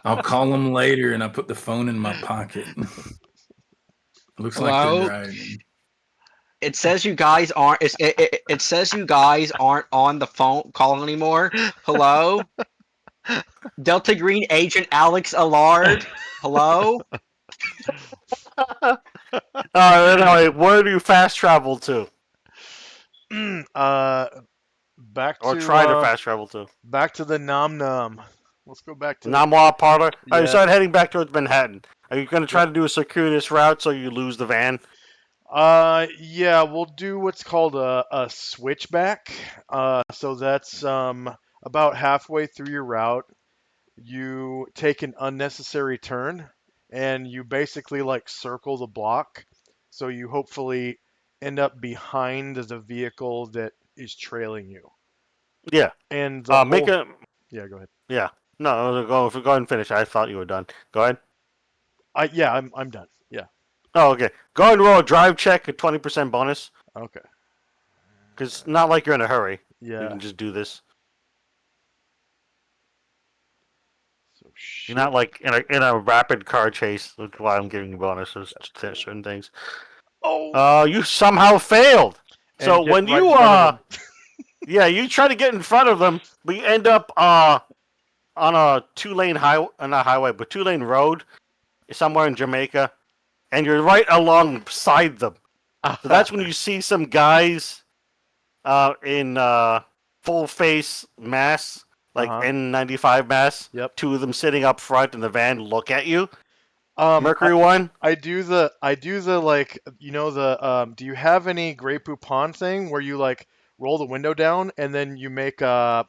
I'll call them later, and I put the phone in my pocket. Looks like Hello? they're driving. It says you guys aren't. It says you guys aren't on the phone calling anymore. Hello, Delta Green Agent Alex Allard. Hello. Anyway, where do you fast travel to, Back to or try to fast travel to? back to the Nom Nom. Let's go back to Namwa Parlor. Oh, you Yeah. start heading back towards Manhattan. Are you going to try to do a circuitous route so you lose the van? Yeah, we'll do what's called a switchback. So that's about halfway through your route. You take an unnecessary turn, and you basically like circle the block. So you hopefully end up behind the vehicle that is trailing you. Yeah. And the Make whole- a. Yeah, go ahead. Yeah. No, go ahead and finish. I thought you were done. Go ahead. I'm done. Yeah. Oh, okay. Go ahead and roll a drive check, a 20% bonus. Okay. Because it's not like you're in a hurry. You Yeah. can just do this. So You're not like in a rapid car chase. That's why I'm giving you bonuses to certain things. Oh. You somehow failed. And So get when right in you front of him. yeah, you try to get in front of them, but you end up on a two-lane highway, not highway, but two-lane road somewhere in Jamaica, and you're right alongside them. So that's when you see some guys in full face masks, like Uh-huh. N95 masks. Yep. Two of them sitting up front in the van look at you. Um, Mercury One. I do the like, you know, the do you have any Grey Poupon thing where you like roll the window down and then you make the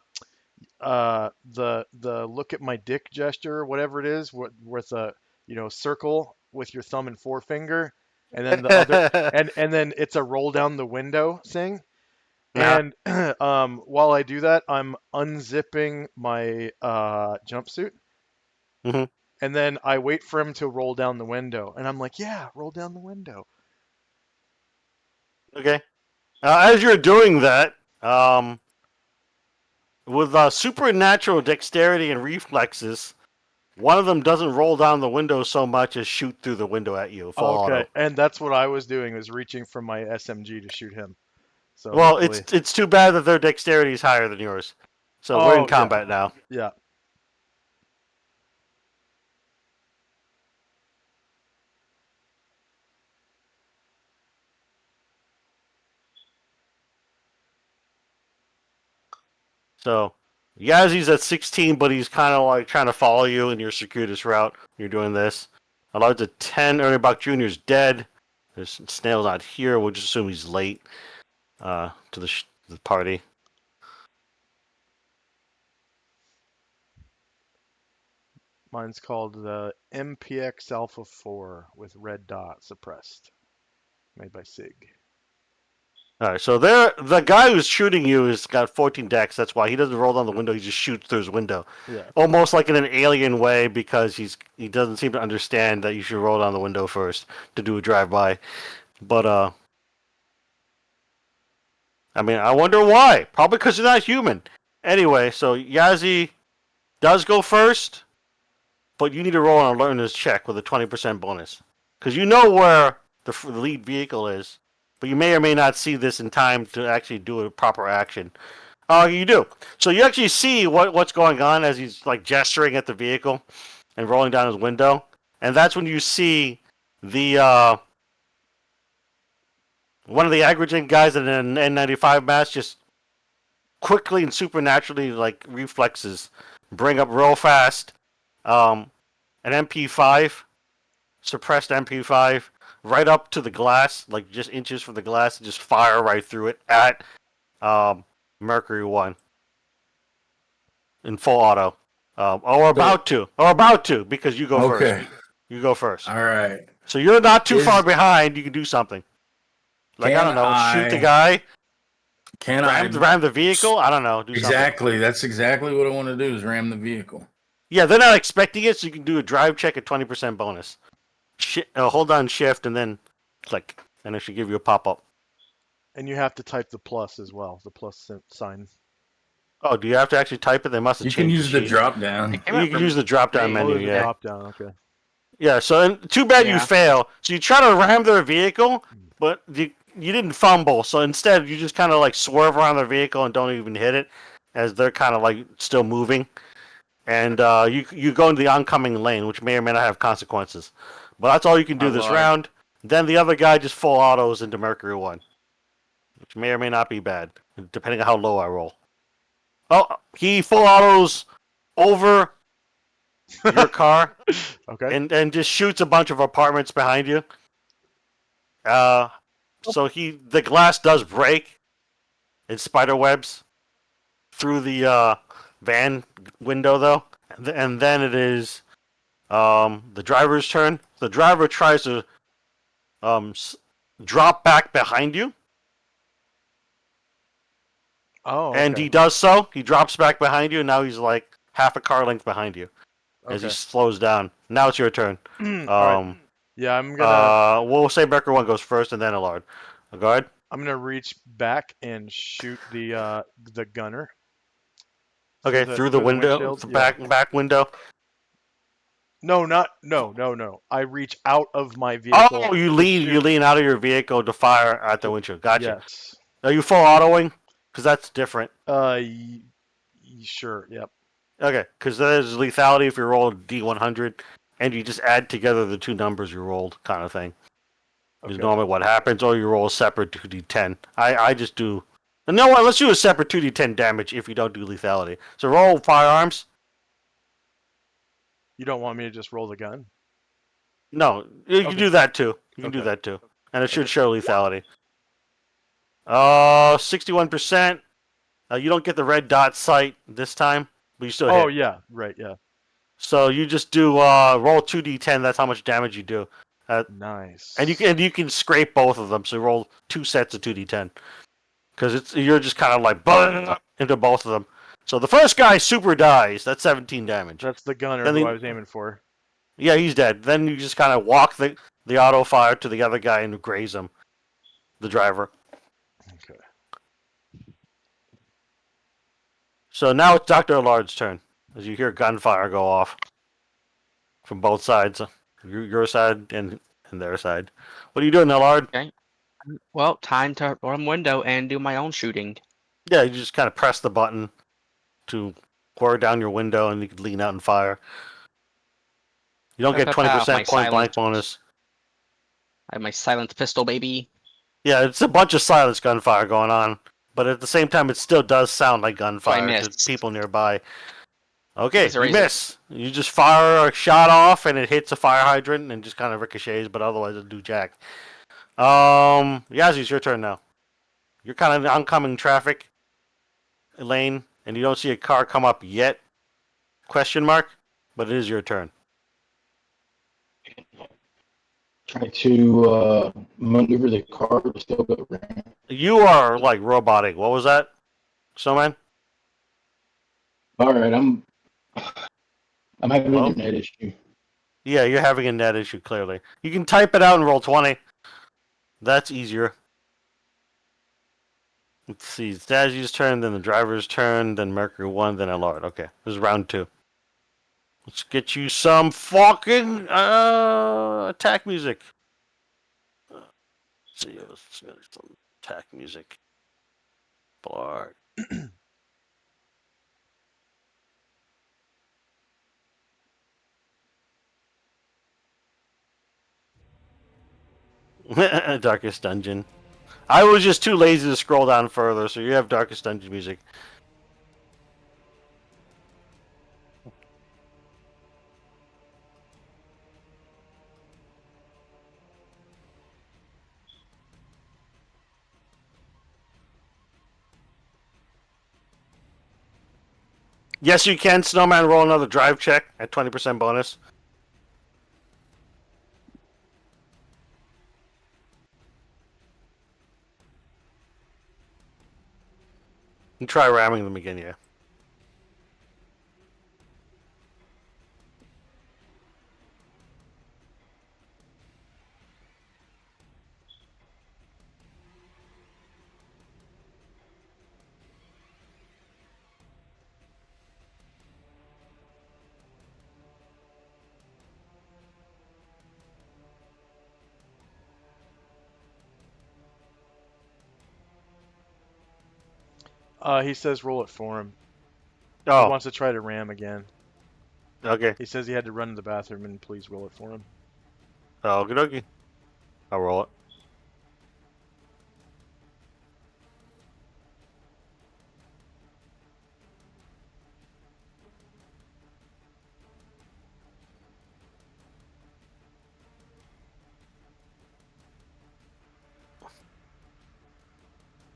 look at my dick gesture or whatever it is with a, you know, circle with your thumb and forefinger, and then the other, and then it's a roll down the window thing. Uh-huh. And while I do that, I'm unzipping my jumpsuit, Mhm. and then I wait for him to roll down the window, and I'm like, yeah, roll down the window. Okay. As you're doing that, with supernatural dexterity and reflexes, one of them doesn't roll down the window so much as shoot through the window at you, full Okay, auto. and that's what I was doing, was reaching for my SMG to shoot him. So Well, hopefully, it's too bad that their dexterity is higher than yours. So we're in oh yeah, combat now. yeah. So Yazzy's at 16, but he's kind of like trying to follow you in your circuitous route. You're doing this. Alar's at 10. Ernie Bach Jr. is dead. There's Snail's not here. We'll just assume he's late to the party. Mine's called the MPX Alpha 4 with red dot suppressed, made by SIG. All right, so the guy who's shooting you has got 14 decks. That's why he doesn't roll down the window. He just shoots through his window, Yeah. almost like in an alien way, because he doesn't seem to understand that you should roll down the window first to do a drive by. But I mean, I wonder why. Probably because you're not human. Anyway, so Yazzie does go first, but you need to roll an alertness check with a 20% bonus, because you know where the lead vehicle is, but you may or may not see this in time to actually do a proper action. Oh, you do. So you actually see what's going on as he's like gesturing at the vehicle and rolling down his window, and that's when you see the one of the Agrigent guys in an N95 mask just quickly and supernaturally, like reflexes, bring up real fast an MP5, suppressed MP5, right up to the glass, like just inches from the glass, and just fire right through it at Mercury One in full auto. Or about to, because you go Okay. first. You go first. All right. So you're not too Is- far behind. You can do something. Like, I Can don't know, shoot the I- guy, Can I? ram the vehicle. I don't know, do something. Exactly. That's exactly what I want to do is ram the vehicle. Yeah, they're not expecting it, so you can do a drive check at 20% bonus. Hold on shift and then click, and it should give you a pop-up. And you have to type the plus as well, the plus sign. Oh, do you have to actually type it? They must have You can changed use the sheet. drop down. It came You up can for use the drop-down me. menu, Oh, there's a yeah. drop down. Okay. Yeah, so too bad you Yeah. fail. So you try to ram their vehicle, but you didn't fumble. So instead, you just kind of like swerve around their vehicle and don't even hit it, as they're kind of like still moving. And you go into the oncoming lane, which may or may not have consequences. But that's all you can do Oh, this Lord. round. Then the other guy just full autos into Mercury One, which may or may not be bad, depending on how low I roll. Oh, he full autos over your car Okay. and just shoots a bunch of apartments behind you. So the glass does break in spider webs through the van window though, and then it is the driver's turn. The driver tries to drop back behind you, Oh, and okay. he does so. He drops back behind you, and now he's like half a car length behind you as he Okay. slows down. Now it's your turn. All right. Yeah, We'll say Becker One goes first, and then Allard. Go ahead. I'm gonna reach back and shoot the gunner. Okay, through the window, windshield, back window. No, no. I reach out of my vehicle. Oh, you to lean shoot. out of your vehicle to fire at the windshield. Gotcha. Yes. Are you full autoing? Because that's different. Sure. Yep. Okay, because there's lethality if you roll a D100, and you just add together the two numbers you rolled, kind of thing. Is Okay. normally what happens, or you roll a separate 2d10. I just do. And no, what? Let's do a separate 2d10 damage if you don't do lethality. So roll firearms. You don't want me to just roll the gun? No, you can Okay. do that too. You can do Okay. that too, and it should Okay. show lethality. 61%. You don't get the red dot sight this time, but you still hit. Oh yeah. Right. Yeah. So you just do roll 2d10. That's how much damage you do. Nice. And you can scrape both of them. So roll 2 sets of 2d10, because you're just kind of like into both of them. So the first guy super dies. That's 17 damage. That's the gunner Then who the- I was aiming for. Yeah, he's dead. Then you just kind of walk the auto fire to the other guy and graze him, the driver. Okay. So now it's Dr. Allard's turn, as you hear gunfire go off from both sides, your side and their side. What are you doing, Allard? Well, time to run window and do my own shooting. Yeah, you just kind of press the button to pour down your window, and you can lean out and fire. You don't get Pow, pow, pow, 20% my point blank silent- bonus. I have my silent pistol, baby. Yeah, it's a bunch of silence gunfire going on, but at the same time, it still does sound like gunfire to missed. people nearby. Okay, Is there you a- miss. You just fire a shot off, and it hits a fire hydrant and just kind of ricochets, but otherwise it'll do jack. Yazzie, it's your turn now. You're kind of in the oncoming traffic lane, and you don't see a car come up yet. Question mark, but it is your turn. Try to maneuver the car to still go around. You are like robotic. What was that, Snowman? All right, I'm having Hello? an internet issue. Yeah, you're having a net issue, clearly. You can type it out and roll 20. That's easier. Let's see. It's Dazzy's turn, then the driver's turn, then Mercury 1, then Allard. Okay, this is round 2. Let's get you some fucking attack music. Let's see, let's get some attack music. Allard. Darkest Dungeon. I was just too lazy to scroll down further, so you have Darkest Dungeon music. Yes, you can, Snowman, roll another drive check at 20% bonus. And try ramming them again, yeah. He says roll it for him. He Oh, wants to try to ram again. okay. He says he had to run to the bathroom and please roll it for him. Oh, good dokie. I'll roll it.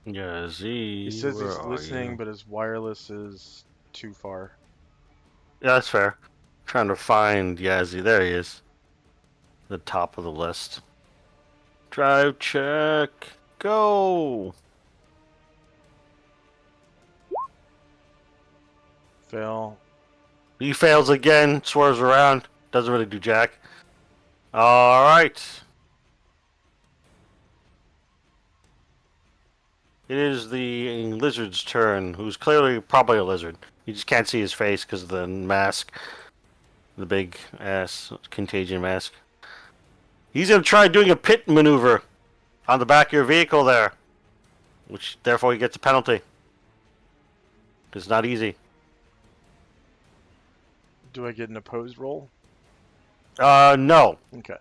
Yeah, Z. He says where he's are listening, you? but his wireless is too far. Yeah, that's fair. Trying to find Yazzie. There he is. The top of the list. Drive check. Go. Fail. He fails again. Swerves around. Doesn't really do jack. All right. It is the lizard's turn, who's clearly probably a lizard. You just can't see his face because of the mask. The big ass contagion mask. He's gonna try doing a pit maneuver on the back of your vehicle there, which therefore he gets a penalty. It's not easy. Do I get an opposed roll? No. Okay.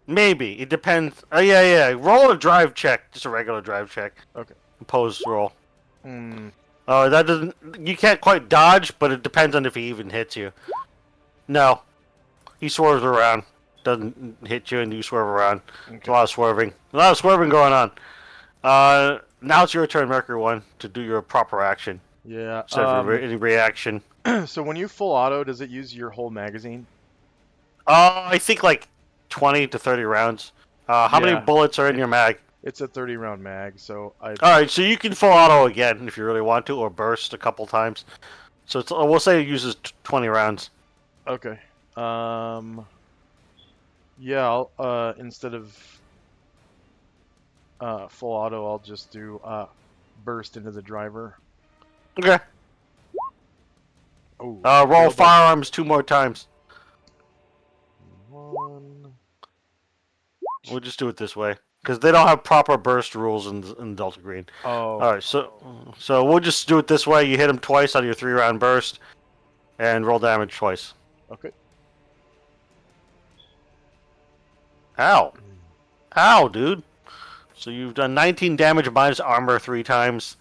Maybe it depends. Yeah. Roll a drive check, just a regular drive check. Okay. Opposed roll. Hmm. That doesn't. You can't quite dodge, but it depends on if he even hits you. No, he swerves around. Doesn't hit you, and you swerve around. There's a lot of swerving. A lot of swerving going on. Now it's your turn, Mercury One, to do your proper action. Yeah. Instead of any reaction. So when you full auto, does it use your whole magazine? I think like 20 to 30 rounds. How many Yeah. bullets are in your mag? It's a 30-round mag, so I. Alright, so you can full auto again if you really want to, or burst a couple times. So it's, we'll say it uses 20 rounds. Okay. Yeah. I'll instead of full auto, I'll just do burst into the driver. Okay. Oh. Roll failed on firearms 2 more times. one. We'll just do it this way. Because they don't have proper burst rules in Delta Green. Oh. Alright, so we'll just do it this way. You hit him twice on your 3-round burst, and roll damage twice. Okay. Ow. Ow, dude. So you've done 19 damage minus armor 3 times.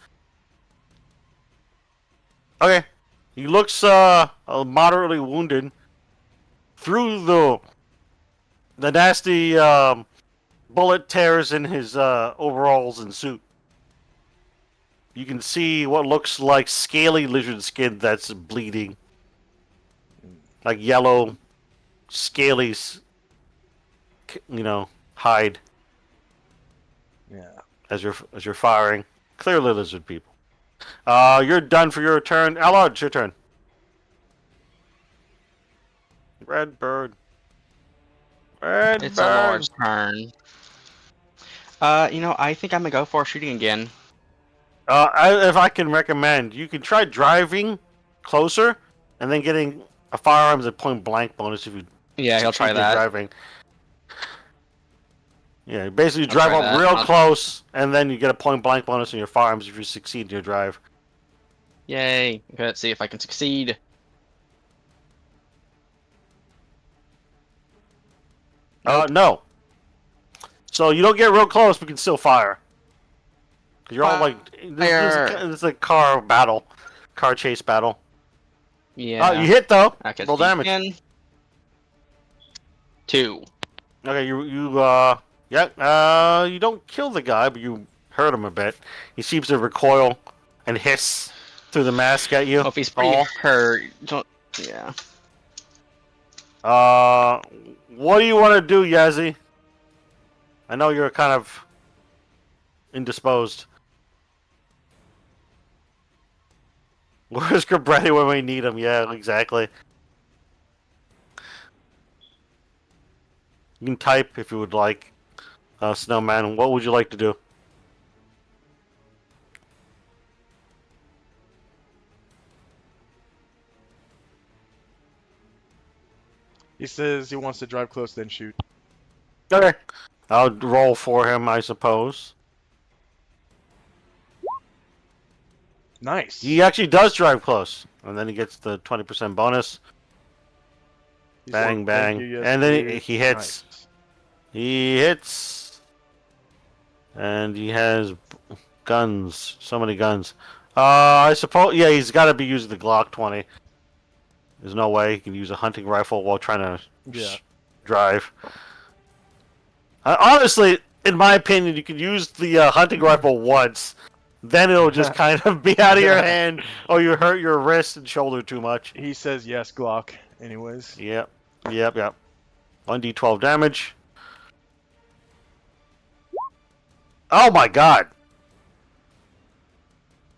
Okay. He looks moderately wounded. Through the nasty bullet tears in his overalls and suit. You can see what looks like scaly lizard skin that's bleeding. Like yellow, scaly, hide Yeah. as you're firing. Clearly lizard people. You're done for your turn. Allard, it's your turn. Red bird. Red It's bird. Alord's turn. I think I'm gonna go for shooting again. If I can recommend, you can try driving closer and then getting a firearms at point blank bonus if you Yeah, he'll try succeed in that. driving. Yeah, basically you I'll drive try up that. real close and then you get a point blank bonus in your firearms if you succeed in your drive. Yay! Okay, let's see if I can succeed. No. So you don't get real close, but you can still fire. 'Cause you're all Fire. like, this is a car battle, car chase battle. Yeah. You hit though. Okay, Roll damage. again. 2. Okay, you don't kill the guy, but you hurt him a bit. He seems to recoil and hiss through the mask at you. Well, if he's pretty All. hurt, yeah. What do you want to do, Yazzie? I know you're kind of indisposed. Where's Cabretti when we need him? Yeah, exactly. You can type if you would like. Snowman, what would you like to do? He says he wants to drive close, then shoot. Okay. I'll roll for him, I suppose. Nice. He actually does drive close. And then he gets the 20% bonus. He's Bang, like, bang. "Thank you, yes, And then please." he hits. Nice. He hits. And he has guns. So many guns. I suppose... Yeah, he's got to be using the Glock 20. There's no way he can use a hunting rifle while trying to Yeah. drive. Honestly, in my opinion, you could use the hunting rifle once. Then it'll just kind of be out of your hand, or you hurt your wrist and shoulder too much. He says yes, Glock. Anyways. Yep. 1d12 damage. Oh my god!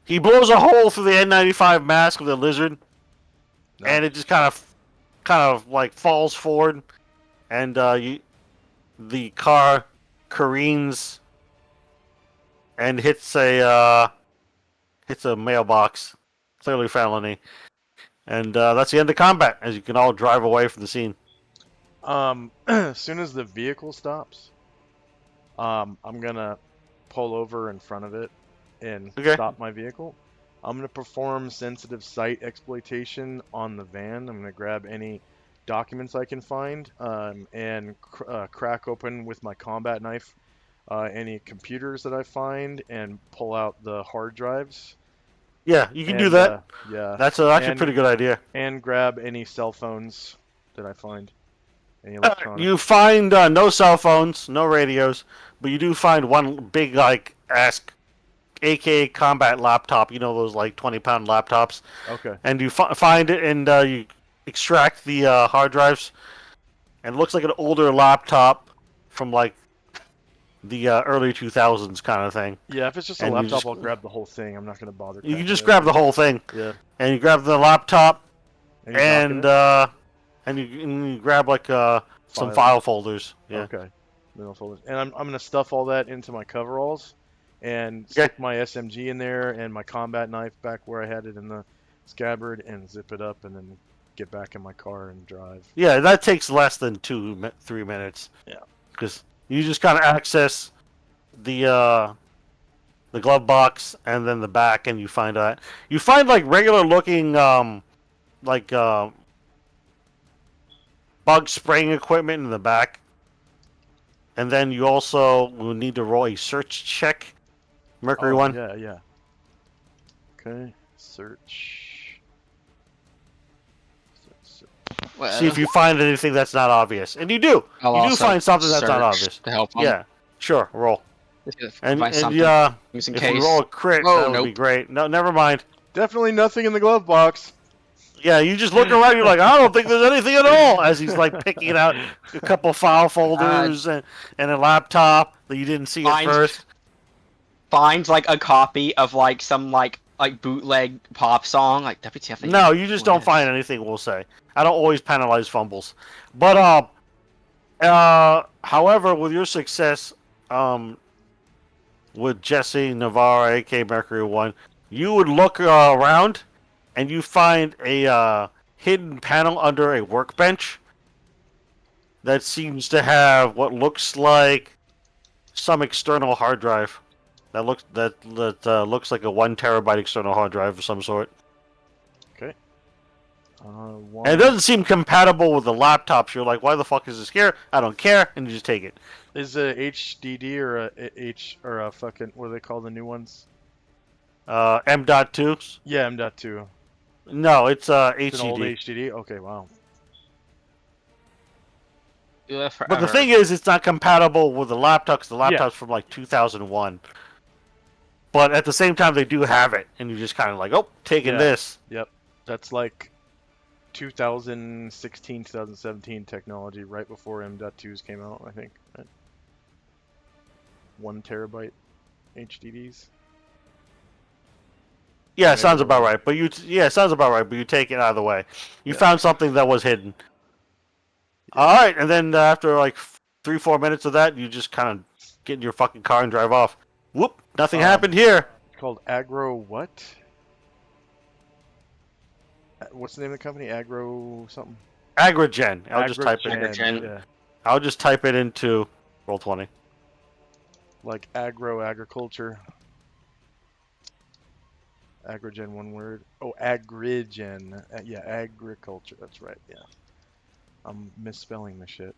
He blows a hole through the N95 mask of the lizard, and it just kind of like falls forward, and the car careens and hits a mailbox. Clearly felony. And that's the end of combat, as you can all drive away from the scene. As soon as the vehicle stops, I'm gonna pull over in front of it and Okay. stop my vehicle. I'm gonna perform sensitive site exploitation on the van. I'm gonna grab any documents I can find, and crack open with my combat knife any computers that I find and pull out the hard drives. Yeah, you can do And, that. yeah, That's actually a and pretty good idea. and grab any cell phones that I find, any electronic. You find no cell phones, no radios, but you do find one big like AKA combat laptop. You know those like 20-pound laptops, Okay. and you find it and you extract the hard drives, and it looks like an older laptop from like the early 2000s kind of thing. Yeah, if it's just a And you laptop, just- I'll grab the whole thing. I'm not gonna bother. You can cracking just it grab the open. whole thing, Yeah. and you grab the laptop, Any document? and you grab like some Files. file folders. Yeah. Okay. Middle folders. And I'm gonna stuff all that into my coveralls, and Okay. stick my SMG in there and my combat knife back where I had it in the scabbard, and zip it up, and then get back in my car and drive. Yeah, that takes less than 3 minutes. Yeah. Because you just kind of access the glove box and then the back, and you find like regular looking like bug spraying equipment in the back, and then you also will need to roll a search check. Mercury Oh, one. Yeah, yeah. Okay. Search. Well, See if you find anything that's not obvious, and you do. I'll You do also find something that's not search obvious. to help them. Yeah, sure, roll. If And find and something, just in if case. we roll a crit, Oh, that would be nope. great. No, never mind. Definitely nothing in the glove box. Yeah, you just look around. You're like, I don't think there's anything at all. As he's like picking out a couple file folders and a laptop that you didn't see at Find- first. Find like a copy of like some like bootleg pop song, like WTF. No, you just don't Yes. find anything. We'll say I don't always penalize fumbles, but however, with your success, with Jesse Navarre, AK Mercury One, you would look around, and you find a hidden panel under a workbench that seems to have what looks like some external hard drive. That looks like a 1 terabyte external hard drive of some sort. One. And it doesn't seem compatible with the laptops. You're like, why the fuck is this here? I don't care, and you just take it. Is it a HDD or a H or a fucking, what do they call the new ones? M.2? Yeah, M.2. No, it's It's an old HDD. HDD. Okay, wow. But the thing is, it's not compatible with the laptops. The Yeah. laptop's from like 2001. But at the same time, they do have it, and you're just kind of like, oh, taking Yeah. this. That's like 2016, 2017 technology, right before M.2s came out, I think. Right? 1 terabyte HDDs. Yeah, Maybe sounds a about little. right. But it sounds about right. But you take it either way. You Yeah. found something that was hidden. All right, and then after like 3-4 minutes of that, you just kind of get in your fucking car and drive off. Whoop! Nothing happened here. It's called Agro what? What's the name of the company? Agro something? Agrogen. I'll just type it. Agrogen. Yeah. I'll just type it into Roll20. Like agriculture. Agrogen, one word. Oh, agrigen. Yeah, agriculture. That's right. Yeah. I'm misspelling the shit.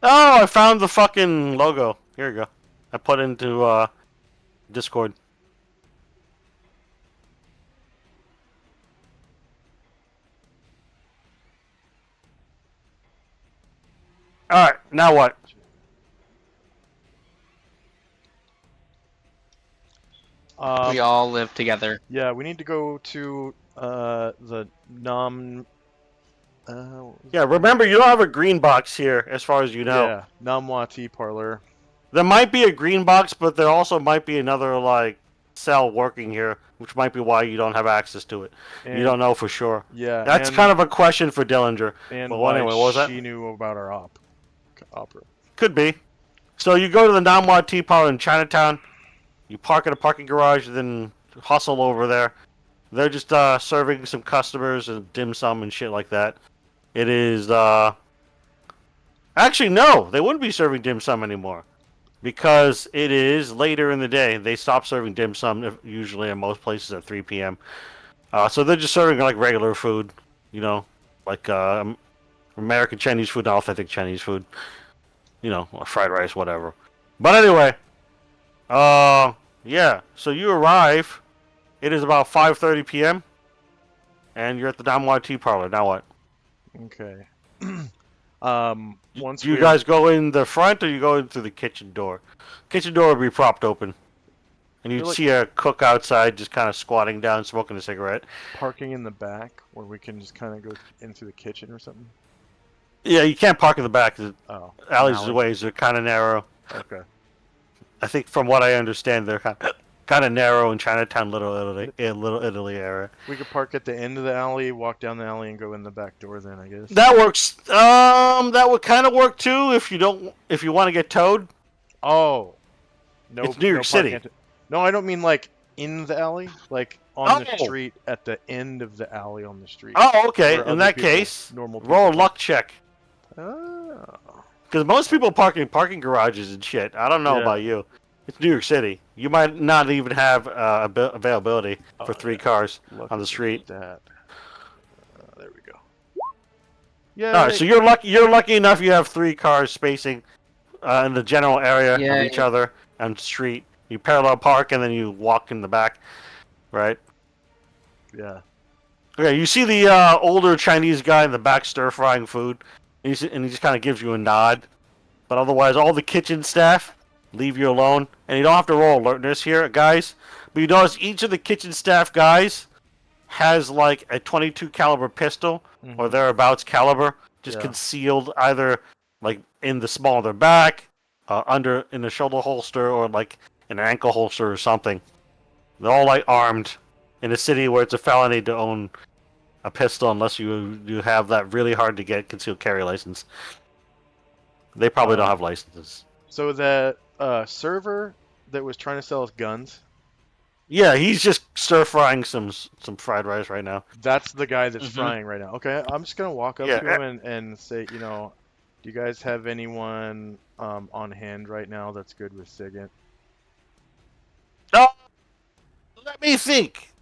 Oh, I found the fucking logo. Here you go. I put into Discord. All right, now what? we all live together. Yeah, we need to go to the Nam. What was Yeah, remember you don't have a green box here, as far as you know. Yeah, Namwa Tea Parlor. There might be a green box, but there also might be another like cell working here, which might be why you don't have access to it. And, You don't know for sure. Yeah, That's kind of a question for Dillinger. and well, why anyway, what was that? she knew about our opera. Could be. So you go to the Namwa Tea Parlor in Chinatown. You park in a parking garage, and then hustle over there. They're just serving some customers and dim sum and shit like that. It is actually no, they wouldn't be serving dim sum anymore because it is later in the day. They stop serving dim sum usually in most places at 3 p.m. So they're just serving like regular food, you know, like American Chinese food, authentic Chinese food, you know, fried rice, whatever. But anyway, yeah. So you arrive. It is about 5:30 p.m. and you're at the Namwa Tea Parlor. Now what? Okay. Once Do you we guys go in the front or you go in through the kitchen door? Kitchen door would be propped open. And you'd You're like- see a cook outside just kind of squatting down, smoking a cigarette. parking in the back where we can just kind of go into the kitchen or something? Yeah, you can't park in the back. The Oh. alleys alley. ways are kind of narrow. Okay. I think from what I understand, they're kind of narrow in Chinatown, Little Italy area. We could park at the end of the alley, walk down the alley, and go in the back door. Then I guess. That works. That would kind of work too if you want to get towed. Oh. No. It's New York parking City. at the- No, I don't mean like in the alley, like on the Oh. street at the end of the alley on the street. Oh, okay. where In other that people- case, normal roll a people luck check. Oh. Because most people park in parking garages and shit. I don't know Yeah. about you. It's New York City. You might not even have availability for Oh, 3 yeah. cars Look on the at street. that. There we go. Yeah. All right, so you're lucky. You're lucky enough. You have 3 cars spacing in the general area of Yay. each other on the street. You parallel park and then you walk in the back, right? Yeah. Okay. You see the older Chinese guy in the back stir frying food, and he just kind of gives you a nod. But otherwise, all the kitchen staff leave you alone, and you don't have to roll alertness here, guys. But you notice each of the kitchen staff guys has like a 22 caliber pistol or Mhm. thereabouts caliber, just Yeah. concealed either like in the small of their back, under in the shoulder holster, or like in an ankle holster or something. They're all like armed in a city where it's a felony to own a pistol unless you have that really hard to get concealed carry license. They probably don't have licenses. So that server that was trying to sell us guns, Yeah, he's just stir frying some fried rice right now. that's the guy that's Mhm. frying right now. Okay, I'm just gonna walk up Yeah, to him and say, you know, do you guys have anyone on hand right now that's good with SIGINT? Oh, let me think.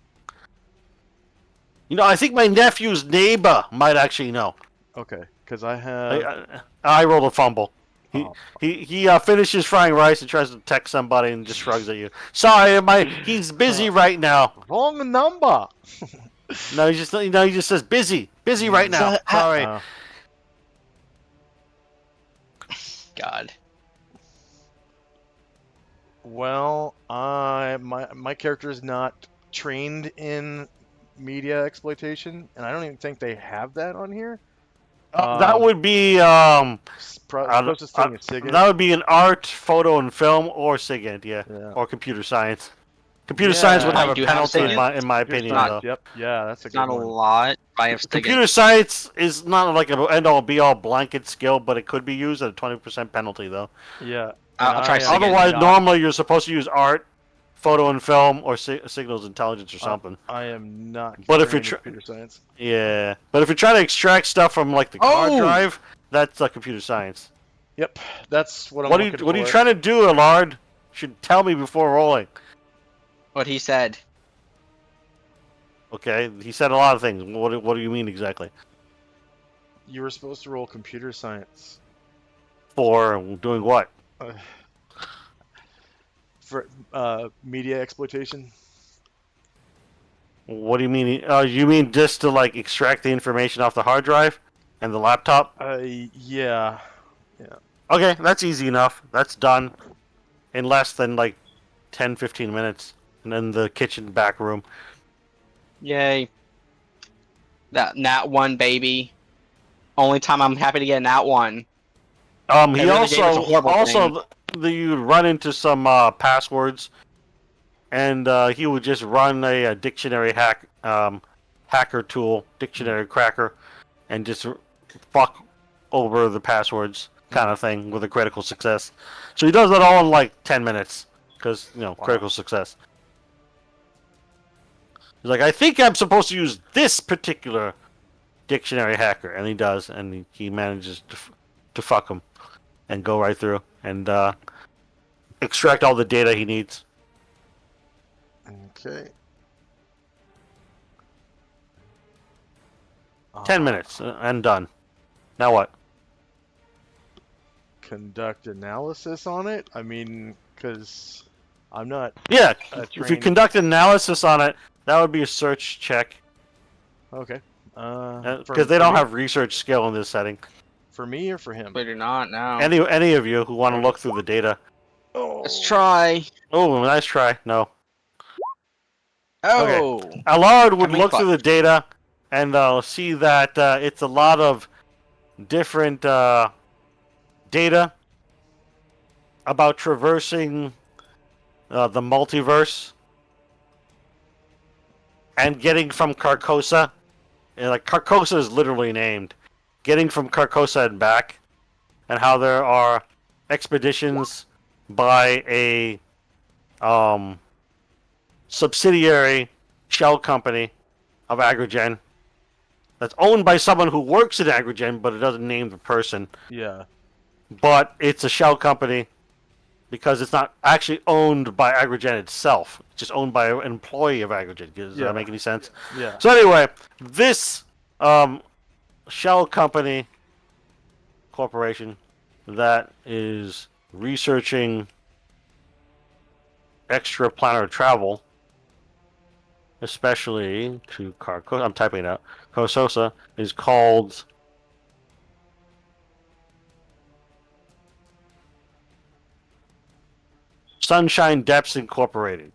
You know, I think my nephew's neighbor might actually know. Okay, because I have. I rolled a fumble. Oh. He finishes frying rice and tries to text somebody and just shrugs at you. Sorry, he's busy right now. Wrong number. No, he just says busy right now. So, Sorry. Uh, God. well, my character is not trained in media exploitation, and I don't even think they have that on here. That would be Closest thing is SIGINT. that would be an art, photo, and film, or SIGINT, yeah, Yeah. or computer science. Computer Yeah. science would have I a do have penalty, in SIGINT. my Computer opinion, science, though. Yep. Yeah, that's a It's good not a one. lot. But I have SIGINT. Computer science is not like an end-all, be-all blanket skill, but it could be used at a 20% penalty, though. Yeah. I'll try and I SIGINT. am Otherwise, not- normally you're supposed to use art, photo and film, or signals intelligence or something. I am not. But if you're trained in computer science. Yeah, but if you're trying to extract stuff from like the hard Oh! drive, that's computer science. Yep, that's what I'm What are you looking What are you for. trying to do, Allard? You should tell me before rolling. What he said. Okay, he said a lot of things. What do you mean exactly? You were supposed to roll computer science For doing what? for media exploitation. What do you mean? You mean just to like extract the information off the hard drive and the laptop? Yeah. Okay, that's easy enough. That's done in less than like 10, 15 minutes. And then the kitchen back room. Yay. That nat one, baby. Only time I'm happy to get a nat one. He Every other game is a horrible you'd run into some passwords, and he would just run a dictionary hacker tool, dictionary cracker, and just fuck over the passwords. kind of thing with a critical success. So he does it all in like 10 minutes because critical success. He's like, I think I'm supposed to use this particular dictionary hacker, and he does, and he manages to fuck him and go right through and extract all the data he needs. Okay. 10 minutes and done. Now what? Conduct analysis on it? I mean, because I'm not Yeah, trained. if you conduct analysis on it, that would be a search check. Okay. Because they don't have research skill in this setting. For me or for him? We do not now. Any of you who want to look through the data. Let's try. Oh, nice try. No. Oh. Allard would Can we look through the data and see that it's a lot of different data about traversing the multiverse and getting from Carcosa. And, like, Carcosa is literally named. Getting from Carcosa and back, and how there are expeditions by a subsidiary shell company of Agrogen that's owned by someone who works at Agrogen, but it doesn't name the person. Yeah. But it's a shell company because it's not actually owned by Agrogen itself. It's just owned by an employee of Agrogen. Does that make any sense? Yeah. So anyway, this shell company corporation that is researching extraplanar travel, especially to Carcosa, I'm typing it out, Carcosa, is called Sunshine Depths Incorporated.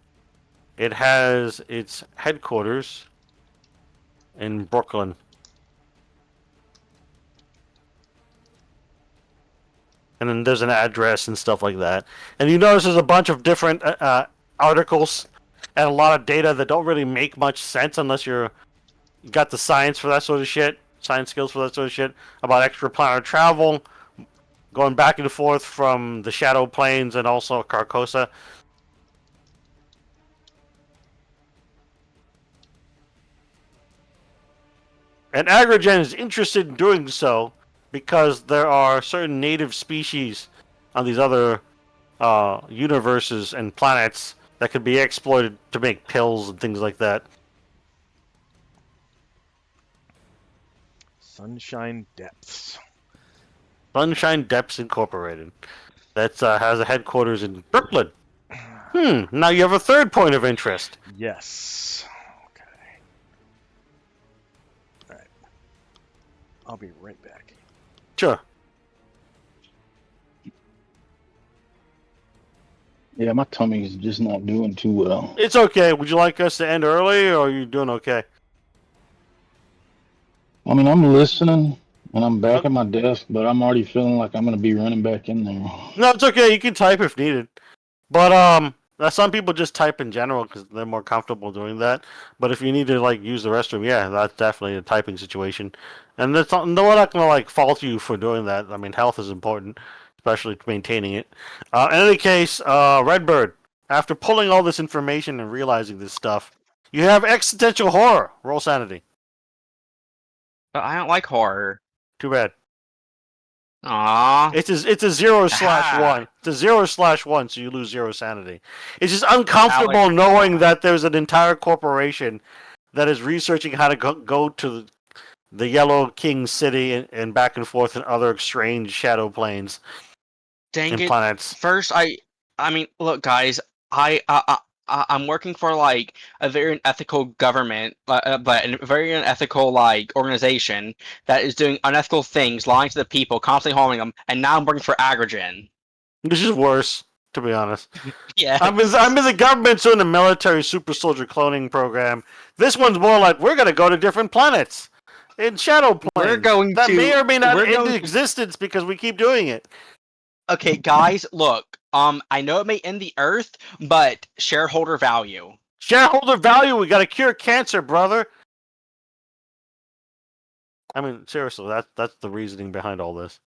It has its headquarters in Brooklyn. And then there's an address and stuff like that. And you notice there's a bunch of different articles and a lot of data that don't really make much sense unless you got the science for that sort of shit, science skills for that sort of shit, about extraplanar travel, going back and forth from the Shadow Plains and also Carcosa. And Agrogen is interested in doing so because there are certain native species on these other universes and planets that could be exploited to make pills and things like that. Sunshine Depths. Sunshine Depths Incorporated. That has a headquarters in Brooklyn. Now you have a third point of interest. Yes. Okay. Alright. I'll be right back. Sure. Yeah, my tummy's just not doing too well. It's okay. Would you like us to end early, or are you doing okay? I mean, I'm listening, and I'm back at my desk, but I'm already feeling like I'm going to be running back in there. No, it's okay. You can type if needed. But some people just type in general because they're more comfortable doing that. But if you need to like use the restroom, yeah, that's definitely a typing situation. And that's not, no, we're not gonna like fault you for doing that. I mean, health is important, especially maintaining it. In any case, Redbird, after pulling all this information and realizing this stuff, you have existential horror. Roll sanity. But I don't like horror. Too bad. Aww. It's a 0/1. It's a 0/1, so you lose 0 sanity. It's just uncomfortable knowing that there's an entire corporation that is researching how to go to the Yellow King City and back and forth in other strange shadow planes Dang and it. planets. First, I mean, look, guys, I'm working for like a very unethical government, but a very unethical like organization that is doing unethical things, lying to the people, constantly harming them, and now I'm working for Agrogen. This is worse, to be honest. Yeah. I'm in the government's doing a military super soldier cloning program. This one's more like we're gonna go to different planets in shadow planes. We're going that to may or may not we're end going in to- existence because we keep doing it. Okay, guys, look. I know it may end the Earth, but shareholder value. Shareholder value. We gotta cure cancer, brother. I mean, seriously, that's the reasoning behind all this.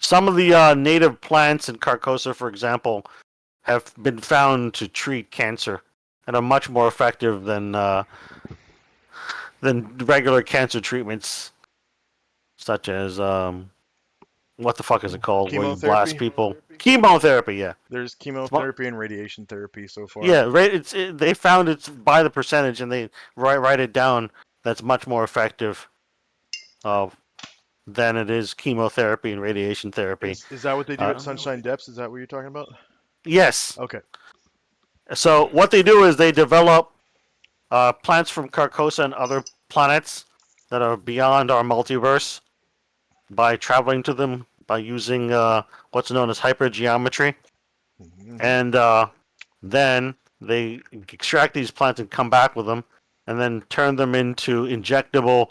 Some of the native plants in Carcosa, for example, have been found to treat cancer and are much more effective than regular cancer treatments, such as what the fuck is it called? Where you blast Chemotherapy? people? Chemotherapy, yeah. There's It's mu- chemotherapy and radiation therapy so far. Yeah, right. They found it's by the percentage, and they write it down. That's much more effective than it is chemotherapy and radiation therapy. Is that what they do Uh, at Sunshine Depths? Is that what you're talking about? Yes. Okay. So what they do is they develop plants from Carcosa and other planets that are beyond our multiverse by traveling to them by using what's known as hypergeometry, Mhm. and then they extract these plants and come back with them, and then turn them into injectable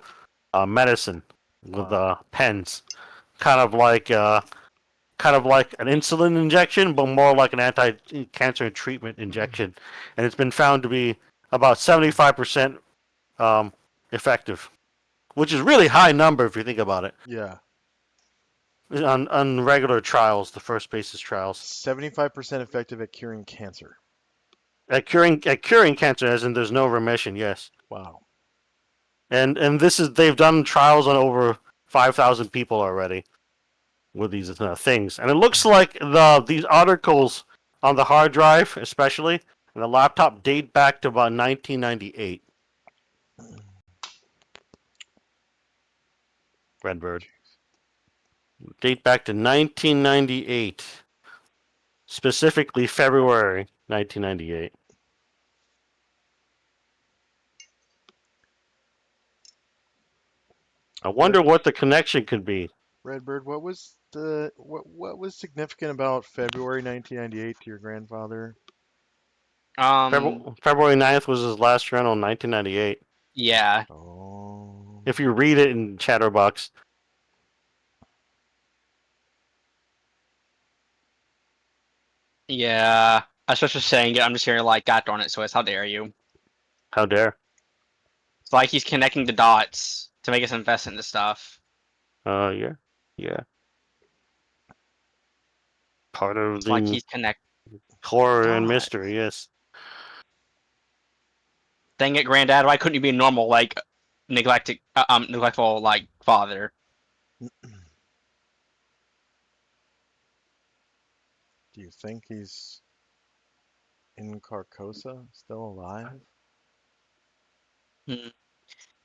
medicine with Wow. pens, kind of like an insulin injection, but more like an anti-cancer treatment injection, and it's been found to be about 75% effective, which is really high number if you think about it. Yeah. On regular trials, the first basis trials, 75% effective at curing cancer. at curing cancer, as in there's no remission. Yes, Wow. and this is they've done trials on over 5,000 people already with these things, and it looks like these articles on the hard drive, especially and the laptop, date back to about 1998. Redbird date back to 1998, specifically February 1998. I wonder what the connection could be. Redbird, what was what was significant about February 1998 to your grandfather? February 9th was his last journal in 1998. Yeah. Oh. If you read it in Chatterbox, Yeah. I was just saying it. I'm just hearing like, God darn it, Swiss. How dare you? how dare? It's like he's connecting the dots to make us invest in this stuff. Yeah, yeah. Part of It's like the he's connect. horror and God. mystery, yes. Dang it, Granddad. Why couldn't you be a normal, like, neglectful, like, father? Do you think he's in Carcosa, still alive? Hmm.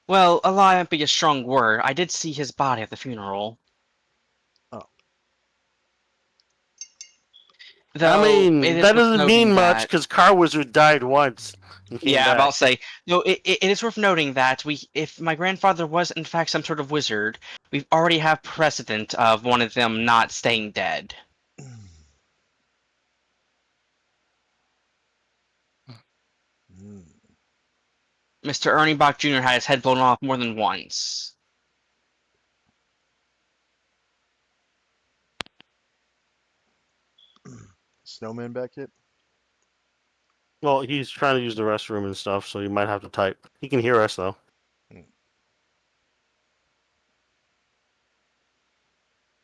Well, alive might be a strong word. I did see his body at the funeral. Oh. I Though, it mean, is that worth doesn't mean noting much that. because Car Wizard died once and came Yeah, about back. to say. No, it is worth noting that if my grandfather was in fact some sort of wizard, we've already have precedent of one of them not staying dead. Hmm. Mr. Ernie Bach Jr. had his head blown off more than once. Snowman back yet? Well, he's trying to use the restroom and stuff, so you might have to type. He can hear us though.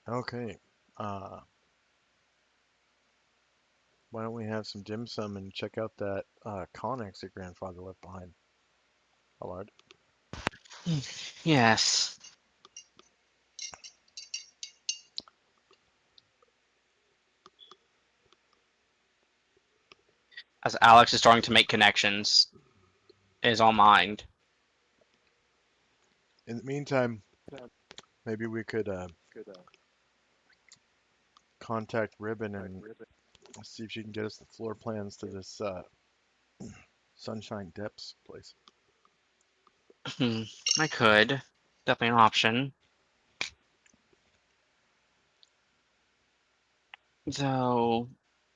Okay. Uh, why don't we have some dim sum and check out that Connex that grandfather left behind? Allard. Yes. As Alex is starting to make connections, it is all mind. In the meantime, maybe we could contact Ribbon and see if she can get us the floor plans to this Sunshine Depths place. I could. Definitely an option. So,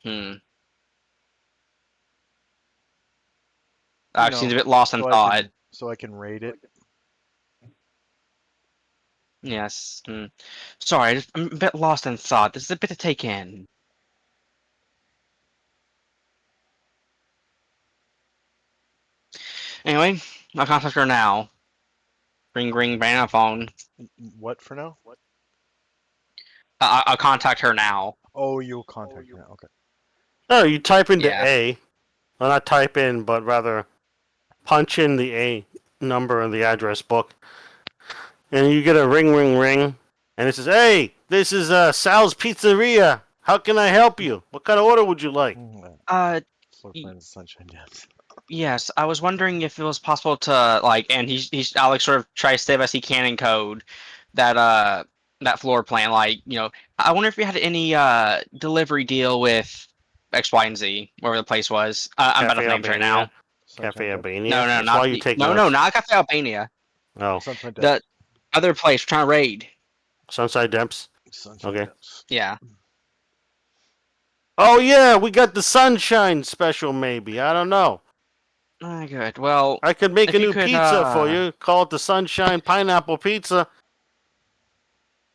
You Alex seems know, a bit lost in thought. so I can rate it. Yes. Sorry, I'm a bit lost in thought. This is a bit to take in. Anyway, I'll contact her now. Ring, ring, bang on phone. What for now? I'll contact her now. Oh, you'll contact her. Okay. No, you type into Yeah. A. Well, not type in, but rather punch in the A number in the address book. And you get a ring, ring, ring. And it says, hey, this is Sal's Pizzeria. How can I help you? What kind of order would you like? Floor Y- plan is Sunshine Depths. Yes, I was wondering if it was possible to like, and he's Alex sort of tries to say best he can in code that floor plan. Like, I wonder if you had any delivery deal with X, Y, and Z, wherever the place was. I'm bad Cafe with names right Albania. now. Sunshine Cafe Depths. Albania. No, That's not why you take no, notes. not Cafe Albania. Oh, Sunshine The Depths. other place we're trying to raid. Sunside Depths. Sunshine Okay. Depths. Yeah. Oh, yeah, we got the Sunshine special, maybe. I don't know. Good. Well, I could make if a you new could, pizza for you. Call it the Sunshine Pineapple Pizza.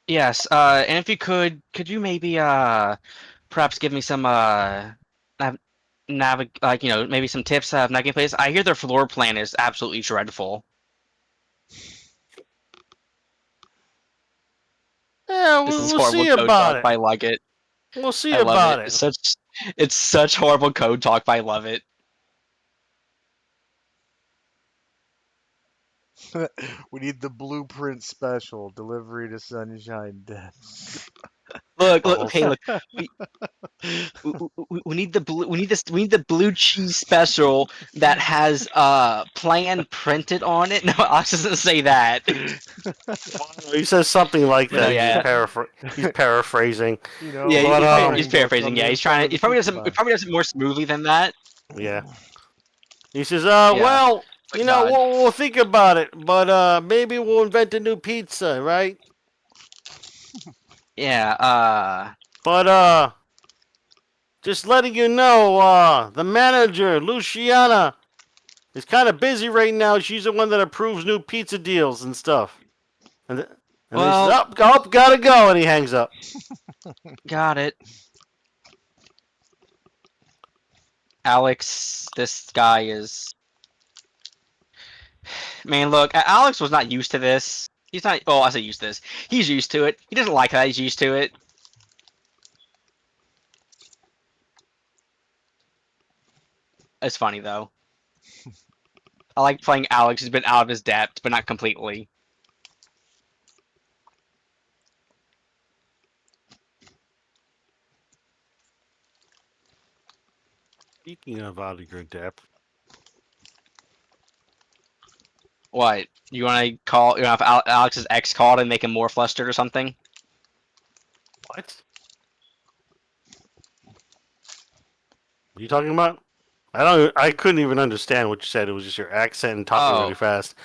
yes. And if you could you maybe perhaps give me some like maybe some tips of navigating place? I hear their floor plan is absolutely dreadful. Yeah, This is we'll horrible see code about talk, but I it. like it. We'll see I love about it. it. It's such horrible code talk, but I love it. We need the blueprint special. Delivery to Sunshine Depths. Look, Bubbles. okay, look. We need the blue. We need the blue cheese special that has plan printed on it. No, I was just gonna say that. He says something like But no, that. yeah. He's paraphrasing. You know, Yeah, But, he's coloring books paraphrasing. on Yeah, the he's trying inside to. of He the probably pizza doesn't. He box. probably does it more smoothly than that. Yeah. He says, Yeah. well, But God. we'll think about it, but maybe we'll invent a new pizza, right? Yeah. But just letting you know, the manager, Luciana, is kind of busy right now. She's the one that approves new pizza deals and stuff. And, th- and then he says, Well, up, gotta go, and he hangs up. got it. Alex, this guy is. Man, look, Alex was not used to this. He's not. Oh, I say used to this. He's used to it. He doesn't like that. He's used to it. It's funny though. I like playing Alex who's been out of his depth, but not completely. Speaking of out of your depth, What? You want to call? You want to have Alex's ex called and make him more flustered or something? what? What are you talking about? I couldn't even understand what you said. It was just your accent and talking Oh. really fast.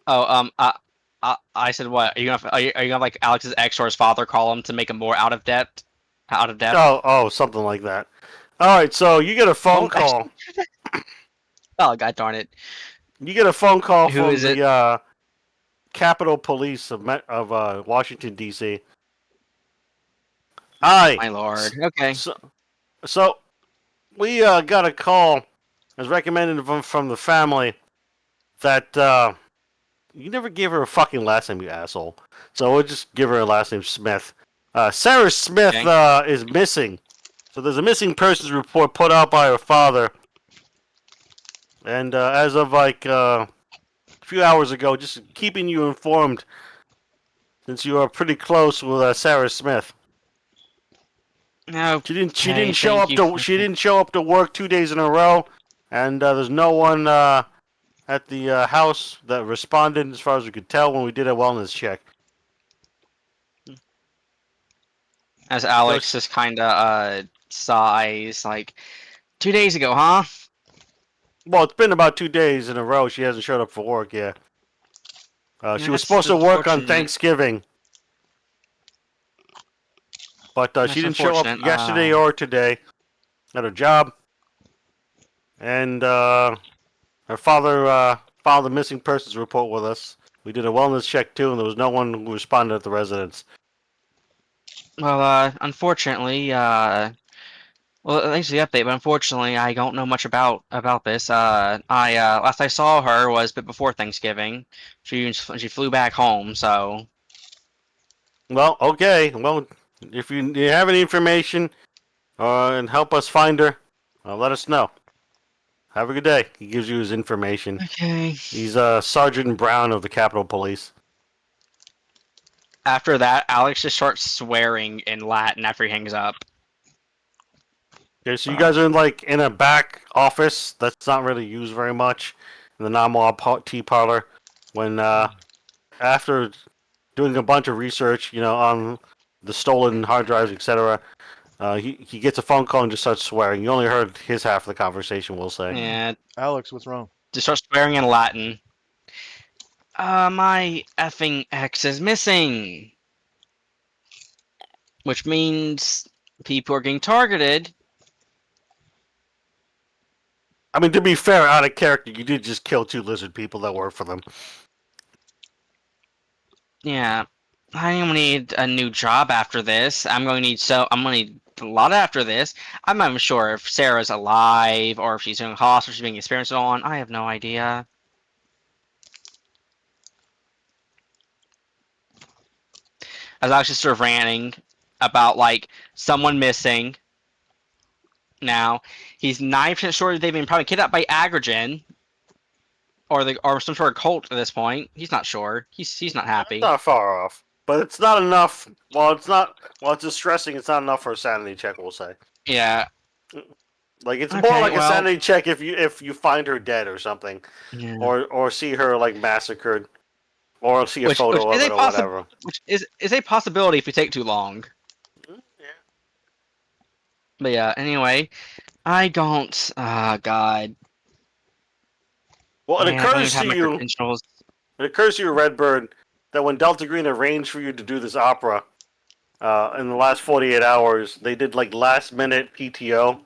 Oh, I said what? Are you gonna have like Alex's ex or his father call him to make him more out of depth? Out of depth? Oh, something like that. All right, so you get a phone Oh, call. Oh, god darn it! You get a phone call Who from is it? the Capitol Police of Washington D.C. Hi. My lord. Okay. So we got a call, as recommended from the family, that you never gave her a fucking last name, you asshole. So we'll just give her a last name, Smith. Sarah Smith is missing. So there's a missing persons report put out by her father. And as of like a few hours ago, just keeping you informed, since you are pretty close with Sarah Smith. No. She didn't Thank show up you. she didn't show up to work 2 days in a row, and there's no one at the house that responded, as far as we could tell, when we did a wellness check. As Alex just kind of sighs, like 2 days ago, huh? Well, it's been about 2 days in a row. She hasn't showed up for work yet. She was That's supposed to work on unfortunate. Thanksgiving, but That's she didn't show up unfortunate. yesterday or today at her job. And her father filed a missing persons report with us. We did a wellness check too, and there was no one who responded at the residence. Well, unfortunately, well, thanks for the update, but unfortunately, I don't know much about this. Last I saw her was a bit before Thanksgiving. She flew back home, so Well, okay. Well, If you have any information and help us find her, let us know. Have a good day. He gives you his information. Okay. He's Sergeant Brown of the Capitol Police. After that, Alex just starts swearing in Latin after he hangs up. Okay, so you guys are in a back office that's not really used very much in the Namwa Tea Parlor. When after doing a bunch of research, on the stolen hard drives, etc., he gets a phone call and just starts swearing. You only heard his half of the conversation, we'll say. And Alex, what's wrong? just starts swearing in Latin. My effing ex is missing. Which means people are getting targeted. I mean, to be fair, out of character, you did just kill 2 lizard people that work for them. Yeah. I'm gonna need a new job after this. I'm gonna need a lot after this. I'm not even sure if Sarah's alive or if she's in hospital, she's being experimented on. I have no idea. I was actually sort of ranting about like someone missing. Now he's 90% sure that they've been probably kidnapped by Agrogen or some sort of cult at this point. He's not sure. He's not happy. It's not far off, but it's not enough. It's distressing. It's not enough for a sanity check, we'll say. Yeah. Like it's more Okay, like a well- sanity check if you find her dead or something, Yeah. or see her like massacred, or see a Which photo of is it a or possi- whatever. Which is a possibility if we take too long. Yeah. But yeah, anyway, I don't. God. Well, it Man, I don't even occurs have to my you. credentials. It occurs to you, Redbird, that when Delta Green arranged for you to do this opera, in the last 48 hours, they did like last minute PTO.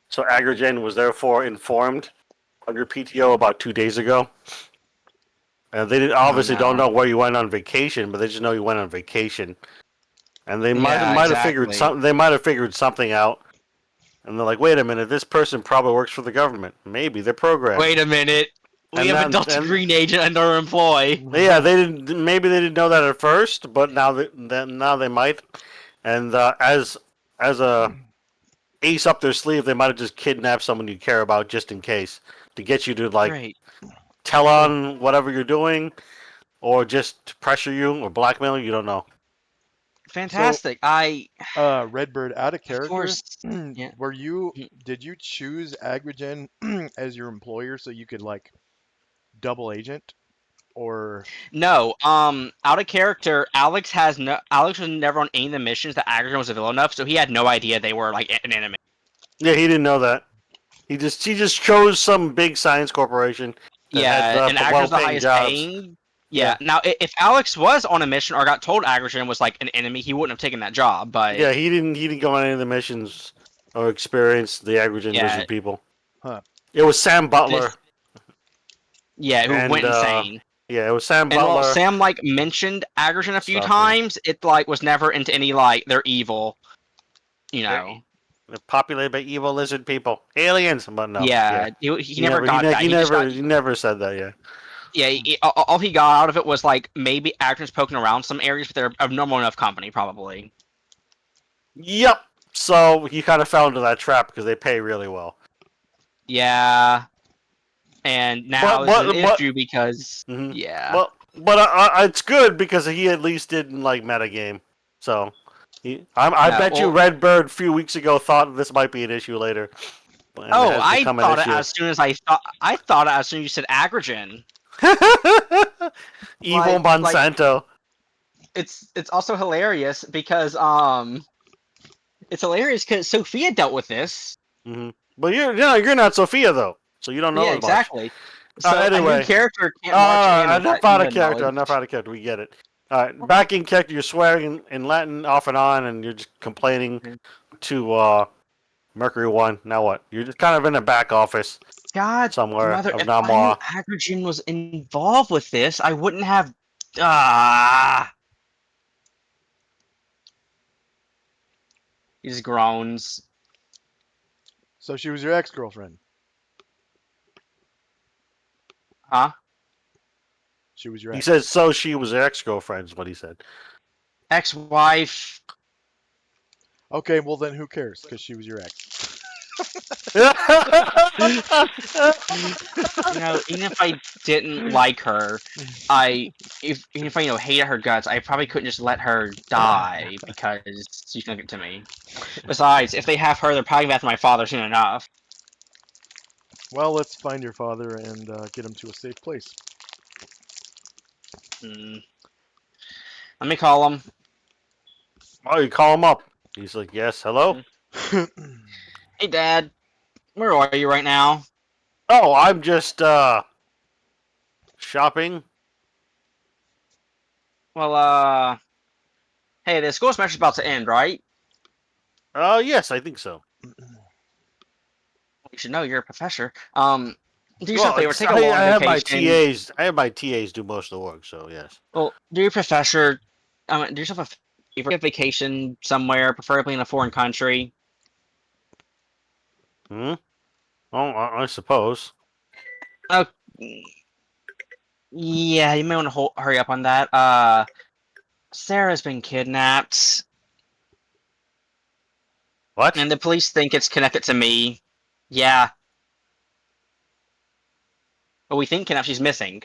So Agrogen was therefore informed of your PTO about 2 days ago. And they obviously don't no. know where you went on vacation, but they just know you went on vacation. And they might Yeah, have figured exactly. something. They might have figured something out. And they're like, "Wait a minute, this person probably works for the government. Maybe they're programmed." Wait a minute. We And have a then- Delta and- Green agent under our employ. Yeah, they didn't. Maybe they didn't know that at first, but now they might. And as a ace up their sleeve, they might have just kidnapped someone you care about just in case to get you to like Great. tell on whatever you're doing, or just to pressure you or blackmail you. You don't know. Fantastic. Redbird, out of character. course, yeah. Did you choose Agrogen as your employer so you could like double agent, or No, out of character, Alex was never on any of the missions that Agrogen was a villain of, so he had no idea they were like an enemy. Yeah, he didn't know that. He just chose some big science corporation. that Yeah, had, and Agrogen's the well-paying highest jobs. paying. Yeah. Now, if Alex was on a mission or got told Agrogen was like an enemy, he wouldn't have taken that job. But Yeah, he didn't go on any of the missions or experience the Agrogen Yeah. lizard people. Huh. It was Sam Butler. This- yeah, who And, went insane. Yeah, it was Sam And while Butler. Sam like mentioned Agrogen a few Stuff, yeah. times, it like was never into any like they're evil. You know. They're populated by evil lizard people, aliens. But no, Yeah, he never got that. He just got- never said that. Yeah. Yeah, all he got out of it was like maybe actors poking around some areas, but they're of normal enough company, probably. Yep. So he kind of fell into that trap because they pay really well. Yeah, and now But- it's an but- issue because Mhm. yeah, Well, but it's good because he at least didn't like metagame. So I Yeah, bet you well- Redbird a few weeks ago thought this might be an issue later. And it oh, has I become an thought it issue. as soon as I thought it as soon as you said Agrogen. Evil Like- Monsanto. It's also hilarious because it's hilarious because Sophia dealt with this. But you're not Sophia though, so you don't know Yeah, as much. exactly. So a anyway. new character can't march in enough without out of even character. knowledge. Enough out of character. We get it. All right, back in character. You're swearing in Latin off and on, and you're just complaining to Mercury One. Now what? You're just kind of in a back office God, somewhere mother, of if I knew Namwa. Agrogen was involved with this, I wouldn't have. Ah. He just groans. so she was your ex-girlfriend? Huh? She was your He ex. says so. She was her ex-girlfriend. Is what he said. Ex-wife. Okay, well then who cares? Because she was your ex. You know, even if I didn't like her, even if I hated her guts, I probably couldn't just let her die because she's gonna get to me. Besides, if they have her, they're probably gonna have my father soon enough. Well, let's find your father and get him to a safe place. Hmm. Let me call him. Oh, you call him up. He's like, yes, hello? Hey, Dad, where are you right now? Oh, I'm just, shopping. Well, hey, the school semester's about to end, right? Yes, I think so. You should know you're a professor. Do yourself Well, a favor, take a I long have my vacation. TAs. I have my TAs do most of the work, so yes. Well, do your professor, do yourself a favor, take a vacation somewhere, preferably in a foreign country. Hmm? Oh, I suppose. Oh, yeah, you may want to hurry up on that. Sarah's been kidnapped, What? and the police think it's connected to me. Yeah, but we think kidnapped. She's missing.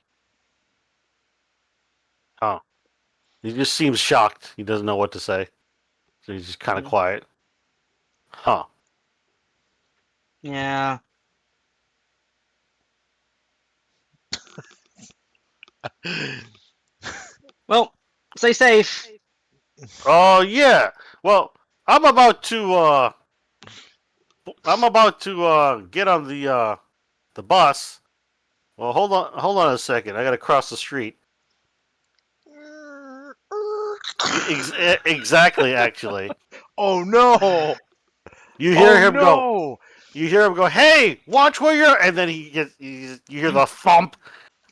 Oh. He just seems shocked. He doesn't know what to say. So he's just kind of quiet. Huh. Yeah. Well, stay safe. Oh, yeah. Well, I'm about to, get on the bus. Well, hold on a second. I gotta cross the street. Exactly, actually. Oh no! You hear Oh him go. no! You hear him go. Hey, watch where you're. And then you hear the thump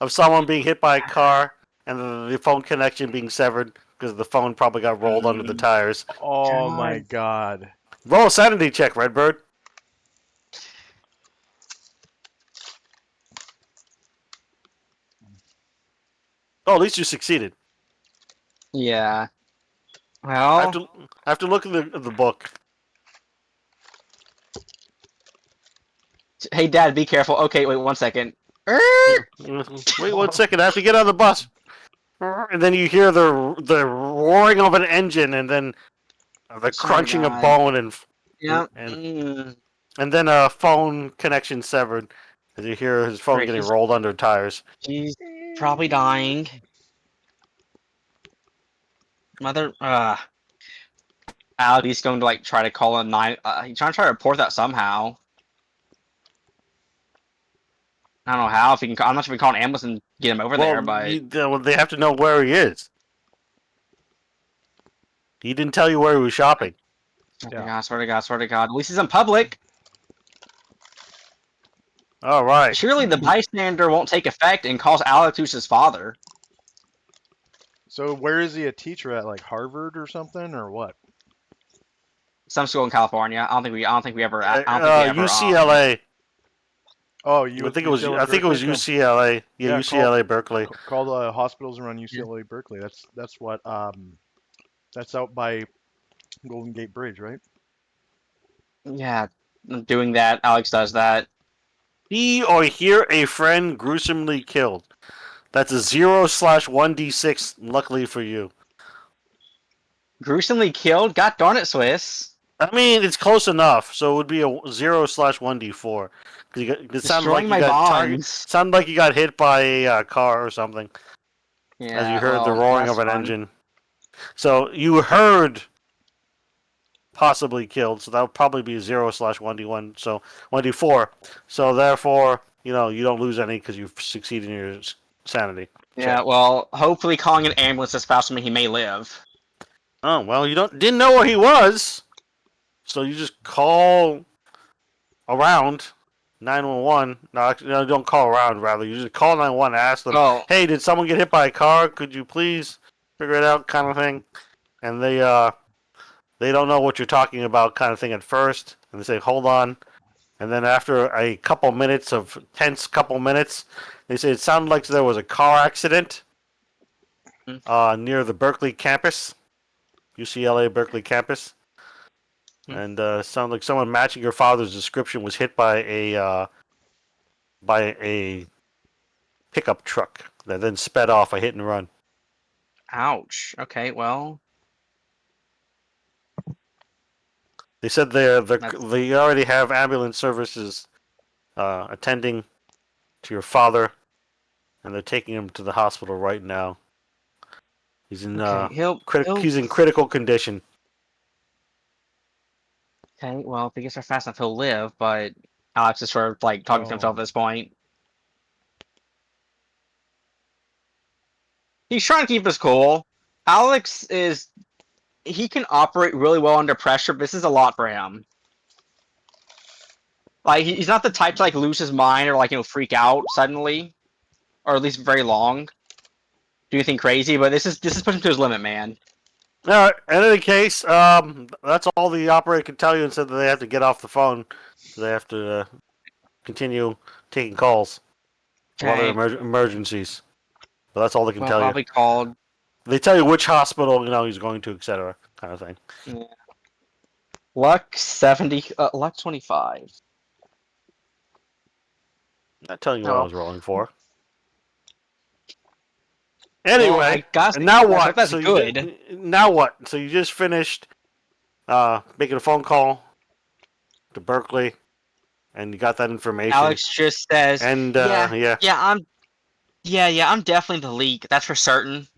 of someone being hit by a car, and the phone connection being severed because the phone probably got rolled under the tires. Oh my god. Roll a sanity check, Redbird. Oh, at least you succeeded. Yeah. I Well, have to look at the book. hey, Dad, be careful. Okay, wait 1 second. Wait 1 second. I have to get on the bus. And then you hear the roaring of an engine, and then the Swear to crunching of God. bone, and Yeah. and then a phone connection severed. As you hear his phone Great. getting rolled under tires. She's probably dying. Mother, Ali's going to try to call a nine. He's trying to report that somehow. I don't know how. If he can, I'm not sure if we can call an ambulance and get him over there, but They have to know where he is. He didn't tell you where he was shopping. Yeah. swear to God, swear to God. At least he's in public. All right. Surely the bystander won't take effect and calls Alex who's his father. So where is he a teacher at? Like Harvard or something, or what? Some school in California. I don't think we ever. UCLA. Oh, I think it was. UCLA I think it was Berkeley? UCLA. Yeah, Yeah, UCLA Berkeley. Called hospitals around UCLA Berkeley. That's what that's out by Golden Gate Bridge, right? Yeah, doing that. Alex does that. See or hear a friend gruesomely killed. That's a 0/1d6. Luckily for you. Gruesomely killed. God darn it, Swiss. I mean, it's close enough. So it would be a 0/1d4. It sounded like Destroying you my got bonds. sounded like you got hit by a car or something. Yeah, As you heard the well, roaring that's of an fun. engine. So you heard possibly killed, so that would probably be 0/1d1, so 1d4. So therefore, you don't lose any because you've succeeded in your sanity. Yeah, check. well, hopefully calling an ambulance is faster than he may live. Oh well, you didn't know where he was, so you just call around 911. No, actually, no, don't call around. Rather, you just call 911 and ask them, Oh, "Hey, did someone get hit by a car? Could you please figure it out?" Kind of thing. And they don't know what you're talking about, kind of thing at first, and they say, "Hold on." And then after a couple minutes of tense couple minutes, they say it sounded like there was a car accident near the Berkeley campus, UCLA Berkeley campus. And sounds like someone matching your father's description was hit by a pickup truck that then sped off a hit and run. Ouch. Okay, well, They said they already have ambulance services attending to your father, and they're taking him to the hospital right now. He's in okay, he's in critical condition. okay, well, if he gets there fast enough, he'll live, but Alex is sort of like talking to himself at this point. He's trying to keep his cool. Alex is, he can operate really well under pressure, but this is a lot for him. Like, he's not the type to like lose his mind or like, freak out suddenly, or at least very long. Do anything crazy, but this is pushing him to his limit, man. All right. In any case, that's all the operator can tell you, and said that they have to get off the phone. So they have to continue taking calls for other emergencies. But that's all they can Well, tell you. probably called. They tell you which hospital he's going to, etc. kind of thing. Yeah. Luck 70. Luck 25. Not telling you what Oh. I was rolling for. Anyway, Well, I guess and now what? That's So good. now what? So you just finished making a phone call to Berkeley, and you got that information. Alex just says, and yeah, I'm definitely the leak. That's for certain.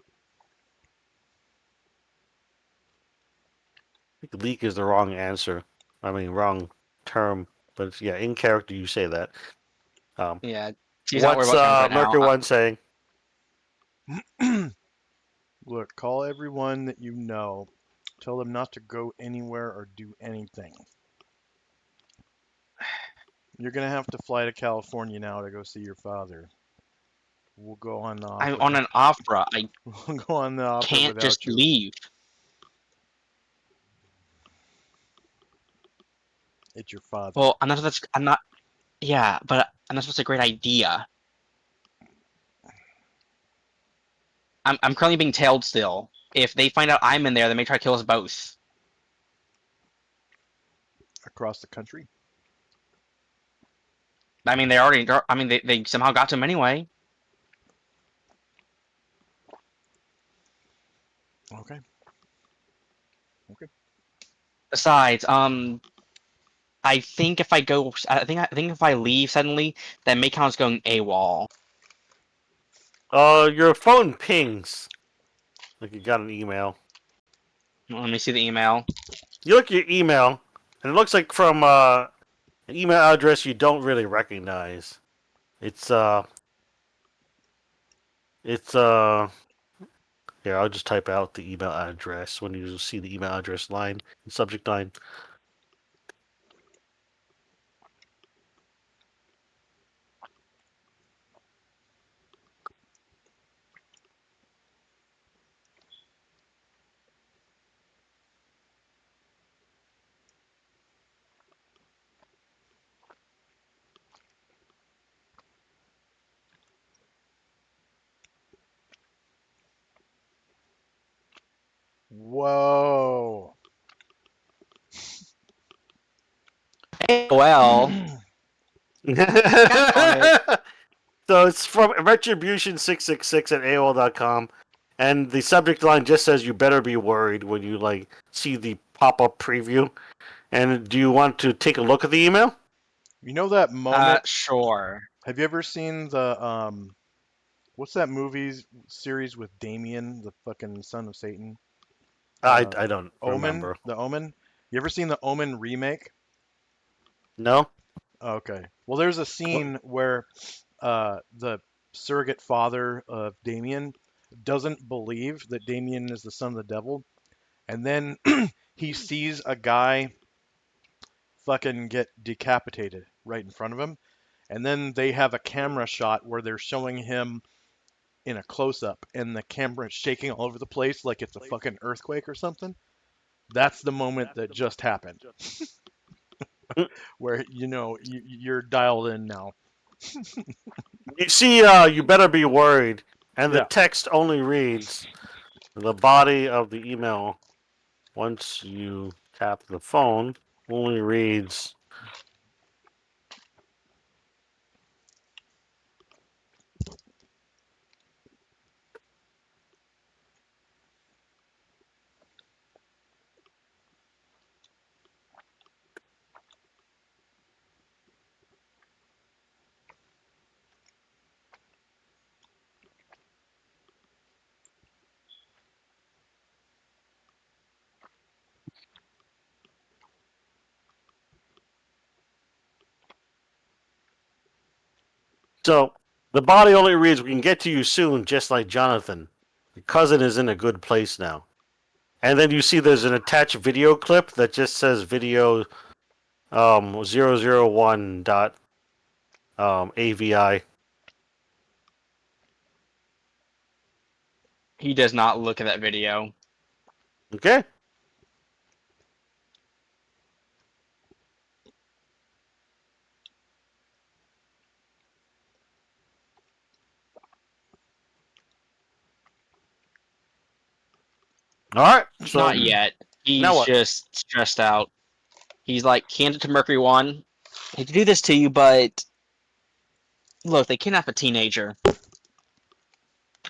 I think leak is the wrong answer. I mean, wrong term. But it's, in character you say that. Yeah, he's not worried What's about him right Mercury now. One saying? Look, call everyone that you know. Tell them not to go anywhere or do anything. You're gonna have to fly to California now to go see your father. We'll go on the I'm opera. on an opera. I We'll go on the opera can't without just you. leave. It's your father. Well, I'm not. Yeah, but I'm not supposed to. A great idea. I'm currently being tailed still. If they find out I'm in there, they may try to kill us both. Across the country. I mean, they somehow got to him anyway. Okay. Besides, I think if I go, I think if I leave suddenly, then Maycount's going AWOL. Your phone pings. Like you got an email. Let me see the email. You look at your email, and it looks like from an email address you don't really recognize. It's here, I'll just type out the email address when you see the email address line, subject line. Whoa. AOL. So it's from retribution666 at AOL.com, and the subject line just says "You better be worried" when you see the pop-up preview. And do you want to take a look at the email? You know that moment? Sure. Have you ever seen the what's that movie series with Damien, the fucking son of Satan? I don't Omen. remember. The Omen. You ever seen the Omen remake? No. Okay. Well, there's a scene where the surrogate father of Damien doesn't believe that Damien is the son of the devil, and then he sees a guy fucking get decapitated right in front of him, and then they have a camera shot where they're showing him in a close-up, and the camera is shaking all over the place like it's a fucking earthquake or something. That's the moment that just happened. Where you're dialed in now. You see, you better be worried, and the text only reads, "The body of the email once you Tap the phone. Only reads. So the body only reads, "We can get to you soon," just like Jonathan. Your cousin is in a good place now. And then you see there's an attached video clip that just says video 001 dot AVI. He does not look at that video. Okay. All right. So Not yet. now He's what? just stressed out. He's like, hand it to Mercury One. I hate to do this to you, but look, they kidnapped a teenager.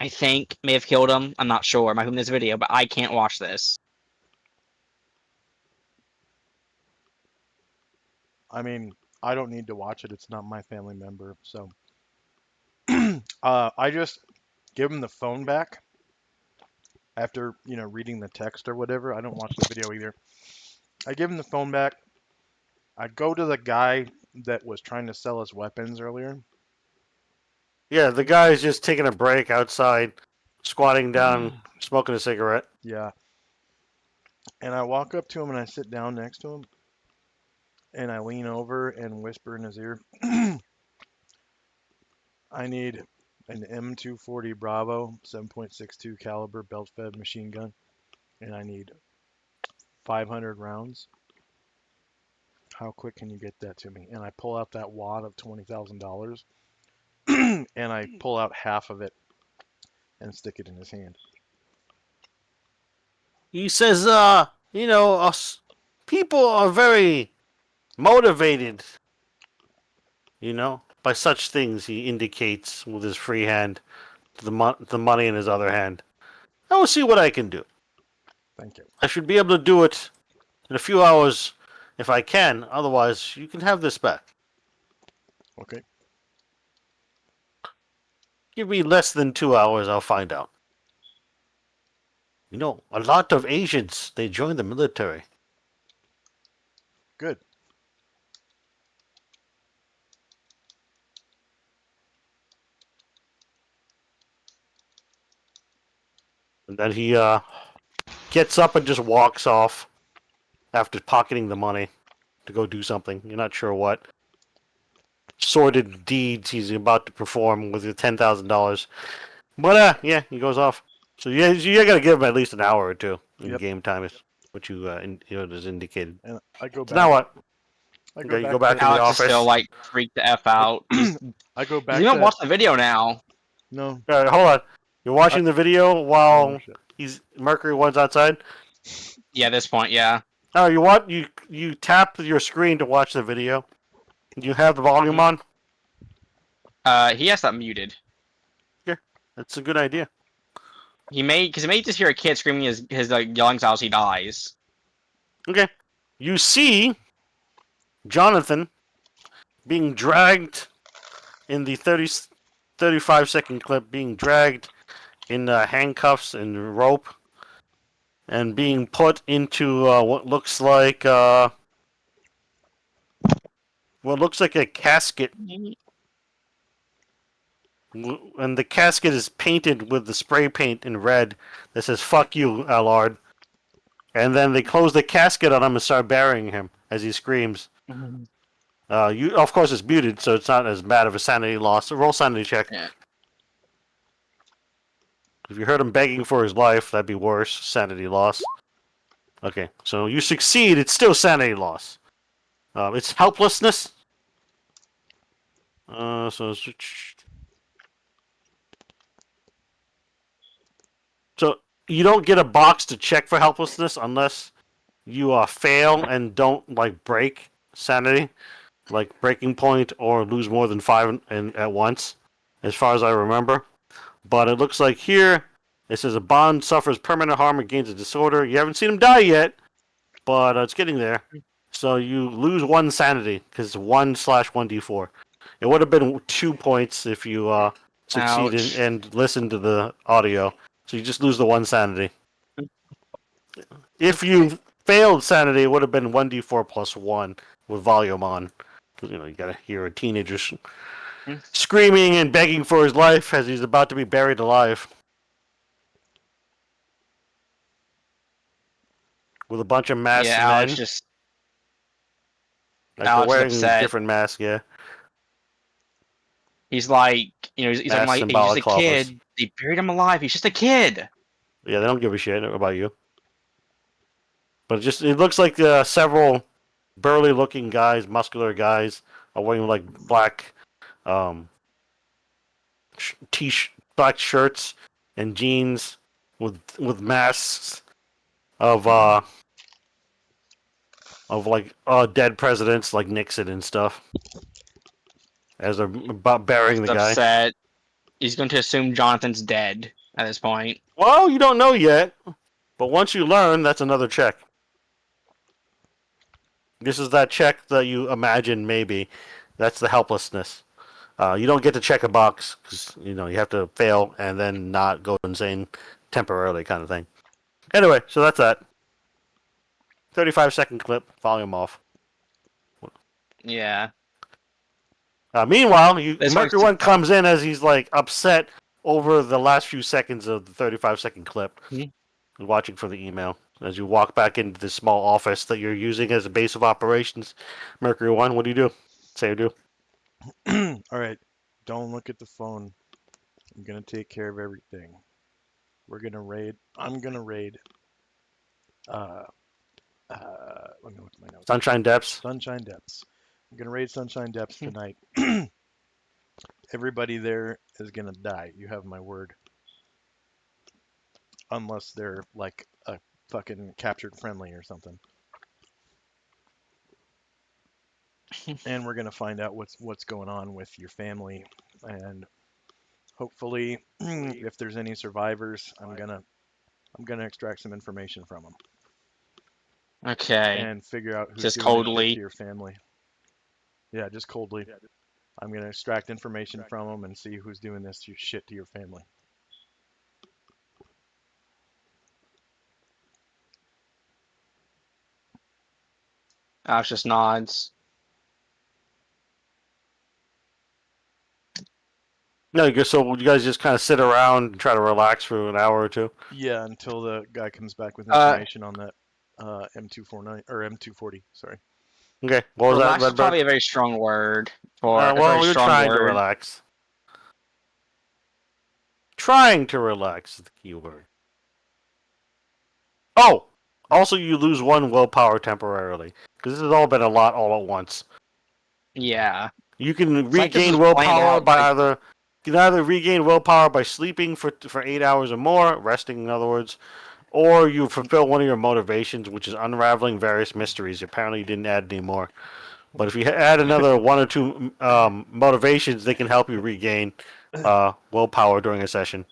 I think may have killed him. I'm not sure. I'm not in this video, but I can't watch this. I mean, I don't need to watch it. It's not my family member. So I just give him the phone back after, reading the text or whatever. I don't watch the video either. I give him the phone back. I go to the guy that was trying to sell us weapons earlier. Yeah, the guy is just taking a break outside, squatting down, smoking a cigarette. Yeah. And I walk up to him and I sit down next to him and I lean over and whisper in his ear, I need an M240 Bravo 7.62 caliber belt-fed machine gun, and I need 500 rounds. How quick can you get that to me? And I pull out that wad of $20,000 and I pull out half of it and stick it in his hand. He says, us people are very motivated, by such things. He indicates with his free hand the money in his other hand. I will see what I can do. Thank you. I should be able to do it in a few hours if I can. Otherwise, you can have this back. Okay. Give me less than 2 hours, I'll find out. A lot of Asians, they join the military. Good. And then he gets up and just walks off after pocketing the money to go do something. You're not sure what. Sordid deeds he's about to perform with the $10,000. But yeah, he goes off. So yeah, you got to give him at least an hour or two in Yep. game time, is what you is indicated. And I go So back. now what? I Okay, you go back to- in the Alex is office. still like freaked the f out. He's I go back even to watched the video now. No. All right, hold on. You're watching the video while Oh, shit. Mercury One's outside. Yeah, at this point, yeah. No, you tap your screen to watch the video. You have the volume on. He has that muted. That's a good idea. He may just hear a kid screaming his like yelling as he dies. Okay. You see Jonathan being dragged in the 35-second clip, being dragged in handcuffs and rope, and being put into what looks like a casket. And the casket is painted with the spray paint in red that says "Fuck you, Allard." And then they close the casket on him and start burying him as he screams. Of course, it's muted, so it's not as bad of a sanity loss. Roll sanity check. Yeah. If you heard him begging for his life, that'd be worse. Sanity loss. Okay, so you succeed. It's still sanity loss. It's helplessness. So you don't get a box to check for helplessness unless you fail and don't like break sanity, like breaking point, or lose more than 5 at once, as far as I remember. But it looks like here it says a bond suffers permanent harm or gains a disorder. You haven't seen him die yet, but it's getting there. So you lose 1 sanity because it's 1/1d4. It would have been 2 points if you succeeded Ouch. and listened to the audio. So you just lose the 1 sanity. If you failed sanity, it would have been 1d4 plus 1 with volume on. You know, you gotta hear a teenager screaming and begging for his life as he's about to be buried alive. With a bunch of masked Yeah, men. Alex just Like Alex is they're wearing upset. different masks, yeah. he's like, he's Masks like, and he's just a balaclavas. kid. They buried him alive. He's just a kid. Yeah, they don't give a shit about you. But it looks like several burly-looking guys, muscular guys, are wearing like black, black shirts and jeans with masks of like dead presidents like Nixon and stuff. As they're about burying the He's guy. upset. He's going to assume Jonathan's dead at this point. Well, you don't know yet, but once you learn, that's another check. This is that check that you imagine maybe. That's the helplessness. You don't get to check a box because you have to fail and then not go insane temporarily, kind of thing. Anyway, so that's that. 35-second clip. Volume off. Yeah. Meanwhile, This Mercury one's- One comes in as he's like upset over the last few seconds of the 35-second clip. Mhm. Watching for the email as you walk back into the small office that you're using as a base of operations. Mercury One, what do you do? Say or do? All right, don't look at the phone. I'm gonna take care of everything. We're gonna raid. I'm gonna raid. Let me look at my notes. Sunshine Depths. Sunshine Depths. I'm gonna raid Sunshine Depths tonight. Everybody there is gonna die. You have my word. Unless they're like a fucking captured friendly or something. And we're gonna find out what's going on with your family, and hopefully, if there's any survivors, I'm gonna extract some information from them Okay. and figure out who's Just doing this shit coldly. to your family. Yeah, just coldly. I'm gonna extract information from them and see who's doing this shit to your family. Alex just nods. No, so you guys just kind of sit around and try to relax for an hour or two. Yeah, until the guy comes back with Uh, information on that M249 or M240. Sorry. Okay, what was Relax that, is probably Redbird? a very strong word. For a Well, very you're strong trying to word. relax. Trying to relax is the key word. Oh, also you lose 1 willpower temporarily because this has all been a lot all at once. Yeah. You can It's like this regain was planned willpower out, by like- you can either regain willpower by sleeping for 8 hours or more, resting in other words, or you fulfill one of your motivations, which is unraveling various mysteries. Apparently, you didn't add any more. But if you add another 1 or 2 motivations, they can help you regain willpower during a session.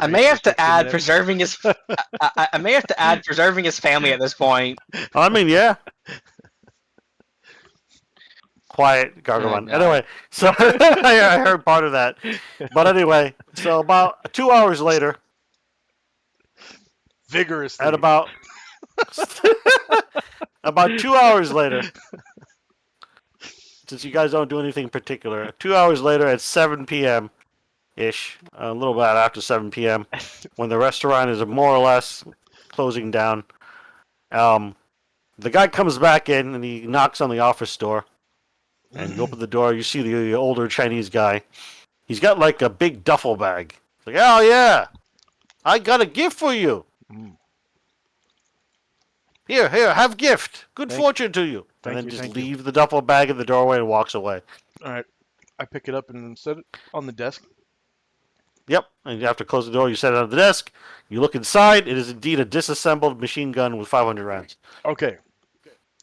I may have to add preserve. preserving his. I may have to add preserving his family at this point. I mean, yeah. Quiet, Gargamon. God. Anyway, so I heard part of that. But anyway, so about 2 hours later, Vigorously. at about 2 hours later, since you guys don't do anything particular, 2 hours later at 7 p.m. ish, a little bit after 7 p.m., when the restaurant is more or less closing down, the guy comes back in and he knocks on the office door. And you open the door, you see the older Chinese guy. He's got like a big duffel bag. It's like, oh yeah, I got a gift for you. Mm. Here, have gift. Good Thank- fortune to you. thank And then you, just thank you. leave the duffel bag in the doorway and walks away. All right. I pick it up and set it on the desk. Yep, and you have to close the door. You set it on the desk. You look inside. It is indeed a disassembled machine gun with 500 rounds. Okay.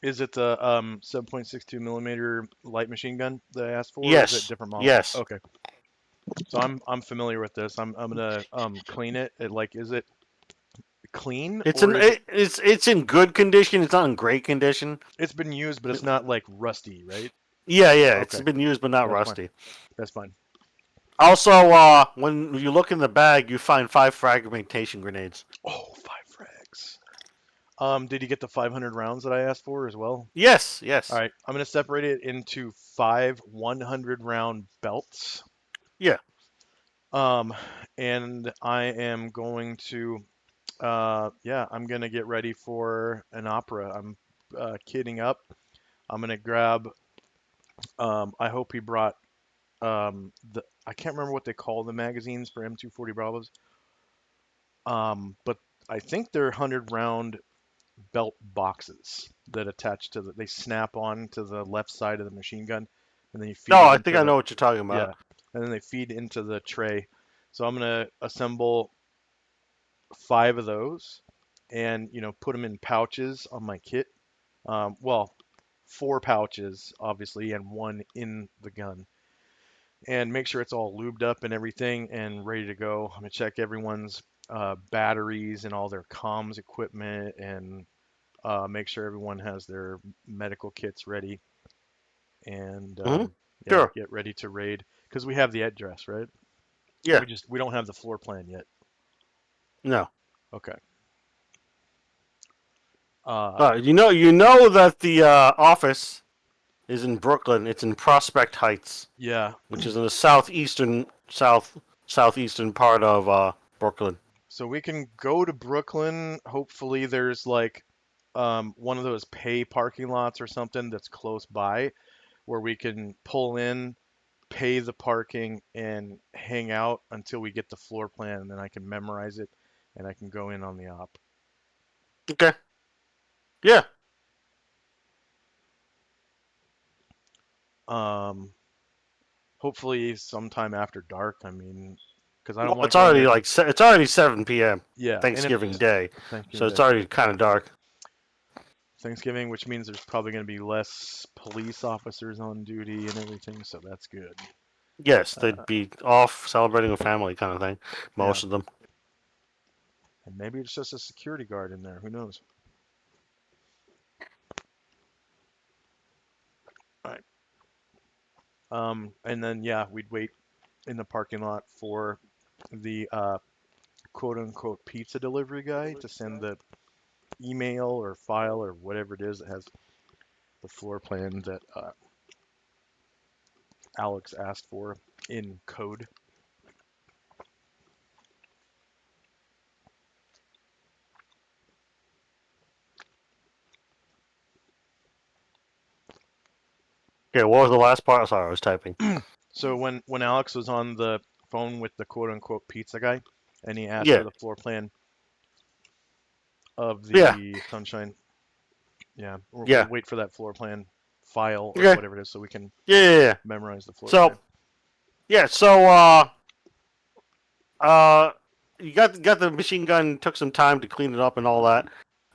Is it the 7.62 millimeter light machine gun that I asked for? Or is it a Yes. different model? Yes. Okay. So I'm familiar with this. I'm gonna clean it. Is it clean It's or is it? it's in good condition. It's not in great condition. It's been used, but it's not like rusty, right? Yeah, yeah. It's Okay, been used, but not that's fine. rusty. That's fine. Also, when you look in the bag, you find 5 fragmentation grenades. Oh, 5 frags. Did you get the 500 rounds that I asked for as well? Yes, yes. All right, I'm gonna separate it into 5 100 round belts. Yeah. And I am going to, yeah, I'm gonna get ready for an opera. I'm kidding up. I'm gonna grab. I hope he brought I can't remember what they call the magazines for M240 Bravos. But I think they're 100 round belt boxes that attach to they snap on to the left side of the machine gun, and then you feed No, it I into think I know what you're talking about. yeah, and then they feed into the tray. So I'm gonna assemble 5 of those, and put them in pouches on my kit. Well, 4 pouches obviously, and 1 in the gun, and make sure it's all lubed up and everything and ready to go. I'm gonna check everyone's batteries and all their comms equipment, and make sure everyone has their medical kits ready, and Hmm. yeah, Sure. get ready to raid because we have the address, right? Yeah. We don't have the floor plan yet. No. Okay. Uh, You know that the office is in Brooklyn. It's in Prospect Heights, yeah. which is in the southeastern part of Brooklyn. So we can go to Brooklyn. Hopefully, there's like one of those pay parking lots or something that's close by where we can pull in, pay the parking, and hang out until we get the floor plan, and then I can memorize it and I can go in on the op. Okay. Yeah. Um, Hopefully sometime after dark. I mean, because I don't Well, want it's to go in already there. it's already 7 p.m. Yeah, and if Thanksgiving Day, so Thanksgiving it's Day, already kind of dark. Thanksgiving, which means there's probably going to be less police officers on duty and everything, so that's good. Yes, Uh, they'd be off celebrating with family, kind of thing. yeah, Most of them. and maybe it's just a security guard in there. Who knows? All right. And then yeah, we'd wait in the parking lot for the quote unquote pizza delivery guy to send the email or file or whatever it is that has the floor plan that Alex asked for in code. Okay, what was the last part? Sorry, I was typing. So when Alex was on the phone with the quote unquote pizza guy, and he asked for Yeah, the floor plan of yeah, the Sunshine, yeah, we'll yeah. wait for that floor plan file or Okay, whatever it is so we can yeah. memorize the floor So, plan. yeah, you got the machine gun. Took some time to clean it up and all that.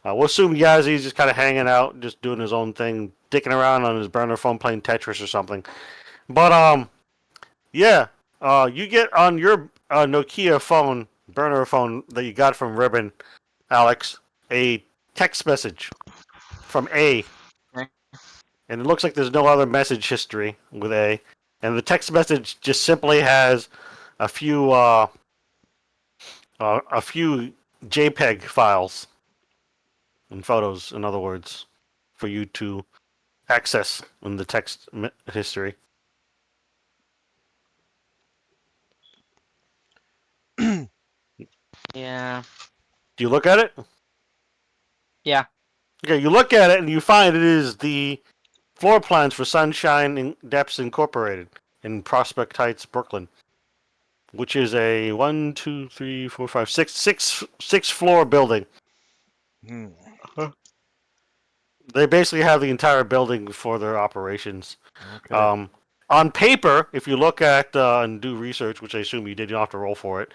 We'll assume Yazzy's just kind of hanging out, just doing his own thing, dicking around on his burner phone, playing Tetris or something. But yeah. You get on your Nokia phone, burner phone that you got from Ribbon, Alex, a text message from A, Okay. and it looks like there's no other message history with A, and the text message just simply has a few JPEG files and photos, in other words, for you to access in the text history. Yeah. Do you look at it? Yeah. Okay, you look at it and you find it is the floor plans for Sunshine Depths Incorporated in Prospect Heights, Brooklyn, which is a 6 floor building. Hmm. They basically have the entire building for their operations. Okay. on paper, if you look at and do research, which I assume you did, you don't have to roll for it.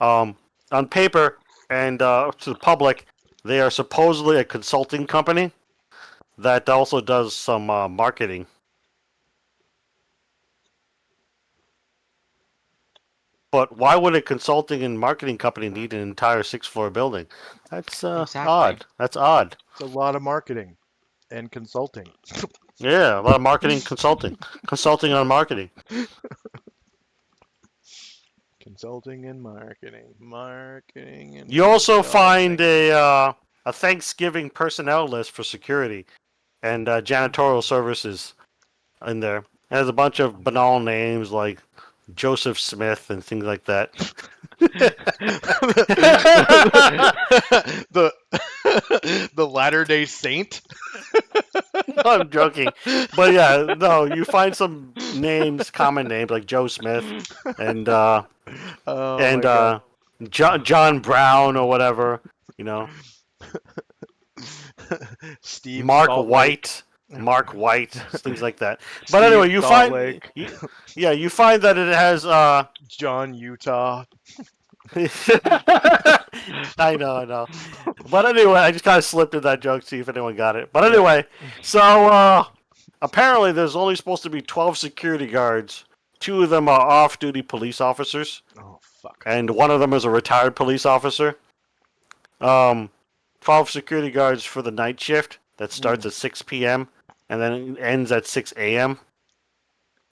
On paper and to the public, they are supposedly a consulting company that also does some marketing. But why would a consulting and marketing company need an entire 6th-floor building? That's Exactly. odd. That's odd. It's a lot of marketing and consulting. Yeah, a lot of marketing consulting. Consulting on marketing. Consulting and marketing. Marketing and You also consulting. find a Thanksgiving personnel list for security and janitorial services in there. It has a bunch of banal names like Joseph Smith and things like that. the the Latter-day Saint. I'm joking, but yeah, no. You find some names, common names like Joe Smith and Oh my God. John Brown or whatever. You know, Steve Mark Salt White. Lake. Mark White, things like that. But Steve anyway, you Salt find, Lake. you find that it has. John Utah. I know. But anyway, I just kind of slipped in that joke, see if anyone got it. But anyway, so apparently there's only supposed to be 12 security guards. 2 of them are off-duty police officers, Oh fuck. and 1 of them is a retired police officer. 12 security guards for the night shift that starts at 6 p.m. and then ends at 6 a.m.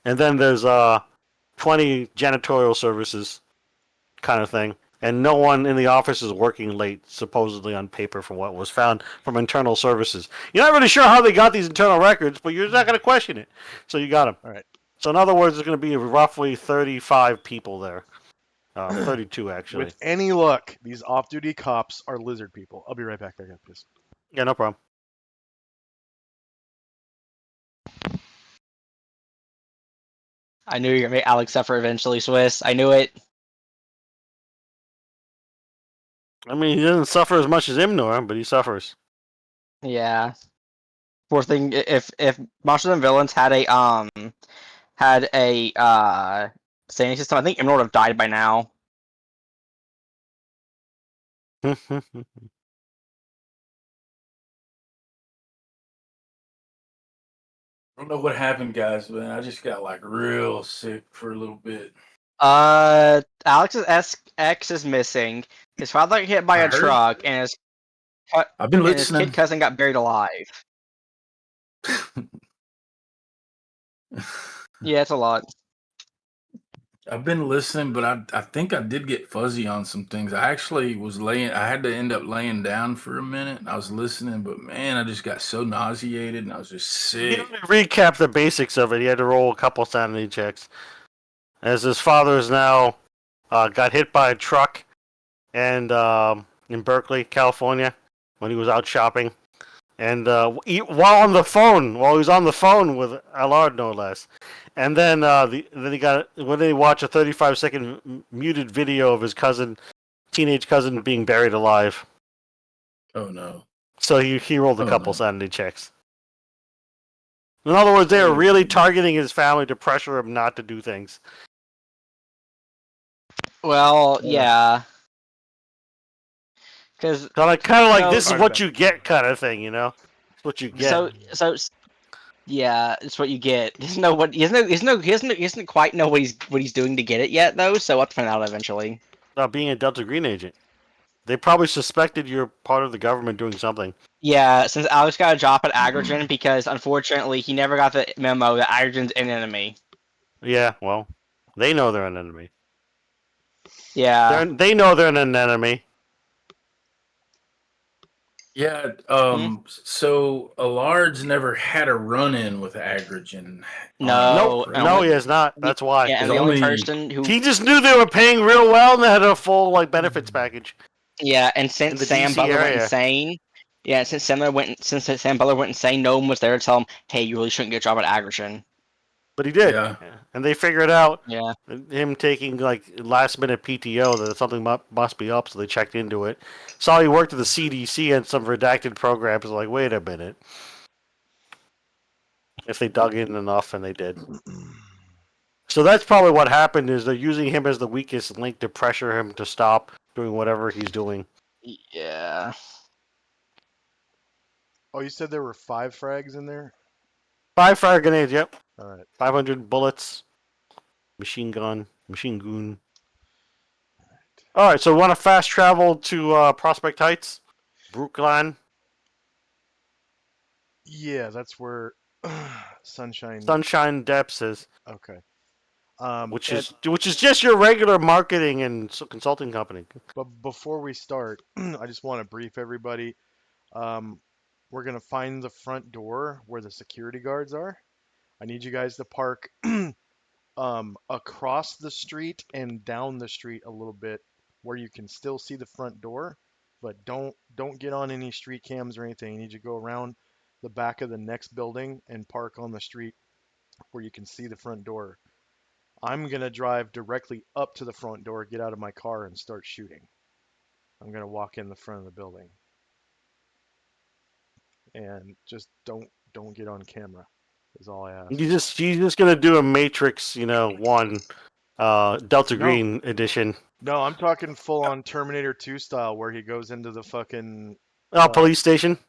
And then there's 20 janitorial services kind of thing. And no one in the office is working late, supposedly on paper, from what was found from internal services. You're not really sure how they got these internal records, but you're not going to question it. So you got them. All right. So in other words, there's going to be roughly 35 people there. 32, actually. With any luck, these off-duty cops are lizard people. I'll be right back there, guys. Please. Yeah, no problem. I knew you were gonna make Alex suffer eventually, Swiss. I knew it. I mean, he doesn't suffer as much as Imnor, but he suffers. Yeah. Poor thing. If Monsters and Villains had a standing system, I think Emerald would have died by now. I don't know what happened, guys, but I just got like real sick for a little bit. Alex's X is missing. His father got hit by I a heard. truck, and I've been his listening. kid cousin got buried alive. Yeah, it's a lot. I've been listening, but I think I did get fuzzy on some things. I actually was I had to end up laying down for a minute. I was listening, but man, I just got so nauseated and I was just You sick. recap the basics of it. He had to roll a couple sanity checks. As his father is now got hit by a truck and in Berkeley, California, when he was out shopping. And while he was on the phone with Allard, no less. And then then he got when they watch a 35-second muted video of his teenage cousin being buried alive. Oh no. So he rolled a Oh, couple no. sanity checks. In other words, they are really targeting his family to pressure him not to do things. Well, yeah. Because Kind of like No. this is Alright, what back. you get kind of thing, you know. It's what you get. yeah, it's what you get. He doesn't know what he doesn't quite know what he's doing to get it yet though. So we'll have to find out eventually. Being a Delta Green agent, they probably suspected you're part of the government doing something. Yeah, since Alex got a job at Agrogen because unfortunately he never got the memo that Agrogen's an enemy. Yeah, well, they know they're an enemy. Yeah. They know they're an enemy. Yeah, so Allard's never had a run-in with Agrogen. No, Nope. No, only- he has not. That's why. Yeah, and It's the only only- person who He just knew they were paying real well and they had a full benefits package. Yeah, and In since the Sam DC Butler went area. insane, yeah, since Sam Butler went insane, no one was there to tell him, "Hey, you really shouldn't get a job at Agrogen." But he did. Yeah. And they figured out Yeah, him taking last minute PTO that something must be up, so they checked into it. Saw he worked at the CDC and some redacted programs. Like, wait a minute. If they dug in enough, and they did. So that's probably what happened. Is they're using him as the weakest link to pressure him to stop doing whatever he's doing. Yeah. Oh, you said there were 5 frags in there? 5 fire grenades. Yep. All right. 500 bullets. Machine gun. Machine gun. All right. So we want to fast travel to Prospect Heights, Brookline, Yeah, that's where Sunshine. Sunshine Depths is, Okay. which Ed, is just your regular marketing and consulting company. but before we start, I just want to brief everybody. Um, we're gonna find the front door where the security guards are. I need you guys to park across the street and down the street a little bit where you can still see the front door, but don't get on any street cams or anything. You need to go around the back of the next building and park on the street where you can see the front door. I'm gonna drive directly up to the front door, get out of my car, and start shooting. I'm gonna walk in the front of the building, and just don't get on camera. Is all I ask. He's just gonna do a Matrix, one Delta No, Green edition. no, I'm talking full on Terminator 2 style, where he goes into the fucking Police station.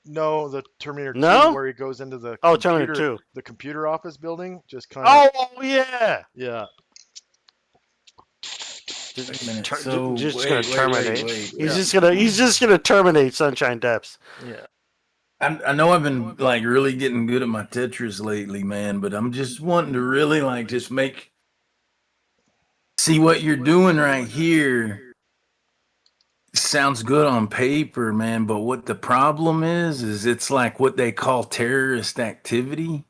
no, the Terminator 2, No? where he goes into the Oh, Terminator 2. the computer office building. Just kind of Oh yeah. yeah. Wait a minute. Tur- So just wait, gonna wait, terminate. wait. He's just gonna terminate Sunshine Depths. Yeah. I know I've been like really getting good at my Tetris lately, man, but I'm just wanting to really like just see what you're doing right here. Sounds good on paper, man, but what the problem is it's like what they call terrorist activity.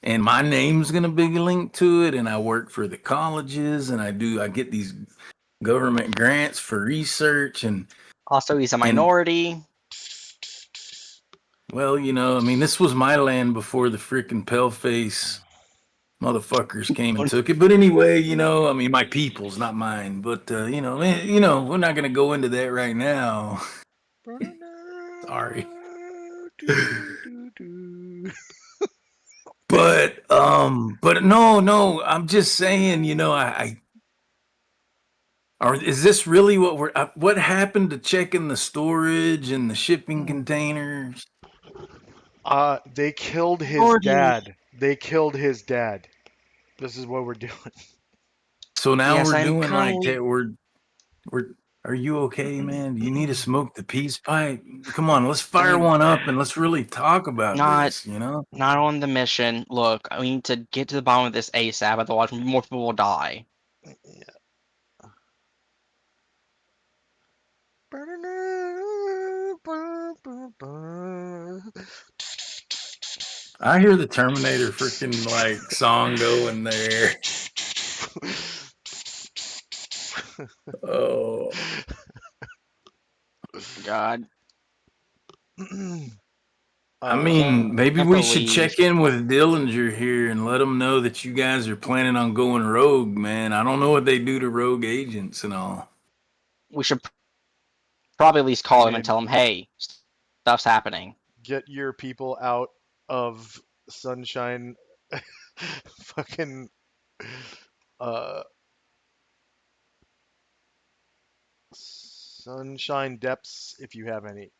And my name's gonna be linked to it, and I work for the colleges, and I get these government grants for research, and Also, he's a minority. well, I mean, this was my land before the freaking paleface motherfuckers came and took it. But anyway, I mean, my people's, not mine. But we're not gonna go into that right now. Sorry. But no, I'm just saying, or is this really what happened to checking the storage and the shipping containers? They killed his Already- dad. They killed his dad. This is what we're doing. So now Yes, we're I'm doing like currently- that. Are you okay, man? Do you need to smoke the peace pipe? Come on, let's fire one up and let's really talk about Not- this, Not on the mission. Look, we need to get to the bottom of this ASAP, otherwise more people will die. I hear the Terminator freaking like song going there. Oh, God. I mean, maybe have we to should leave. check in with Dillinger here and let him know that you guys are planning on going rogue, man. I don't know what they do to rogue agents and all. We should probably at least call him Man. and tell him, hey, stuff's happening. get your people out of Sunshine fucking Sunshine Depths if you have any.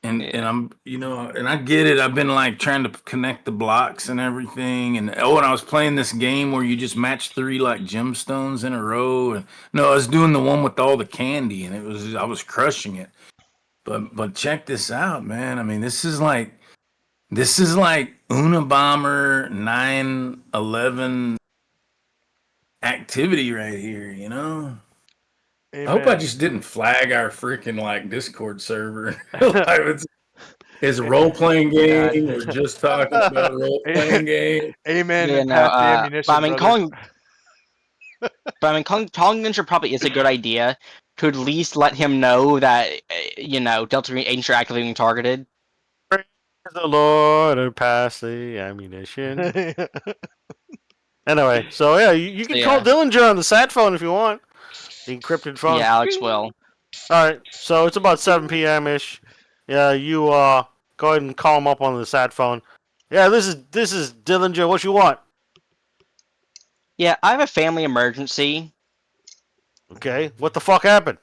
And Yeah. I'm and I get it. I've been like trying to connect the blocks and everything. And and I was playing this game where you just match 3 like gemstones in a row. And no, I was doing the one with all the candy, and I was crushing it. But check this out, man. I mean, this is like Unabomber 9/11 activity right here. I hope I Amen. just didn't flag our freaking like Discord server. Like, it's a role playing game. We're just talking about role playing game. Amen. Yeah, and no, pass the but ammunition, I mean, brother. calling Ninja probably is a good idea to at least let him know that, Delta Green agents are actively being targeted. Praise the Lord and pass the ammunition. Anyway, so yeah, you can call Yeah. Dillinger on the sat phone if you want. The encrypted phone. Yeah, Alex will. All right, so it's about 7 p.m. ish. Yeah, you go ahead and call him up on the sat phone. Yeah, this is Dillinger. What you want? Yeah, I have a family emergency. Okay. What the fuck happened?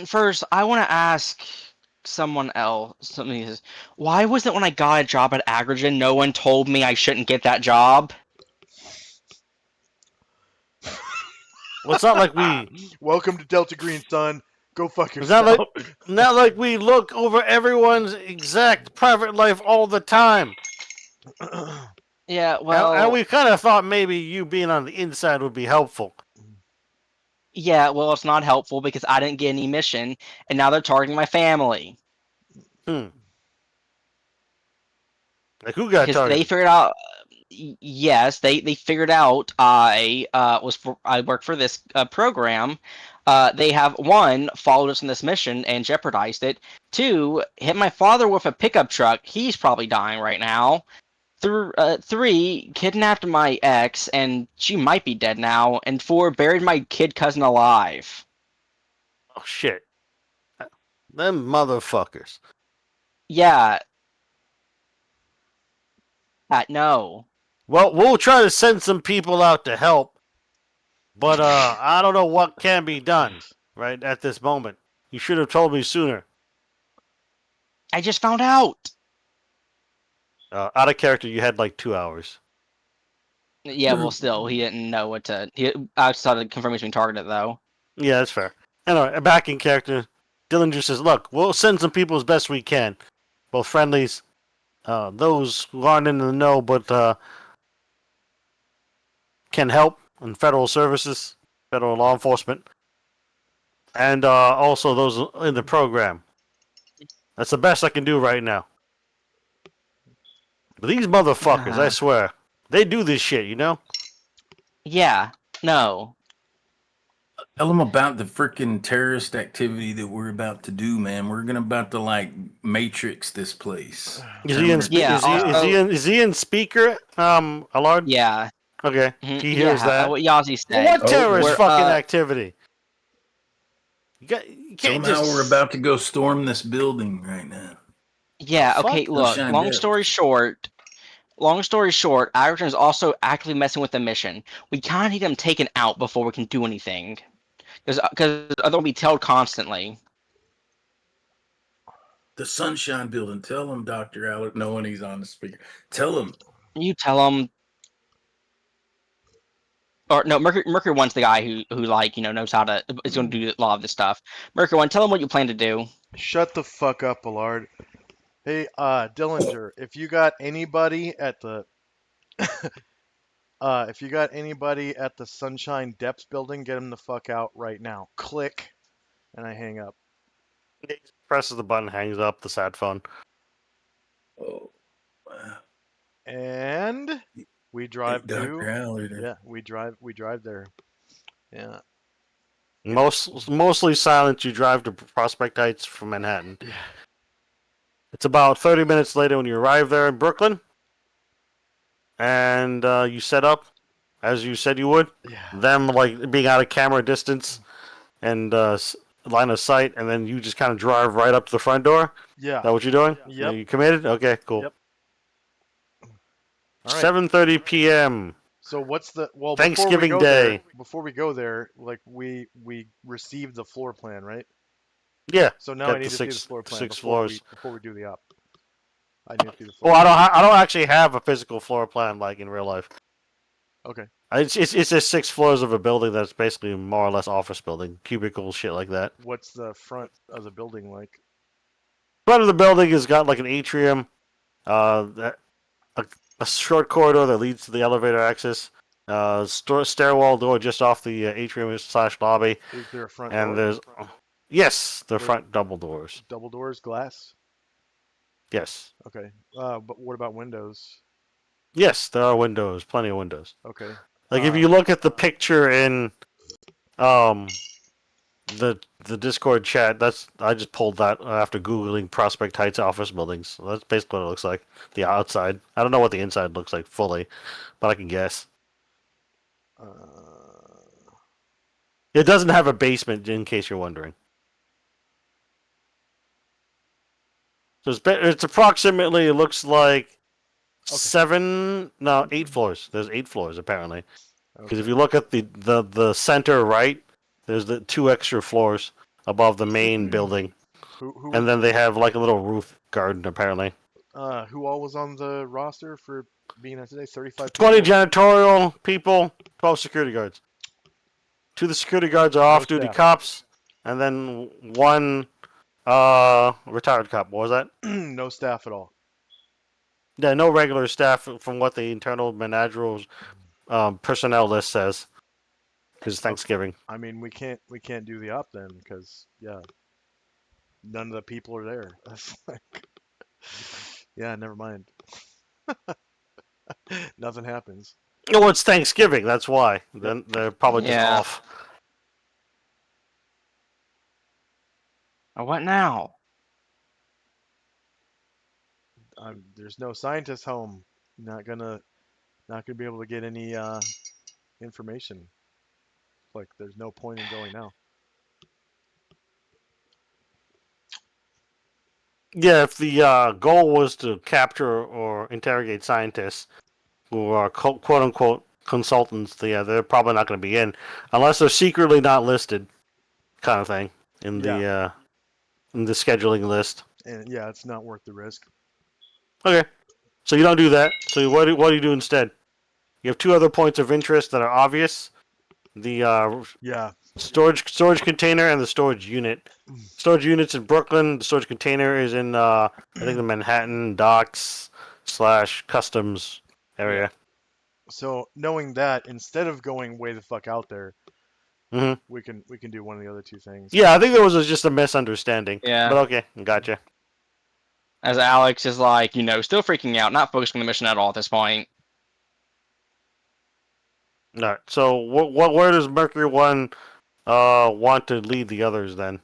First, I want to ask someone else something. Why was it when I got a job at Agrogen, no one told me I shouldn't get that job? Well, it's not like we. Welcome to Delta Green, son. Go fuck It's not yourself. like not like we look over everyone's exact private life all the time. Yeah, And well, we kind of thought maybe you being on the inside would be helpful. yeah, well, it's not helpful because I didn't get any mission, and now they're targeting my family Hmm. Like who got because they targeted? figured out. Yes, they figured out I worked for this program. They have one followed us on this mission and jeopardized it. Two, hit my father with a pickup truck. He's probably dying right now. Three, kidnapped my ex and she might be dead now. And four, buried my kid cousin alive. Oh shit. Them motherfuckers. Yeah, no. Well, we'll try to send some people out to help, but I don't know what can be done right at this moment. You should have told me sooner. I just found out. Out of character, you had like 2 hours. Yeah, well, still, he didn't know what to. I saw the confirmation targeted though. Yeah, that's fair. Anyway, back in character, Dillinger says, "Look, we'll send some people as best we can, both friendlies, those who aren't in the know but can help in federal services, federal law enforcement, and also those in the program. That's the best I can do right now. But these motherfuckers, I swear, they do this shit, you know? Yeah, no. Tell them about the freaking terrorist activity that we're about to do, man. We're gonna about to like matrix this place. Is he in? Yeah, also- Is he in speaker? Allard. Yeah. Okay, Mhm, he hears yeah, that. what Yazzie said. What Oh, terrorist we're, fucking activity? You can't Somehow just. we're about to go storm this building right now. Yeah, The fuck? okay, look, Sunshine long Depths. story short, Iverson is also actively messing with the mission. We kind of need him taken out before we can do anything. Because otherwise we'll be tailed constantly. The Sunshine Building. Tell him, Dr. Alec, knowing he's on the speaker. Tell him. You tell him. Or no, Mercury One's the guy who like, knows how to is going to do a lot of this stuff. Mercury One, tell him what you plan to do. Shut the fuck up, Allard. Hey, Dillinger, if you got anybody at the Sunshine Depths building, get him the fuck out right now. Click, and I hang up. He presses the button, hangs up the sad phone. Oh, wow. And we drive Hey, Dr. to Allard. yeah, we drive there. Yeah. Mostly silent. You drive to Prospect Heights from Manhattan. Yeah. It's about 30 minutes later when you arrive there in Brooklyn, and you set up as you said you would. Yeah. Them like being out of camera distance and line of sight, and then you just kind of drive right up to the front door. Yeah. Is that what you're doing? Yep. You committed? Okay, cool. Yep. All right. 7:30 p.m. So what's the Thanksgiving Day. Before we go there, like we received the floor plan, right? Yeah. So now Got I need the to see six- the floor plan six before floors. before we do the op. I need to see the floor. Well, I don't actually have a physical floor plan like in real life. Okay. It's just 6 floors of a building that's basically more or less office building, cubicles, shit like that. What's the front of the building like? Front of the building has got like an atrium, a short corridor that leads to the elevator access, stairwell door just off the atrium / lobby, Is there a front and door? there's the front double doors. Double doors, glass? Yes, Okay. But what about windows? yes, there are windows, plenty of windows. Okay. Like if you look at the picture in the Discord chat, I just pulled that after googling Prospect Heights office buildings. So that's basically what it looks like. The outside. I don't know what the inside looks like fully, but I can guess. Uh, It doesn't have a basement, in case you're wondering. So it's approximately, it looks like Okay. 8 floors. There's 8 floors apparently. Because if Okay. you look at the center right, there's the 2 extra floors above the main building, Who and then they have like a little roof garden apparently. who all was on the roster for being at today? 35 20 people. janitorial people, 12 security guards. 2 of the security guards are No off-duty staff. cops, and then 1 retired cop. What was that? No staff at all. Yeah, no regular staff from what the internal managerial personnel list says. Because Okay. Thanksgiving. I mean, we can't do the op then because yeah, none of the people are there. That's like, yeah, never mind. Nothing happens. Oh, it's Thanksgiving. That's why. Yep. Then they're probably just Yeah. off. What now? There's no scientist home. Not gonna be able to get any information. Like, there's no point in going now. Yeah, if the goal was to capture or interrogate scientists who are quote unquote consultants, they're probably not going to be in unless they're secretly not listed, kind of thing Yeah, in the scheduling list. and yeah, it's not worth the risk. Okay, so you don't do that. So what do you do instead? You have 2 other points of interest that are obvious: the Yeah. storage container and the storage unit. Storage unit's in Brooklyn. The storage container is in I think the Manhattan docks / customs Yeah. area. So knowing that, instead of going way the fuck out there, hmm we can do one of the other 2 things. Yeah, I think there was just a misunderstanding. Yeah. But okay, gotcha. As Alex is like, still freaking out, not focused on the mission at all at this point. All right. So where does Mercury One want to lead the others then?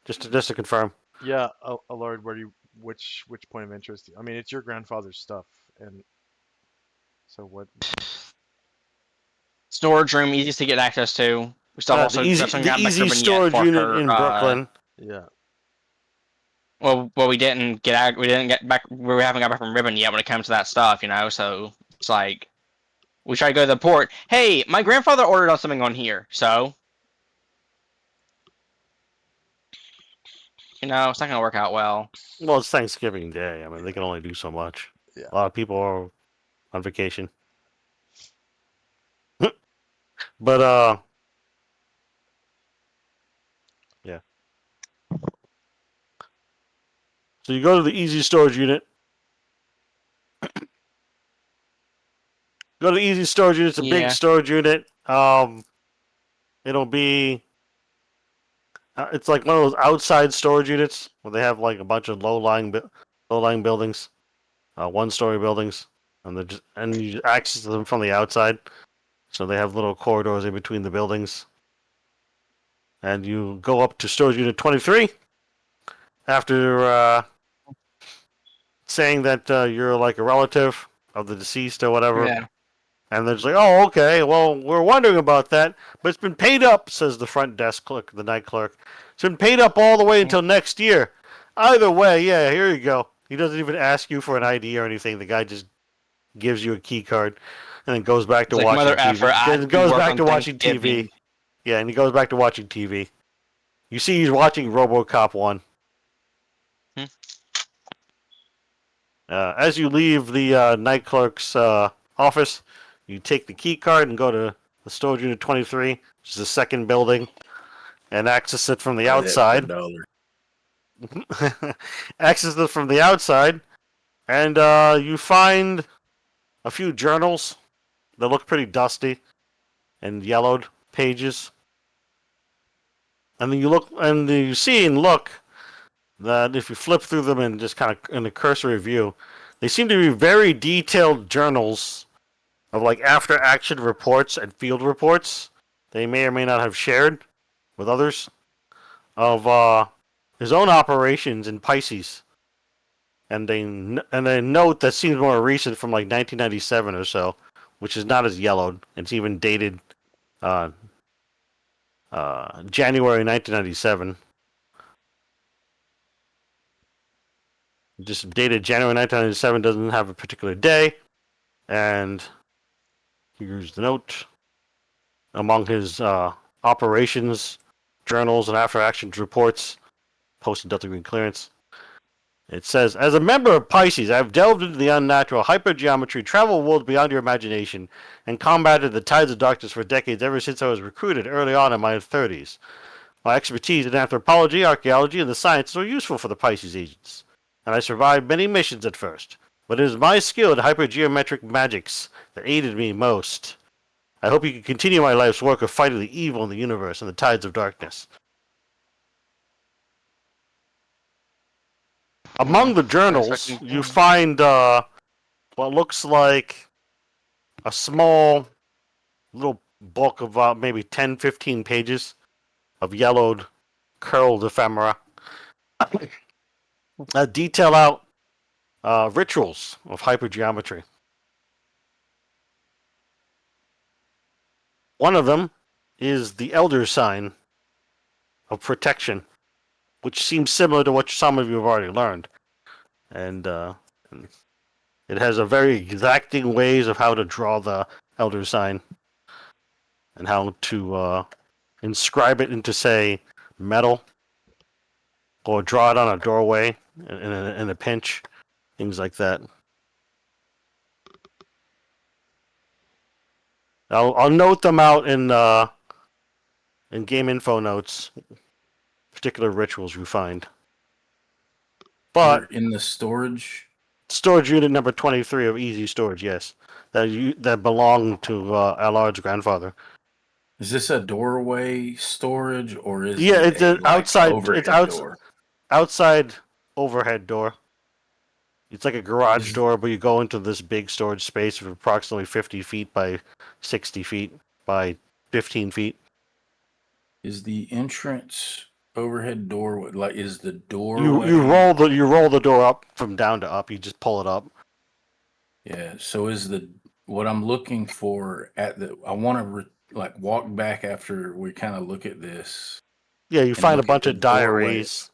Just to confirm. Yeah, Allard, which point of interest? I mean, it's your grandfather's stuff, and so what? Storage room, easiest to get access to. We still The also haven't the gotten back easy Ribbon yet storage for unit her. in Brooklyn. Yeah. Well, we didn't get back. We haven't got back from Ribbon yet when it comes to that stuff, So it's like we try to go to the port. Hey, my grandfather ordered us something on here, so it's not gonna work out well. Well, it's Thanksgiving Day. I mean, they can only do so much. Yeah. A lot of people are on vacation. But yeah. So you go to the easy storage unit. Go to the easy storage unit. It's a big Yeah. storage unit. It'll be. It's like one of those outside storage units where they have like a bunch of low-lying buildings, 1-story buildings, and you access them from the outside. So they have little corridors in between the buildings. And you go up to storage unit 23 after saying that you're like a relative of the deceased or whatever. Yeah. And they're just like, oh, okay, well, we're wondering about that, but it's been paid up, says the front desk clerk, the night clerk. It's been paid up all the way until next year. Either way, yeah, here you go. He doesn't even ask you for an ID or anything. The guy just gives you a key card and then goes back to It's like, watching mother TV. effer, I Then do goes work back on to watching TV. Thanksgiving. Yeah, and he goes back to watching TV. You see he's watching RoboCop 1. Hmm. As you leave the night clerk's office, you take the key card and go to the storage unit 23, which is the second building, and access it from the outside. $10. Access it from the outside, and you find a few journals that look pretty dusty and yellowed pages. And then you see and look that if you flip through them and just kind of in a cursory view, they seem to be very detailed journals of like after action reports and field reports they may or may not have shared with others of his own operations in Pisces. And they note that seems more recent from like 1997 or so, which is not as yellowed. It's even dated January 1997. Just dated January 1997, doesn't have a particular day. And here's the note. Among his operations, journals, and after actions reports, posted Delta Green clearance. It says, as a member of Pisces, I have delved into the unnatural, hypergeometry, traveled worlds beyond your imagination, and combated the tides of darkness for decades ever since I was recruited early on in my 30s. My expertise in anthropology, archaeology, and the sciences were useful for the Pisces agents, and I survived many missions at first. But it is my skill in hypergeometric magics that aided me most. I hope you can continue my life's work of fighting the evil in the universe and the tides of darkness. Among the journals, you find what looks like a small little book of about maybe 10, 15 pages of yellowed, curled ephemera that detail out rituals of hypergeometry. One of them is the Elder Sign of Protection, which seems similar to what some of you have already learned. And it has a very exacting ways of how to draw the Elder Sign and how to inscribe it into, say, metal, or draw it on a doorway in a pinch, things like that. I'll note them out in game info notes, particular rituals you find. But They're in the storage. storage unit number 23 of Easy Storage, yes, that belonged to Allard's grandfather. Is this a doorway storage or is Yeah, it it's an outside. overhead It's door? outside overhead door. It's like a garage door, but you go into this big storage space of approximately 50 feet by 60 feet by 15 feet. Is the entrance overhead door like is the door? You roll the door up from down to up. You just pull it up. Yeah. So is what I'm looking for at the? I want to walk back after we kind of look at this. Yeah, you And find a look at bunch the of diaries.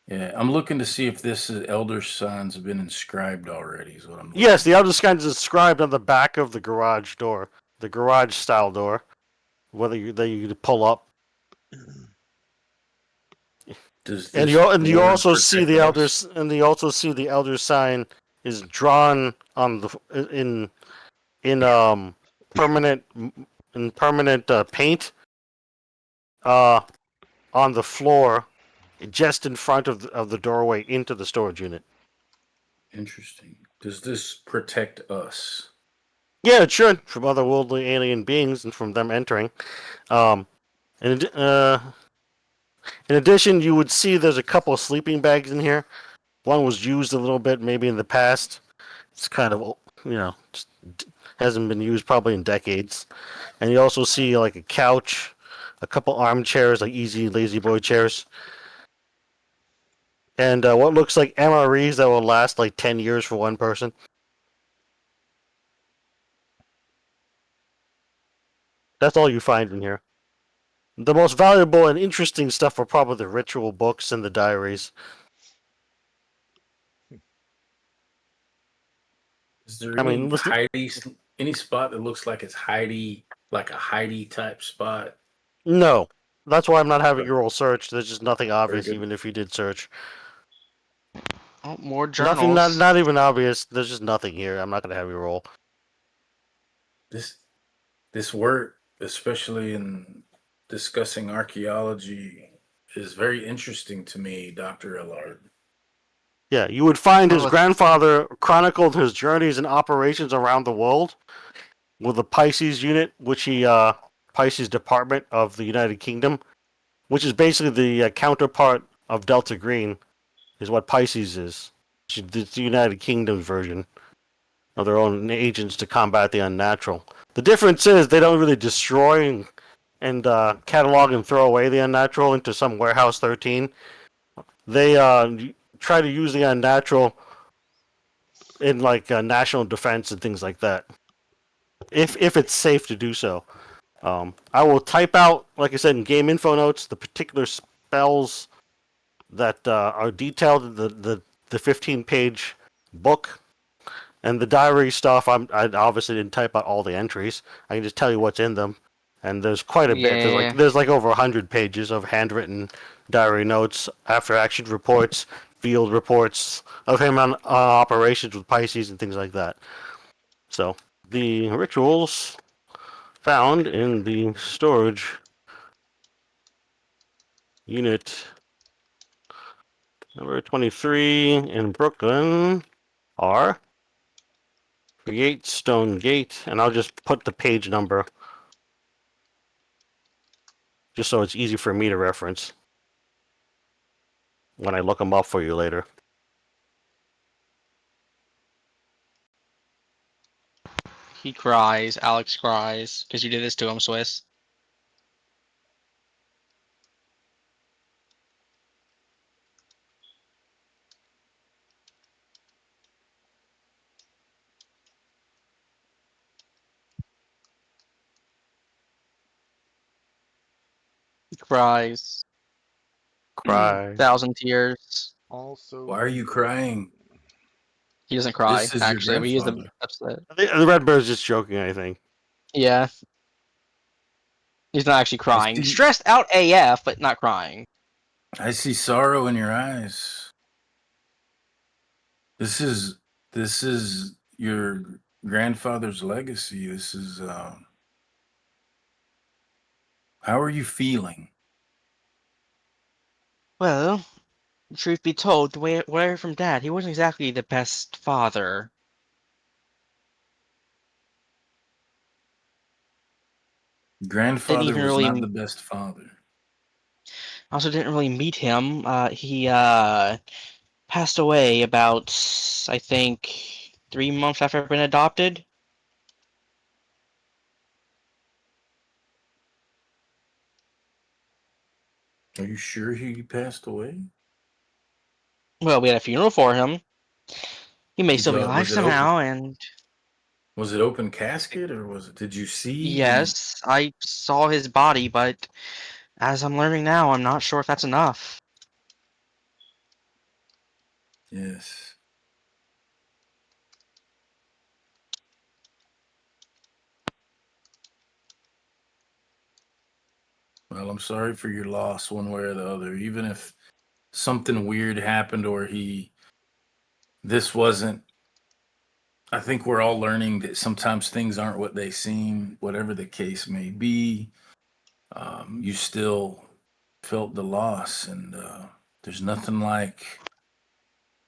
Yeah, I'm looking to see if this Elder Signs have been inscribed already. Is what I'm. Yes, the Elder Sign is inscribed on the back of the garage door, the garage style door. Whether you pull up. And you also see the elders, and you also see the Elder Sign is drawn on the in permanent paint on the floor, just in front of the doorway into the storage unit. Interesting. Does this protect us? Yeah, it should, from otherworldly alien beings and from them entering. In addition, you would see there's a couple of sleeping bags in here. One was used a little bit, maybe in the past. It's kind of, just hasn't been used probably in decades. And you also see like a couch, a couple armchairs, like easy lazy boy chairs, and what looks like MREs that will last like 10 years for one person. That's all you find in here. The most valuable and interesting stuff are probably the ritual books and the diaries. Is there any spot that looks like it's like a Heidi type spot? No. That's why I'm not having you roll search. There's just nothing obvious, good. even if you did search. Oh, more journals. Nothing, not even obvious. There's just nothing here. I'm not going to have you roll. This work, especially in discussing archaeology, is very interesting to me, Dr. Allard. Yeah, you would find his grandfather chronicled his journeys and operations around the world with the Pisces unit, which Pisces Department of the United Kingdom, which is basically the counterpart of Delta Green, is what Pisces is. It's the United Kingdom's version of their own agents to combat the unnatural. The difference is they don't really destroy and catalog and throw away the unnatural into some warehouse 13. They try to use the unnatural in like national defense and things like that, if it's safe to do so. I will type out, like I said, in game info notes, the particular spells that are detailed in the the 15-page book. And the diary stuff, I obviously didn't type out all the entries. I can just tell you what's in them, and there's quite a bit. Yeah. There's like over 100 pages of handwritten diary notes, after action reports, field reports of him on operations with Pisces and things like that. So the rituals found in the storage unit number 23 in Brooklyn are create stone gate, and I'll just put the page number just so it's easy for me to reference when I look them up for you later. He cries. Alex cries because you did this to him, Swiss. He cries. Cry. 1,000 tears. Also, Why are you crying? He doesn't cry, This is your actually. We use the grandfather. upset. The Red Bear's just joking, I think. Yeah. He's not actually crying. see- Stressed out AF, but not crying. I see sorrow in your eyes. This is your grandfather's legacy. This is how are you feeling? Well, truth be told, where from Dad, he wasn't exactly the best father. Grandfather even was really- not the best father. I also didn't really meet him. He passed away about, I think, 3 months after I've been adopted. Are you sure he passed away? Well, we had a funeral for him. He may still be alive Was it open? somehow, and Was it open casket or was it? Did you see? yes, I saw his body, but as I'm learning now, I'm not sure if that's enough. Yes. Well, I'm sorry for your loss, one way or the other. Even if something weird happened or this wasn't. I think we're all learning that sometimes things aren't what they seem. Whatever the case may be, you still felt the loss, and there's nothing like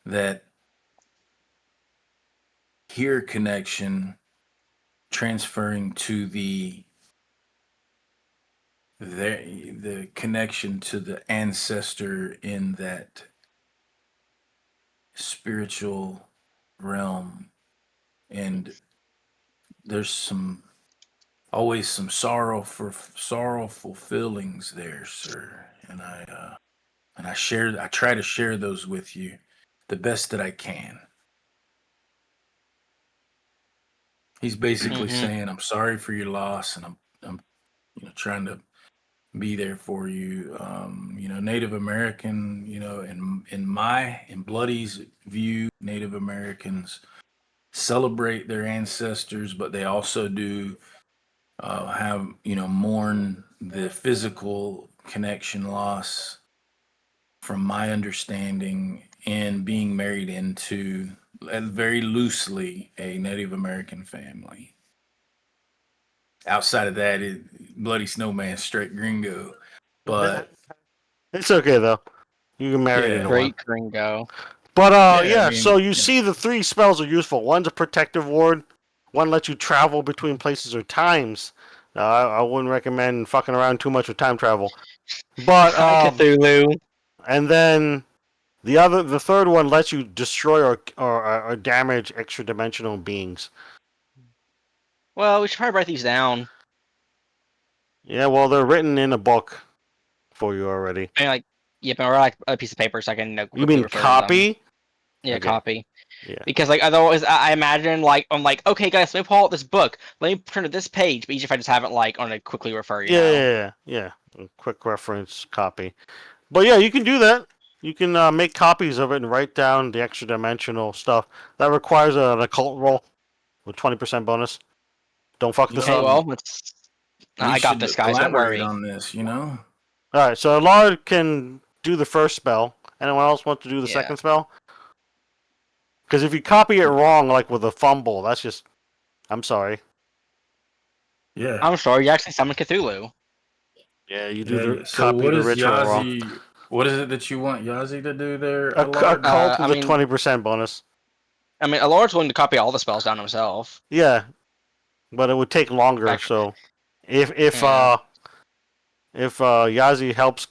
that here connection transferring to the connection to the ancestor in that spiritual realm, and there's always some sorrowful feelings there, sir, and I try to share those with you the best that I can. He's basically saying, I'm sorry for your loss, and I'm trying to be there for you. Native American, in Bloody's view, Native Americans celebrate their ancestors, but they also do have, mourn the physical connection loss, from my understanding, and being married into, very loosely, a Native American family. Outside of that, Bloody Snowman, straight gringo. But It's okay though. You can marry Yeah. into one. Great gringo. But Yeah, I so mean, you see the 3 spells are useful. One's a protective ward. One lets you travel between places or times. I wouldn't recommend fucking around too much with time travel. But Cthulhu. and then the third one lets you destroy or damage extra dimensional beings. Well, we should probably write these down. Yeah, well, they're written in a book for you already. I mean, yeah, but like a piece of paper so I can You quickly mean refer to them. copy? Yeah, Okay. copy. Yeah. Because otherwise, I imagine I'm like, okay, guys, let me pull out this book. Let me print this page. But easier if I just have it on a quickly refer. Yeah. A quick reference copy. But yeah, you can do that. You can make copies of it and write down the extra dimensional stuff. That requires an occult roll with 20% bonus. Don't fuck this Okay, up. well, We I got should this, guys. Don't elaborate worry. on this, you know? All right, so Allard can do the first spell. Anyone else want to do the Yeah. second spell? Because if you copy it wrong, like with a fumble, that's just. I'm sorry. Yeah. I'm sorry, you actually summoned Cthulhu. Yeah, you Yeah, do the so copy what the is ritual wrong. Yazi? What is it that you want Yazi to do there, A Allard? cult I with a mean- 20% bonus. I mean, Alar's willing to copy all the spells down himself. Yeah, but it would take longer. Back- So, if Yeah. Yazi helps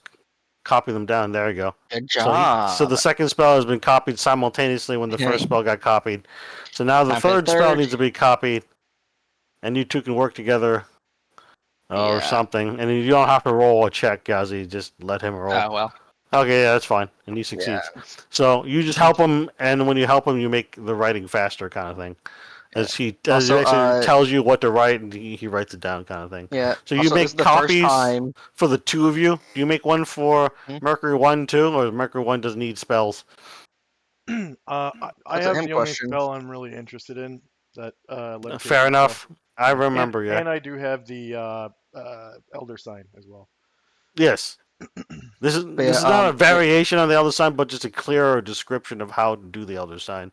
copy them down, there you go. Good So, job. so the second spell has been copied simultaneously when the Okay. first spell got copied. So now the Time for the third spell third. needs to be copied, and you two can work together or Yeah. something. And you don't have to roll a check, Yazi. Just let him roll. Oh, well. Okay, yeah, that's fine, and he succeeds. So you just help him, and when you help him, you make the writing faster, kind of thing. As he Also, actually tells you what to write, and he writes it down, kind of thing. Yeah. So you Also, make this is the first copies time. for the two of you. Do you make one for Hmm? Mercury 1 too, or Mercury 1 doesn't need spells? I That's a have him the only question. spell I'm really interested in that levitation Fair spell. enough. I remember, yeah. And I do have the Elder Sign as well. Yes. This is not a variation on the Elder Sign, but just a clearer description of how to do the Elder Sign,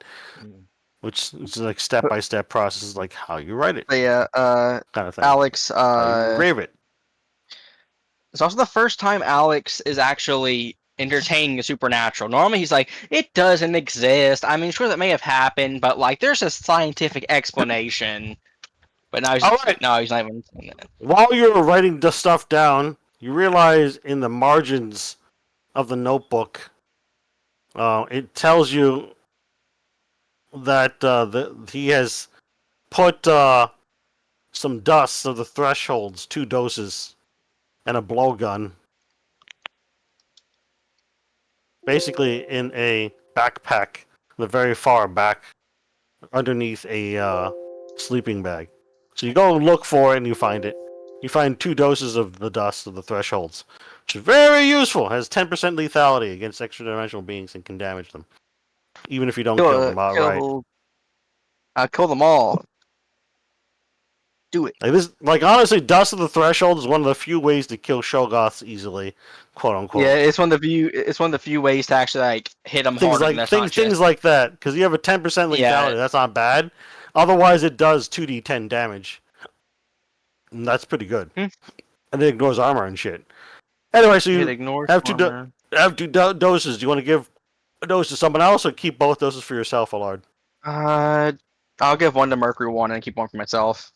which is like step-by-step process, like how you write it, But yeah, kind of thing. Alex, How you engrave it. it's also the first time Alex is actually entertaining the supernatural. Normally he's like, it doesn't exist. I mean, sure, that may have happened, but like, there's a scientific explanation. But now he's, All right. no, he's not even saying that. While you're writing the stuff down, you realize in the margins of the notebook, it tells you that he has put some dust of the thresholds, 2 doses, and a blowgun, basically in a backpack, the very far back, underneath a sleeping bag. So you go look for it and you find it. You find 2 doses of the dust of the thresholds, which is very useful. Has 10% lethality against extra-dimensional beings and can damage them, even if you don't kill them outright. Kill them all. Do it. Like honestly, dust of the threshold is one of the few ways to kill Shoggoths easily, quote unquote. Yeah, it's one of the few ways to actually like hit them hard. Things like that, because you have a 10% lethality. Yeah. That's not bad. Otherwise, it does 2d10 damage. And that's pretty good. And it ignores armor and shit. Anyway, so you have two doses. Do you want to give a dose to someone else, or keep both doses for yourself, Allard? I'll give one to Mercury 1 and keep one for myself.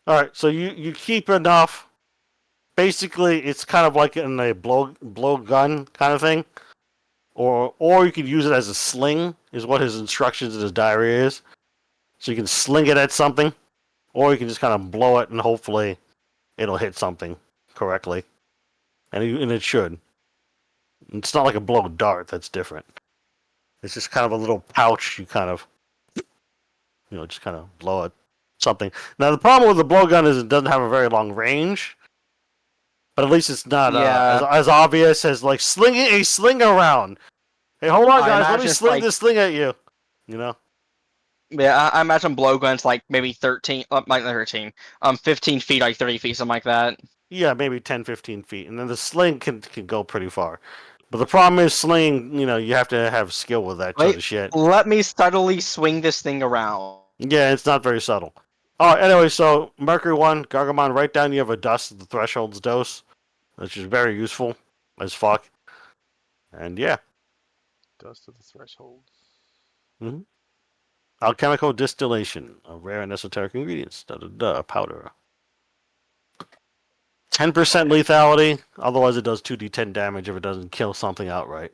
All right, so you keep enough. Basically, it's kind of like in a blow gun kind of thing, or you could use it as a sling. Is what his instructions in his diary is. So you can sling it at something, or you can just kind of blow it and hopefully it'll hit something correctly, and it should. It's not like a blow dart. That's different. It's just kind of a little pouch. You kind of, just kind of blow it. Something. Now the problem with the blowgun is it doesn't have a very long range, but at least it's not as obvious as like slinging a sling around. Hey, hold on, guys! Let me sling this thing at you. Yeah, I imagine blowguns like maybe 15 feet, like 30 feet, something like that. Yeah, maybe 10, 15 feet, and then the sling can go pretty far. But the problem is slinging. You have to have skill with that sort of shit. Let me subtly swing this thing around. Yeah, it's not very subtle. All right, anyway, so Mercury 1, Gargamon, write down you have a dust of the thresholds dose, which is very useful as fuck. And yeah. Dust of the thresholds. Mm-hmm. Alchemical distillation of rare and esoteric ingredients. Powder. 10% lethality, otherwise it does 2d10 damage if it doesn't kill something outright.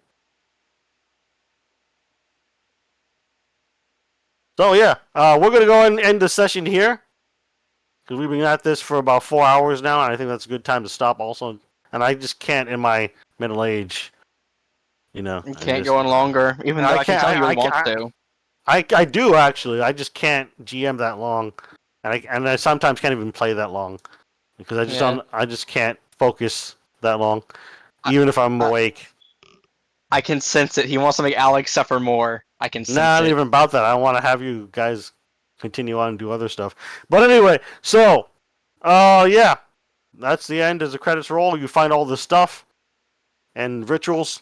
So yeah, we're going to go and end the session here. Because we've been at this for about 4 hours now, and I think that's a good time to stop also. And I just can't in my middle age, You can't go on longer, even though I can tell you want to. I do, actually. I just can't GM that long. And I sometimes can't even play that long. Because I just can't focus that long. Even if I'm awake. I can sense it. He wants to make Alex suffer more. I can sense Not it. even about that. I want to have you guys continue on and do other stuff. But anyway, so, yeah, that's the end. As the credits roll, you find all this stuff and rituals,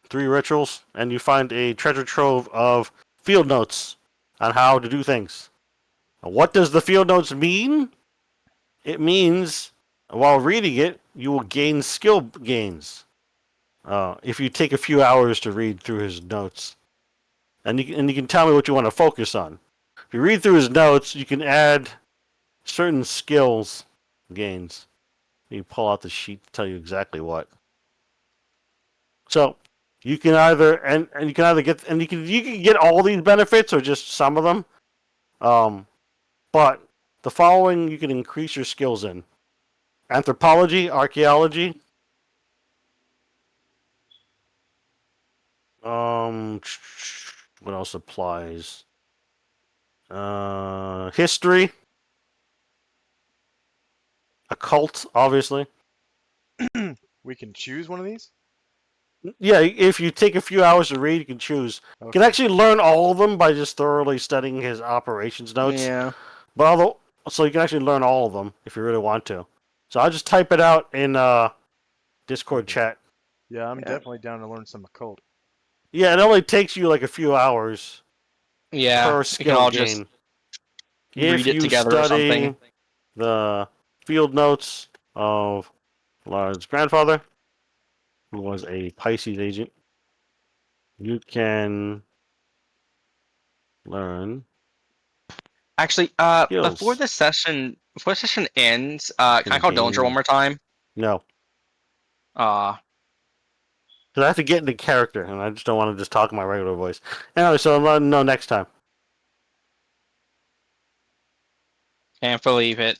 3 rituals, and you find a treasure trove of field notes on how to do things. What does the field notes mean? It means while reading it, you will gain skill gains. If you take a few hours to read through his notes, and you can tell me what you want to focus on. If you read through his notes, you can add certain skills gains. You pull out the sheet to tell you exactly what. So you can either you can either get you can get all these benefits or just some of them. But the following you can increase your skills in: anthropology, archaeology. What else applies? History, occult, obviously. We can choose one of these? Yeah, if you take a few hours to read, you can choose. You can Okay. actually learn all of them by just thoroughly studying his operations notes. Yeah. But so you can actually learn all of them if you really want to. So I'll just type it out in Discord chat. Yeah, I'm Yeah. definitely down to learn some occult. Yeah, it only takes you like a few hours Yeah. per We can skill all gain. just If read it you together or study something. the field notes of Lara's grandfather, who was a Pisces agent, you can learn Actually, skills. before the session ends, can I Can call Dillinger gain. one more time? No, Uh, because I have to get into character, and I just don't want to just talk in my regular voice. Anyway, so no, next time. can't believe it.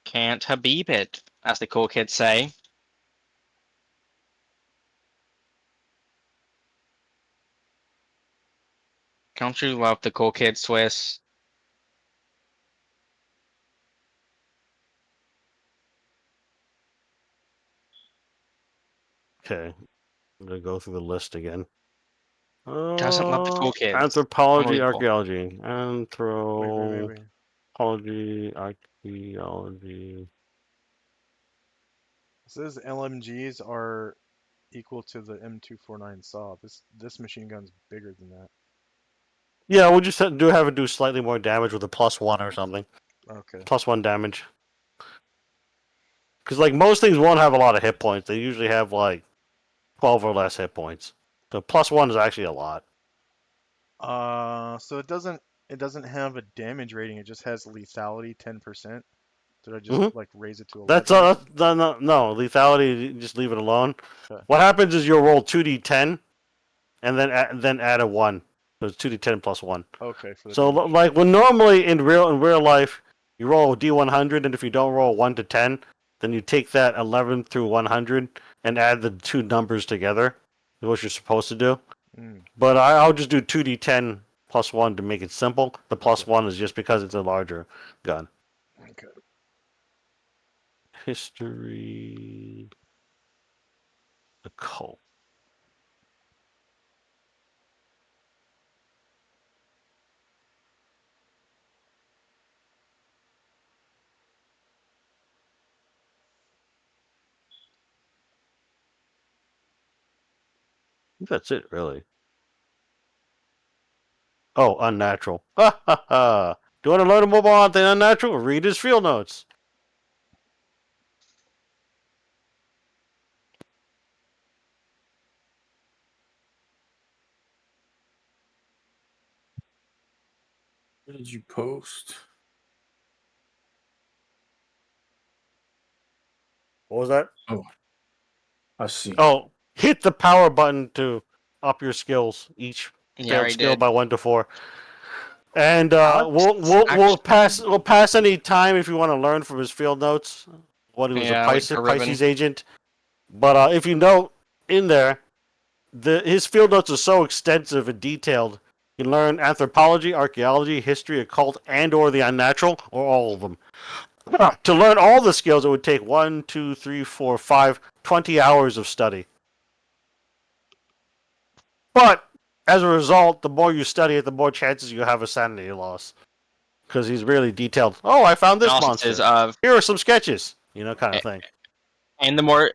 Can't Habib it, as the cool kids say. Don't you love the cool kids, Swiss? Okay, I'm gonna go through the list again. Doesn't love the cool kids. Anthropology, Unbelievable. archaeology, Wait. anthropology, archaeology. It says LMGs are equal to the M249 saw. This machine gun's bigger than that. Yeah, we'll just have it do slightly more damage with a +1 or something. Okay. +1 damage. Because like most things won't have a lot of hit points. They usually have like 12 or less hit points. So +1 is actually a lot. So it doesn't have a damage rating. It just has lethality 10%. Did I just Mhm. like raise it to 11? That's no lethality. Just leave it alone. Okay. What happens is you'll roll 2d10, and then add a 1. So it's 2d10 +1. Okay, for the So damage. like when normally in real life you roll a d100, and if you don't roll 1 to 10, then you take that 11 through 100 and add the two numbers together. Is what you're supposed to do. Mm, But I'll just do 2d10 +1 to make it simple. The okay. +1 is just because it's a larger gun. Okay. History. Occult. That's it, really. Oh, unnatural. Ha ha ha. Do you want to learn more about the unnatural? Read his field notes. What did you post? What was that? I see. Oh, hit the power button to up your skills. Each Yeah, I failed already skill did. by 1 to 4. And Alex we'll actually- pass any time if you want to learn from his field notes. What he was Yeah, a like a ribbon. Pisces agent. But if you note in there, his field notes are so extensive and detailed. You can learn anthropology, archaeology, history, occult, and/or the unnatural, or all of them. To learn all the skills, it would take 1, 2, 3, 4, 5, 20 hours of study. But as a result, the more you study it, the more chances you have a sanity loss. Because he's really detailed. Oh, I found this Analysis monster. of Here are some sketches. Kind of thing. and the more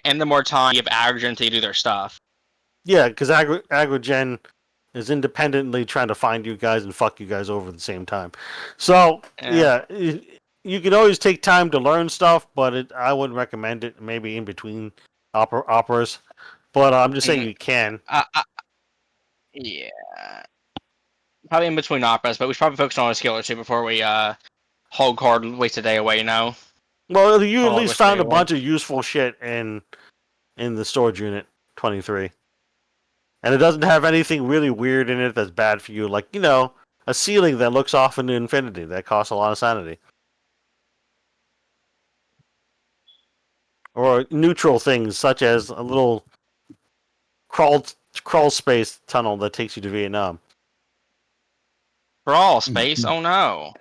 and the more time you have average until you do their stuff. Yeah, because Agrogen is independently trying to find you guys and fuck you guys over at the same time. So, Yeah. you can always take time to learn stuff, but I wouldn't recommend it maybe in between operas. But I'm just saying you can. Yeah. Probably in between operas, but we should probably focus on a skill or two before we whole card waste a day away, Well, you at Oh, least waste a day found a away. bunch of useful shit in the storage unit 23. And it doesn't have anything really weird in it that's bad for you. Like, a ceiling that looks off into infinity that costs a lot of sanity. Or neutral things such as a little crawl space tunnel that takes you to Vietnam. Crawl space? Oh no.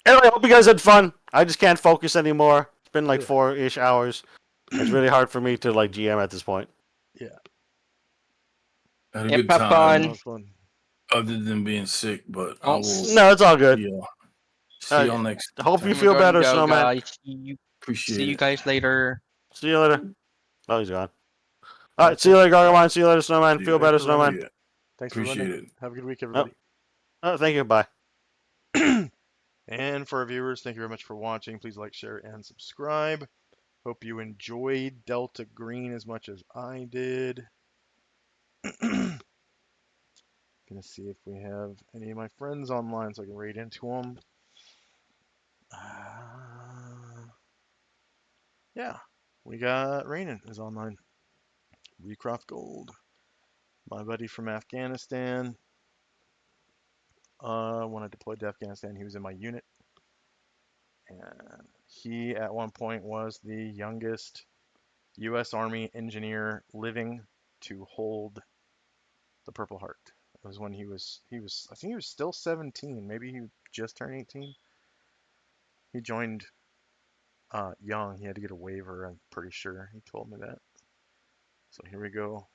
Anyway, I hope you guys had fun. I just can't focus anymore. It's been like Yeah. 4-ish hours. It's really hard for me to like GM at this point. Had a Yep, good have That time, fun. was fun. other than being sick, but I Oh, will No, it's all good. see y'all next Hope you time. feel better, go, Snowman. guys. See Appreciate you it. guys later. See you later. Oh, he's gone. Alright, see you later, Gargamon. See you later, Snowman. See you Feel later. better, for running. Snowman. Thanks for Appreciate running. it. Have a good week, everybody. Oh, thank you. Bye. And for our viewers, thank you very much for watching. Please like, share, and subscribe. Hope you enjoyed Delta Green as much as I did. Gonna see if we have any of my friends online so I can raid into them. Yeah, we got Rainan is online. Recroft Gold, my buddy from Afghanistan. When I deployed to Afghanistan, he was in my unit, and he at one point was the youngest U.S. Army engineer living to hold the Purple Heart. It was when he was I think he was still 17, maybe he just turned 18. He joined young. He had to get a waiver, I'm pretty sure. He told me that. So here we go.